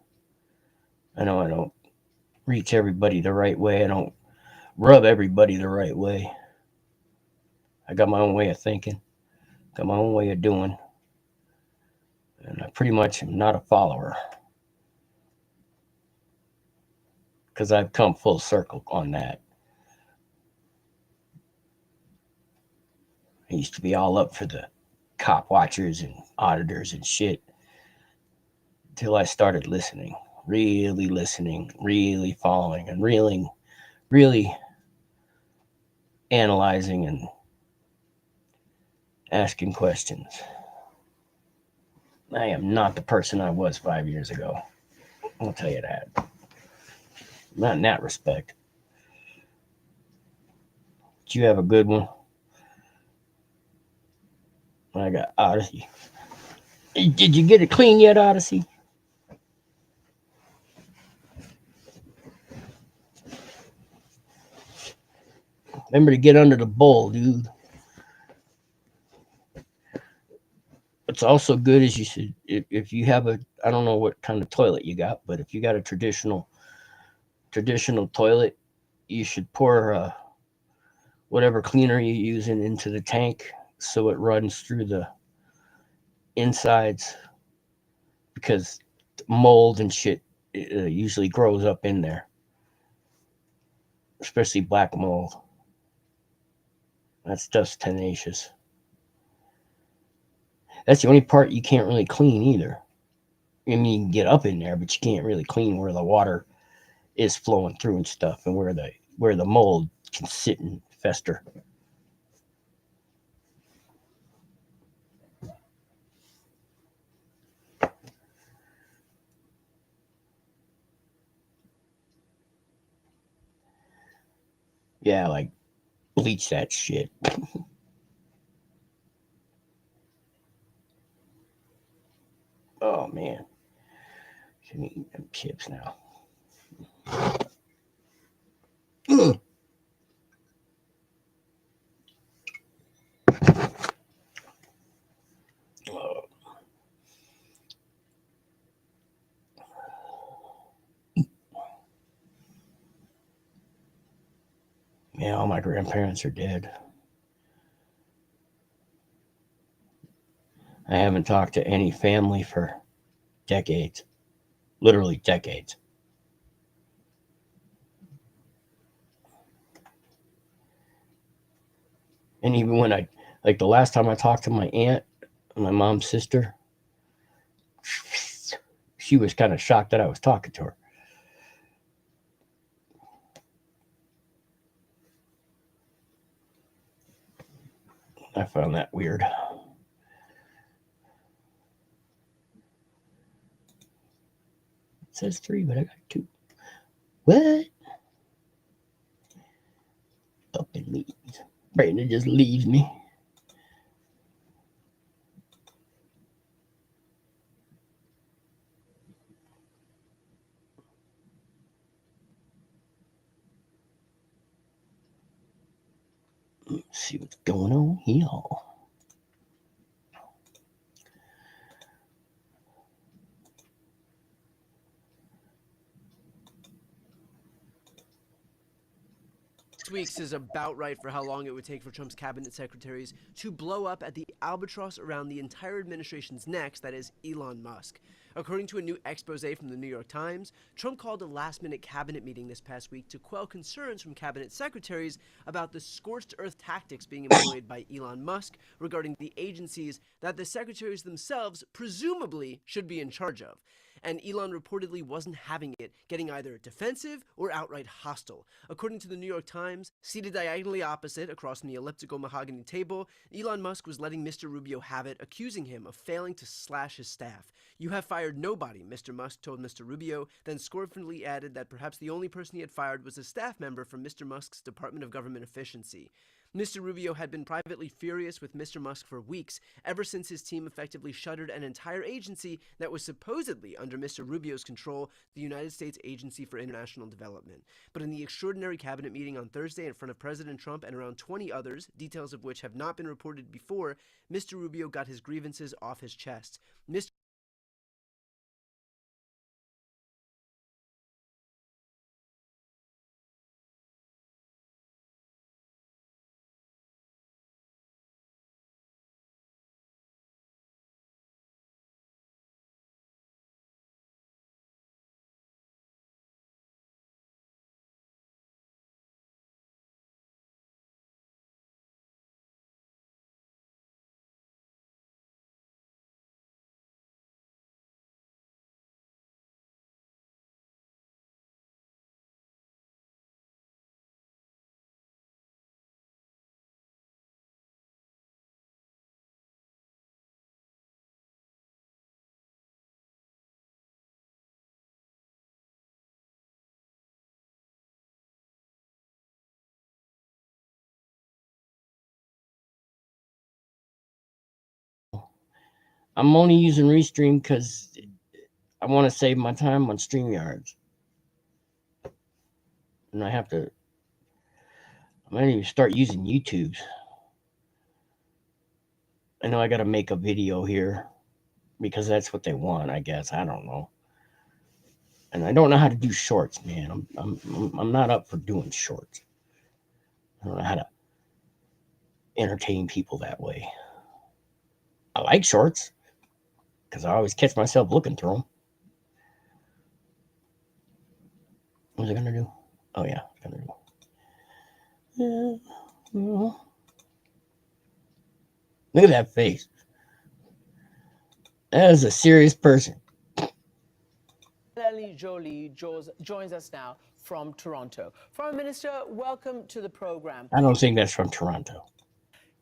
I know I don't reach everybody the right way. I don't rub everybody the right way. I got my own way of thinking, got my own way of doing, and I pretty much am not a follower. Because I've come full circle on that. I used to be all up for the cop watchers and auditors and shit until I started listening, really following, and really analyzing and asking questions. I am not the person I was 5 years ago. I'll tell you that. Not in that respect. But you have a good one. I got Odyssey. Did you get it clean yet, Odyssey? Remember to get under the bowl, dude. What's also good is you should, if you have I don't know what kind of toilet you got, but if you got a traditional toilet, you should pour whatever cleaner you're using into the tank so it runs through the insides, because mold and shit usually grows up in there, especially black mold. That stuff's tenacious. That's the only part you can't really clean either. I mean, you can get up in there, but you can't really clean where the water is flowing through and stuff, and where the mold can sit and fester. Yeah, like bleach that shit. Oh man, shouldn't eat them chips now. Yeah, all my grandparents are dead. I haven't talked to any family for decades. Literally decades. And even when like the last time I talked to my aunt, my mom's sister, she was kind of shocked that I was talking to her. I found that weird. It says 3, but I got 2. What? Up and leaves. Brandon just leaves me. Let's see what's going on here. weeks is about right for how long it would take for Trump's cabinet secretaries to blow up at the albatross around the entire administration's necks, that is, Elon Musk. According to a new expose from the New York Times, Trump called a last-minute cabinet meeting this past week to quell concerns from cabinet secretaries about the scorched-earth tactics being employed by Elon Musk regarding the agencies that the secretaries themselves presumably should be in charge of. And Elon reportedly wasn't having it, getting either defensive or outright hostile. According to the New York Times, seated diagonally opposite across from the elliptical mahogany table, Elon Musk was letting Mr. Rubio have it, accusing him of failing to slash his staff. "You have fired nobody," Mr. Musk told Mr. Rubio, then scornfully added that perhaps the only person he had fired was a staff member from Mr. Musk's Department of Government Efficiency. Mr. Rubio had been privately furious with Mr. Musk for weeks, ever since his team effectively shuttered an entire agency that was supposedly under Mr. Rubio's control, the United States Agency for International Development. But in the extraordinary cabinet meeting on Thursday in front of President Trump and around 20 others, details of which have not been reported before, Mr. Rubio got his grievances off his chest. Mr. I'm only using Restream because I want to save my time on StreamYards. And I might even start using YouTube. I know I got to make a video here because that's what they want, I guess. I don't know. And I don't know how to do shorts, man. I'm not up for doing shorts. I don't know how to entertain people that way. I like shorts because I always catch myself looking through them. What was I gonna do? Oh yeah, I was gonna do. Look at that face. That is a serious person. Melanie Jolie joins us now from Toronto. Foreign Minister, welcome to the program. I don't think that's from Toronto.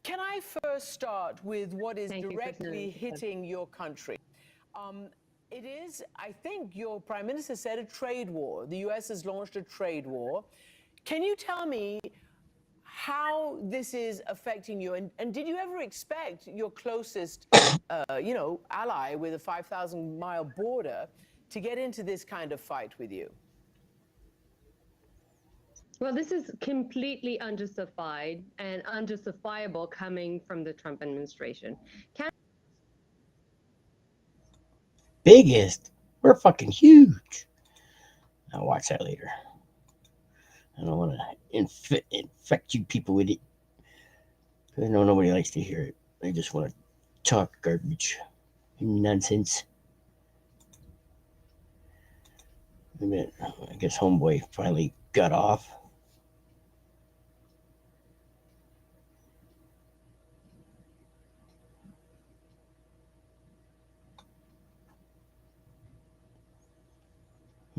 Can I first start with what is directly hitting your country? It is, I think your Prime Minister said, a trade war. The U.S. has launched a trade war. Can you tell me how this is affecting you? And did you ever expect your closest, ally with a 5,000-mile border to get into this kind of fight with you? Well, this is completely unjustified and unjustifiable coming from the Trump administration. Biggest? We're fucking huge. I'll watch that later. I don't want to infect you people with it. I know nobody likes to hear it. They just want to talk garbage and nonsense. I guess homeboy finally got off.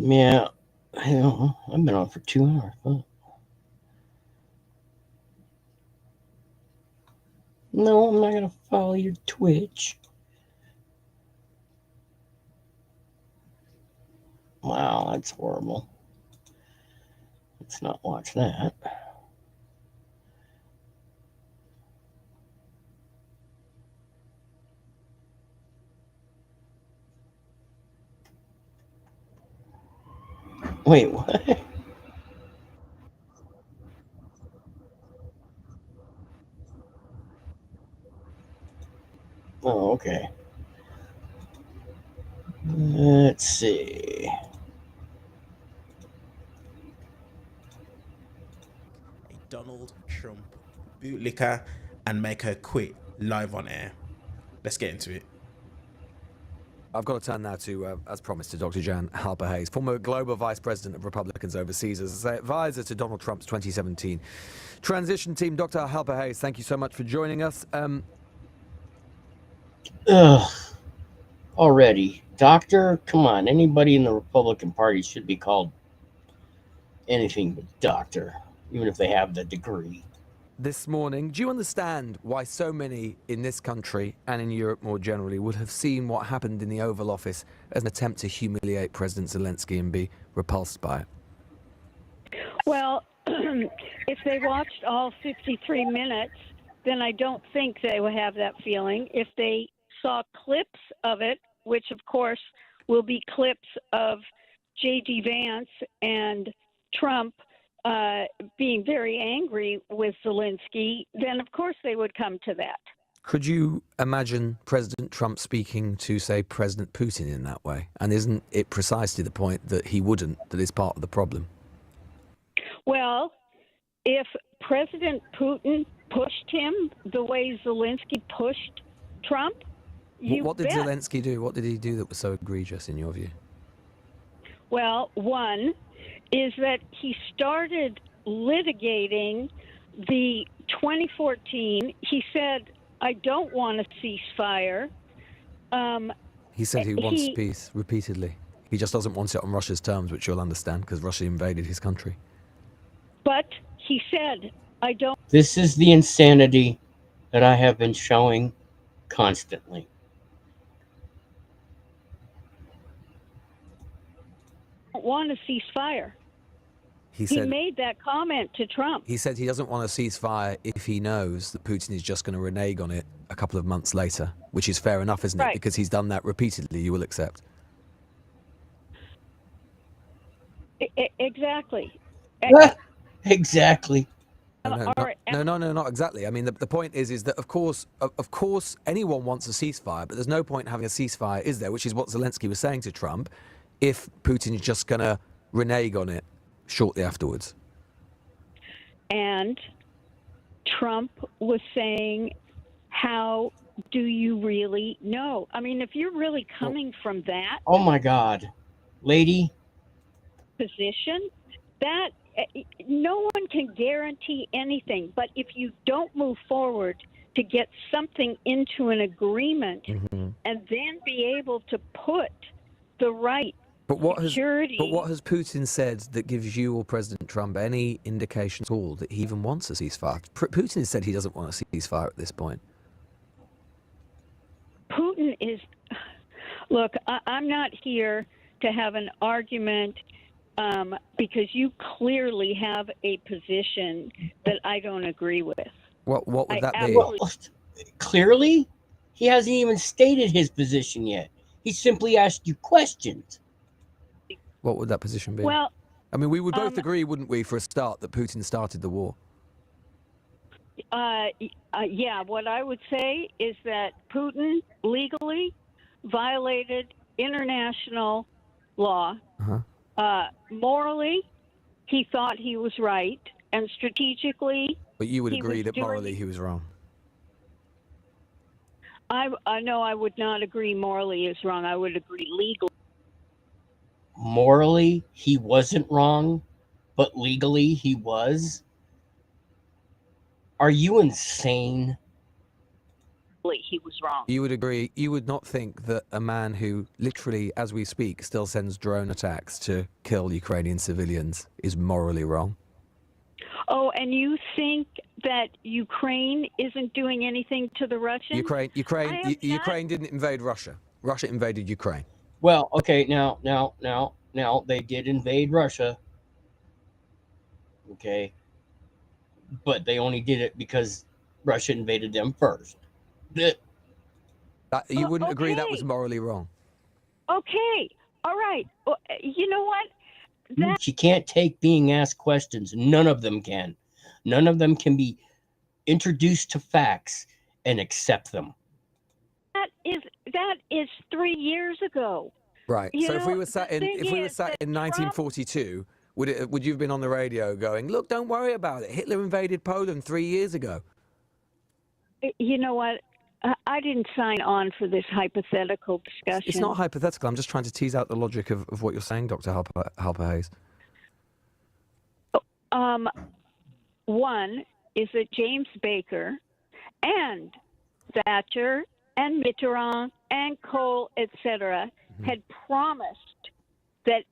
Yeah, I don't know. I've been on for 2 hours. Huh? No, I'm not going to follow your Twitch. Wow, that's horrible. Let's not watch that. Wait, what? Oh, okay. Let's see. mushroom, bootlicker, and make her quit live on air. Let's get into it. I've got to turn now to, as promised, to Dr. Jan Halper-Hayes, former Global Vice President of Republicans Overseas, as an advisor to Donald Trump's 2017 transition team. Dr. Halper-Hayes, thank you so much for joining us. Already. Doctor, come on. Anybody in the Republican Party should be called anything but doctor, even if they have the degree. This morning, do you understand why so many in this country and in Europe more generally would have seen what happened in the Oval Office as an attempt to humiliate President Zelensky and be repulsed by it? Well, if they watched all 53 minutes, then I don't think they would have that feeling. If they saw clips of it, which of course will be clips of J.D. Vance and Trump being very angry with Zelensky, then of course they would come to that. Could you imagine President Trump speaking to, say, President Putin in that way? And isn't it precisely the point that he wouldn't, that is part of the problem? Well, if President Putin pushed him the way Zelensky pushed Trump, What did bet. Zelensky do? What did he do that was so egregious in your view? Well, one is that he started litigating the 2014. He said, I don't want a ceasefire. He said he wants peace repeatedly. He just doesn't want it on Russia's terms, which you'll understand because Russia invaded his country. But he said, I don't This is the insanity that I have been showing constantly. want a ceasefire. He He said made that comment to Trump. he said he doesn't want a ceasefire if he knows that Putin is just going to renege on it a couple of months later, which is fair enough, isn't it? Right. Because he's done that repeatedly, you will accept. Exactly. Exactly. No, not exactly. I mean, the point is that of course anyone wants a ceasefire, but there's no point having a ceasefire, is there? Which is what Zelensky was saying to Trump, if Putin is just going to renege on it shortly afterwards. And Trump was saying, how do you really know? I mean, if you're really coming from that Oh my God. Lady, position, that no one can guarantee anything. But if you don't move forward to get something into an agreement and then be able to put the right security. But what has Putin said that gives you or President Trump any indication at all that he even wants a ceasefire? Putin has said he doesn't want a ceasefire at this point. Putin is, look, I'm not here to have an argument because you clearly have a position that I don't agree with. What would that be? Well, clearly, he hasn't even stated his position yet. He simply asked you questions. What would that position be? Well, I mean, we would both agree, wouldn't we, for a start, that Putin started the war? Yeah, what I would say is that Putin legally violated international law. Morally, he thought he was right, and strategically, But you would he agree was that doing- morally he was wrong. I know I would not agree morally is wrong. I would agree legally. Morally, he wasn't wrong, but legally, he was. Are you insane? He was wrong. You would agree, you would not think that a man who literally, as we speak, still sends drone attacks to kill Ukrainian civilians is morally wrong? Oh, and you think that Ukraine isn't doing anything to the Russians? Ukraine didn't invade Russia. Russia invaded Ukraine. Well, okay, now, they did invade Russia. Okay. But they only did it because Russia invaded them first. You wouldn't agree that okay. was morally wrong? Okay, all right. You know what? She can't take being asked questions. None of them can. None of them can be introduced to facts and accept them. That is 3 years ago. Right. You So if we know, were sat the in thing if we were is sat that in 1942 Would you have been on the radio going, look, don't worry about it. Hitler invaded Poland 3 years ago. You know what? I didn't sign on for this hypothetical discussion. It's not hypothetical. I'm just trying to tease out the logic of what you're saying, Dr. Halper Hayes. One is that James Baker and Thatcher and Mitterrand and Kohl, etc., had promised that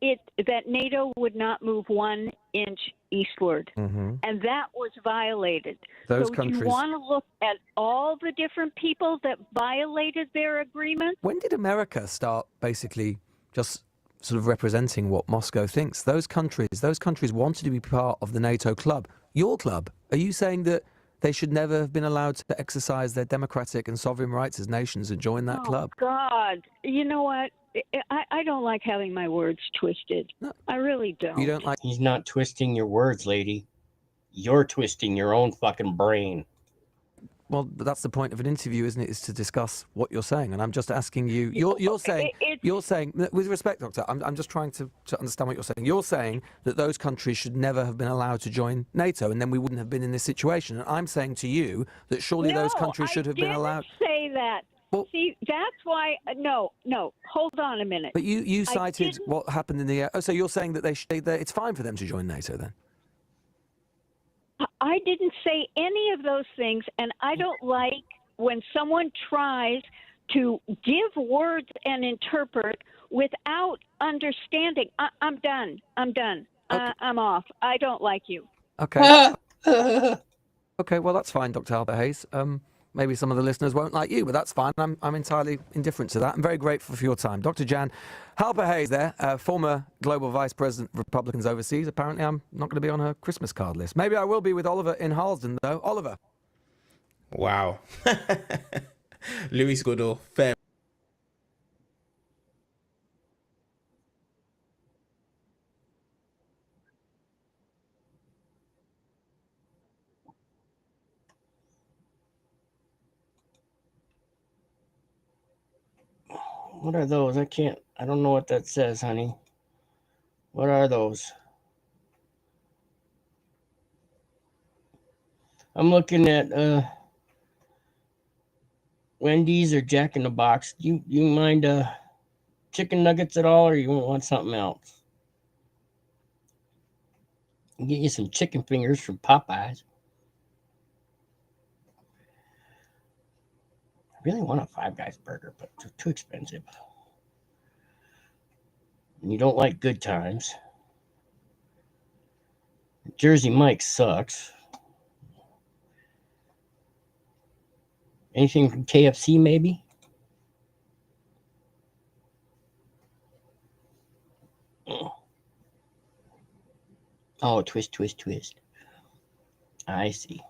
NATO would not move 1 inch eastward, and that was violated. Those so countries. you want to look at all the different people that violated their agreement? When did America start basically just sort of representing what Moscow thinks? Those countries wanted to be part of the NATO club. Your club. Are you saying that they should never have been allowed to exercise their democratic and sovereign rights as nations and join that club? God, you know what? I don't like having my words twisted. No. I really don't. You don't like? He's not twisting your words, lady. You're twisting your own fucking brain. Well, that's the point of an interview, isn't it? Is to discuss what you're saying, and I'm just asking you. You're saying, with respect, Doctor. I'm just trying to understand what you're saying. You're saying that those countries should never have been allowed to join NATO, and then we wouldn't have been in this situation. And I'm saying to you that surely those countries should have been allowed. I didn't say that. Well, see, that's why. No. Hold on a minute. But you cited what happened in the. So you're saying that it's fine for them to join NATO then? I didn't say any of those things, and I don't like when someone tries to give words and interpret without understanding. I'm done. Okay. I'm off. I don't like you. Okay. Okay, well, that's fine, Dr. Halper Hayes. Maybe some of the listeners won't like you, but that's fine. I'm entirely indifferent to that. I'm very grateful for your time. Dr. Jan Halper Hayes there, former Global Vice President of Republicans Overseas. Apparently, I'm not going to be on her Christmas card list. Maybe I will be with Oliver in Harlesden, though. Oliver. Wow. Louis Goodall, fair. What are those? I don't know what that says, honey. What are those? I'm looking at Wendy's or Jack in the Box. You mind chicken nuggets at all, or you want something else? I'll get you some chicken fingers from Popeyes. I really want a Five Guys burger, but too expensive. And you don't like Good Times. Jersey Mike sucks. Anything from KFC, maybe? Oh, twist. I see.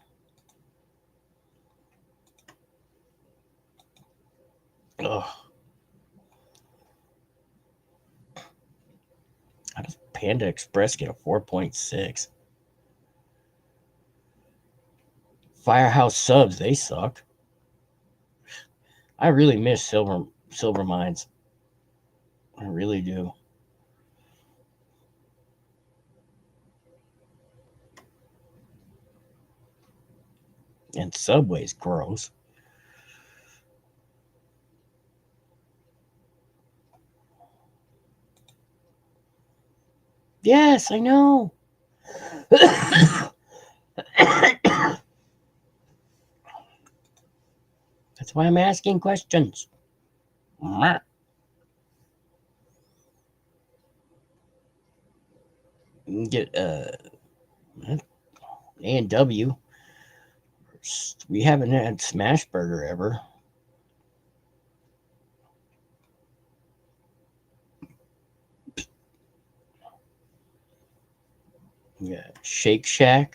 Ugh. How does Panda Express get a 4.6? Firehouse Subs, they suck. I really miss Silver Mines. I really do. And Subway's gross. Yes, I know. That's why I'm asking questions. You can get A&W. We haven't had Smash Burger ever. Yeah, Shake Shack.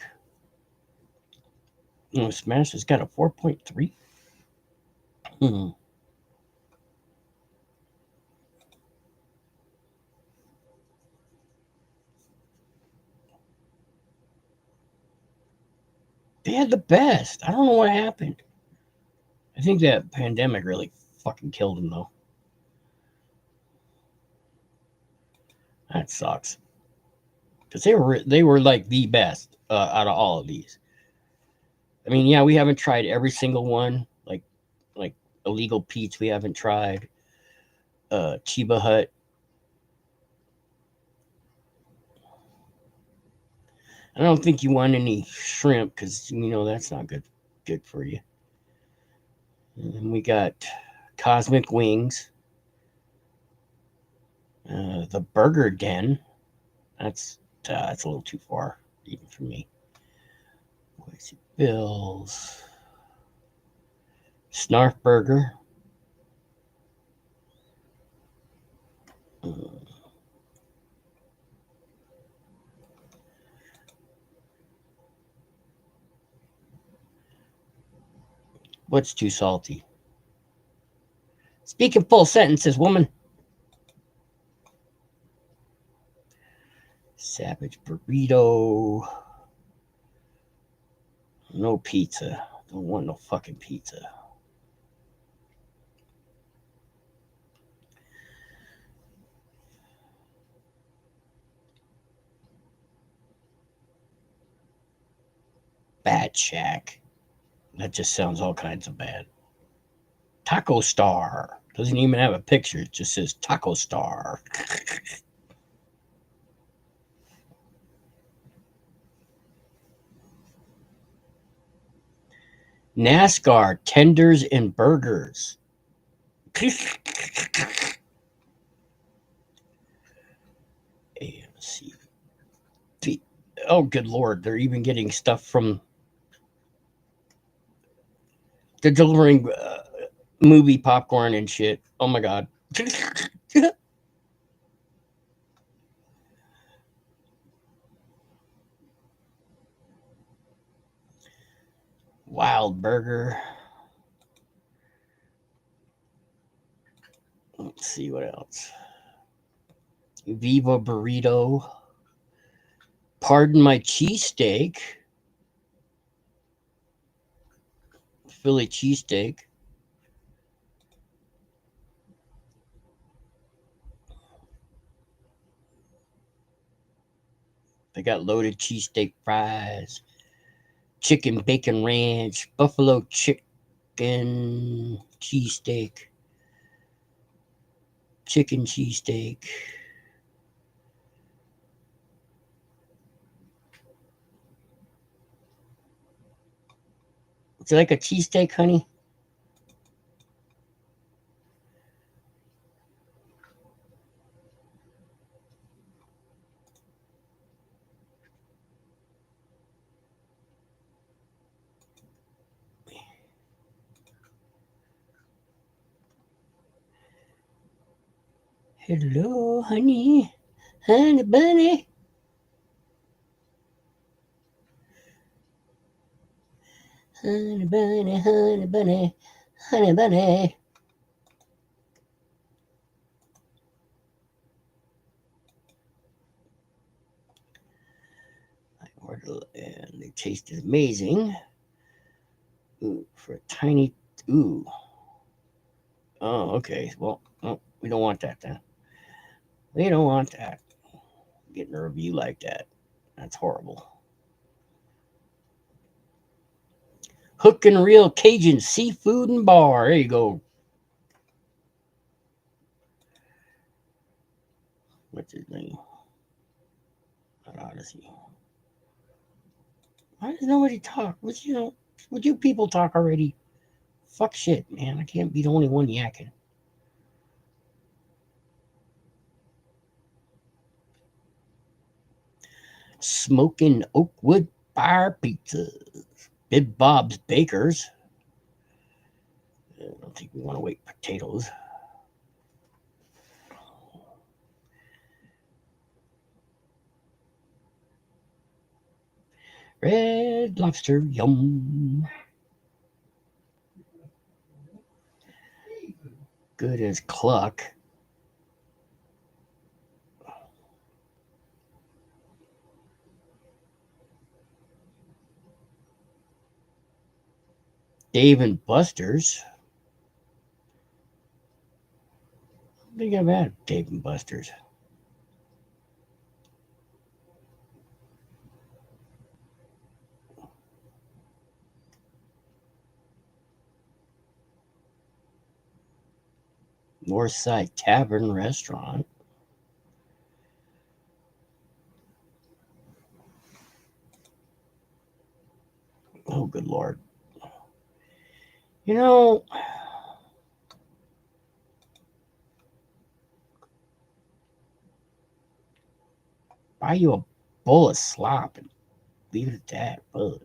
No, Smash has got a 4.3. They had the best. I don't know what happened. I think that pandemic really fucking killed them, though. That sucks. because they were like the best out of all of these. I mean, yeah, we haven't tried every single one, like Illegal Pete's we haven't tried, Chiba Hut. I don't think you want any shrimp because that's not good for you. And we got Cosmic Wings, the Burger Den. That's a little too far even for me. Boise Bills, Snarf Burger. What's too salty? Speak in full sentences, woman. Savage Burrito. No pizza. Don't want no fucking pizza. Bad Shack. That just sounds all kinds of bad. Taco Star. Doesn't even have a picture. It just says Taco Star. NASCAR Tenders and Burgers. AMC. Oh, good Lord. They're even getting stuff from... They're delivering movie popcorn and shit. Oh, my God. Wild Burger. Let's see what else. Viva Burrito. Pardon My Cheesesteak. Philly cheesesteak. They got loaded cheesesteak fries. Chicken bacon ranch. Buffalo chicken cheesesteak. Chicken cheesesteak. Would you like a cheesesteak, honey? Hello, honey. Honey bunny. Honey bunny, honey bunny, honey bunny. I ordered and they tasted amazing. Ooh, for a tiny, ooh. Oh, okay. Well, we don't want that then. We don't want that. Getting a review like that. That's horrible. Hook and Reel Cajun Seafood and Bar. There you go. What's his name? Not Odyssey. Why does nobody talk? Would you people talk already? Fuck shit, man. I can't be the only one yakking. Smoking Oakwood Fire Pizzas. Big Bob's Bakers. I don't think we want to wait potatoes. Red Lobster, yum. Good as cluck. Dave and Buster's. I think I've had Dave and Buster's. Northside Tavern Restaurant. Oh, good Lord. You know, buy you a bowl of slop and leave it at that, bud.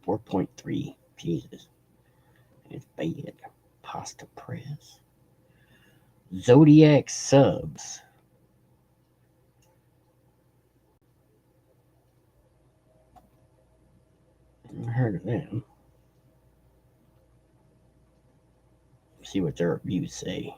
4.3. Jesus. It's bad. Pasta press. Zodiac subs. Never heard of them. See what their reviews say.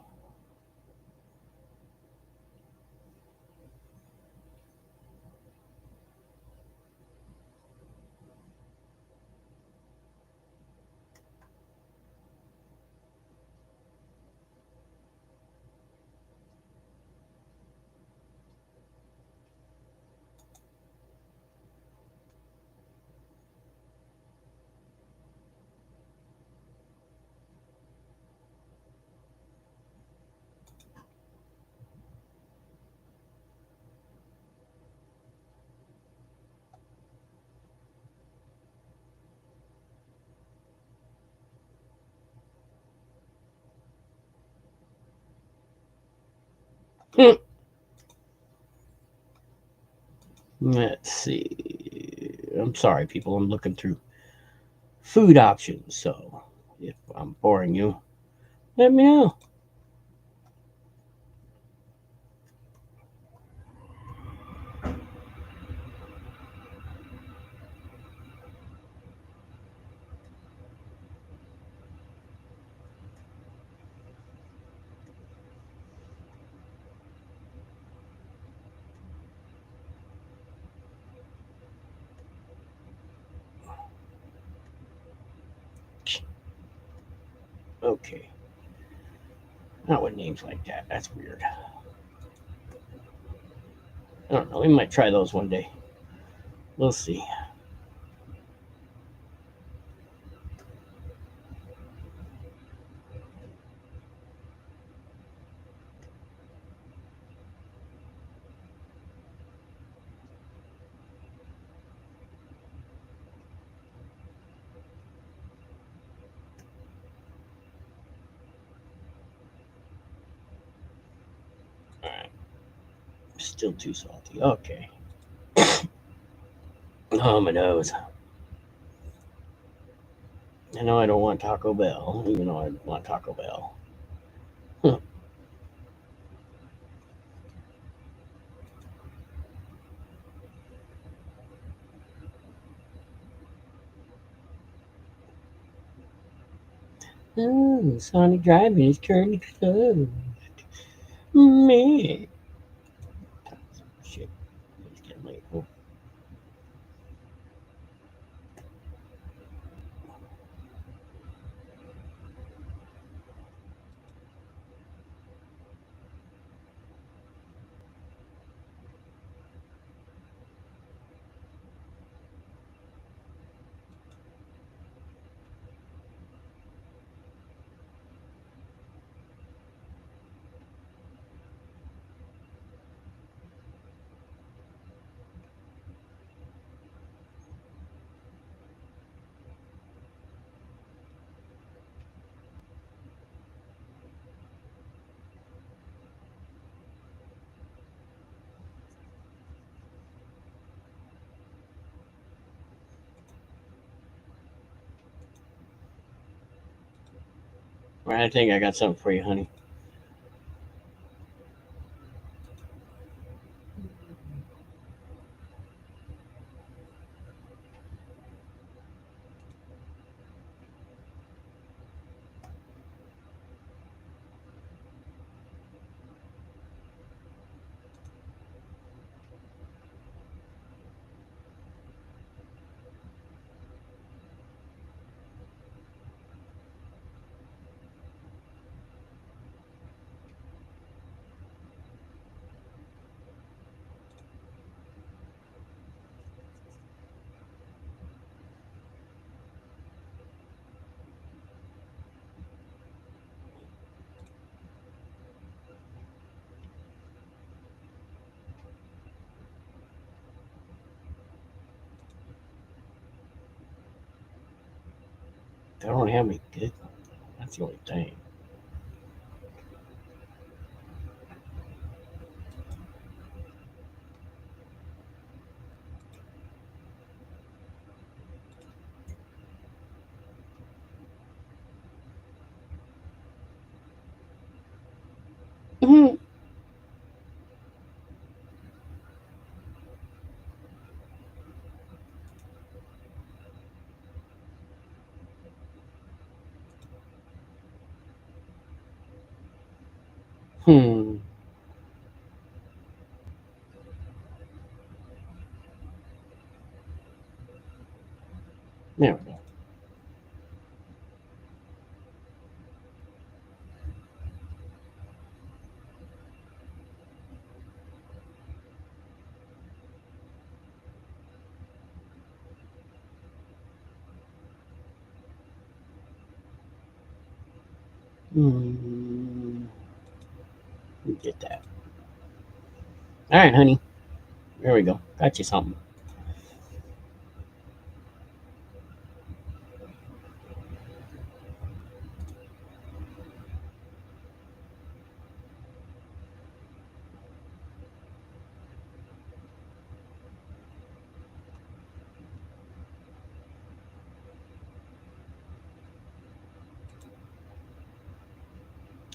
Let's see. I'm sorry, people. I'm looking through food options. So if I'm boring you, let me know. Okay. Not with names like that. That's weird. I don't know. We might try those one day. We'll see. All right. Still too salty. Okay. Oh, my nose. I know I don't want Taco Bell, even though I want Taco Bell. Huh. Oh, Sonic Drive-In is currently closed. Man. Shit. It's getting late. Oh. I think I got something for you, honey. They don't have any good. That's the only thing. Mm-hmm. Hmm. There we go. We get that. All right, honey. There we go. Got you something.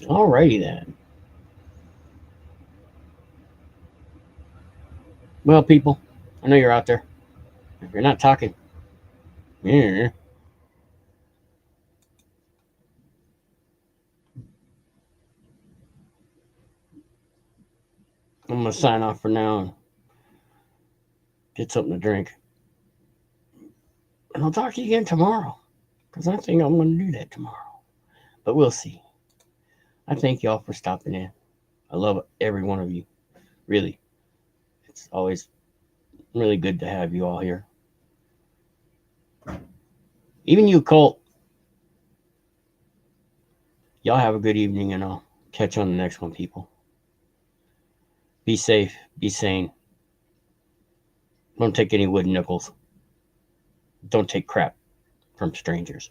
Alrighty then. Well, people, I know you're out there. If you're not talking, yeah. I'm gonna sign off for now and get something to drink. And I'll talk to you again tomorrow. Because I think I'm gonna do that tomorrow. But we'll see. I thank y'all for stopping in. I love every one of you. Really. It's always really good to have you all here. Even you, Colt. Y'all have a good evening, and I'll catch you on the next one, people. Be safe. Be sane. Don't take any wooden nickels. Don't take crap from strangers.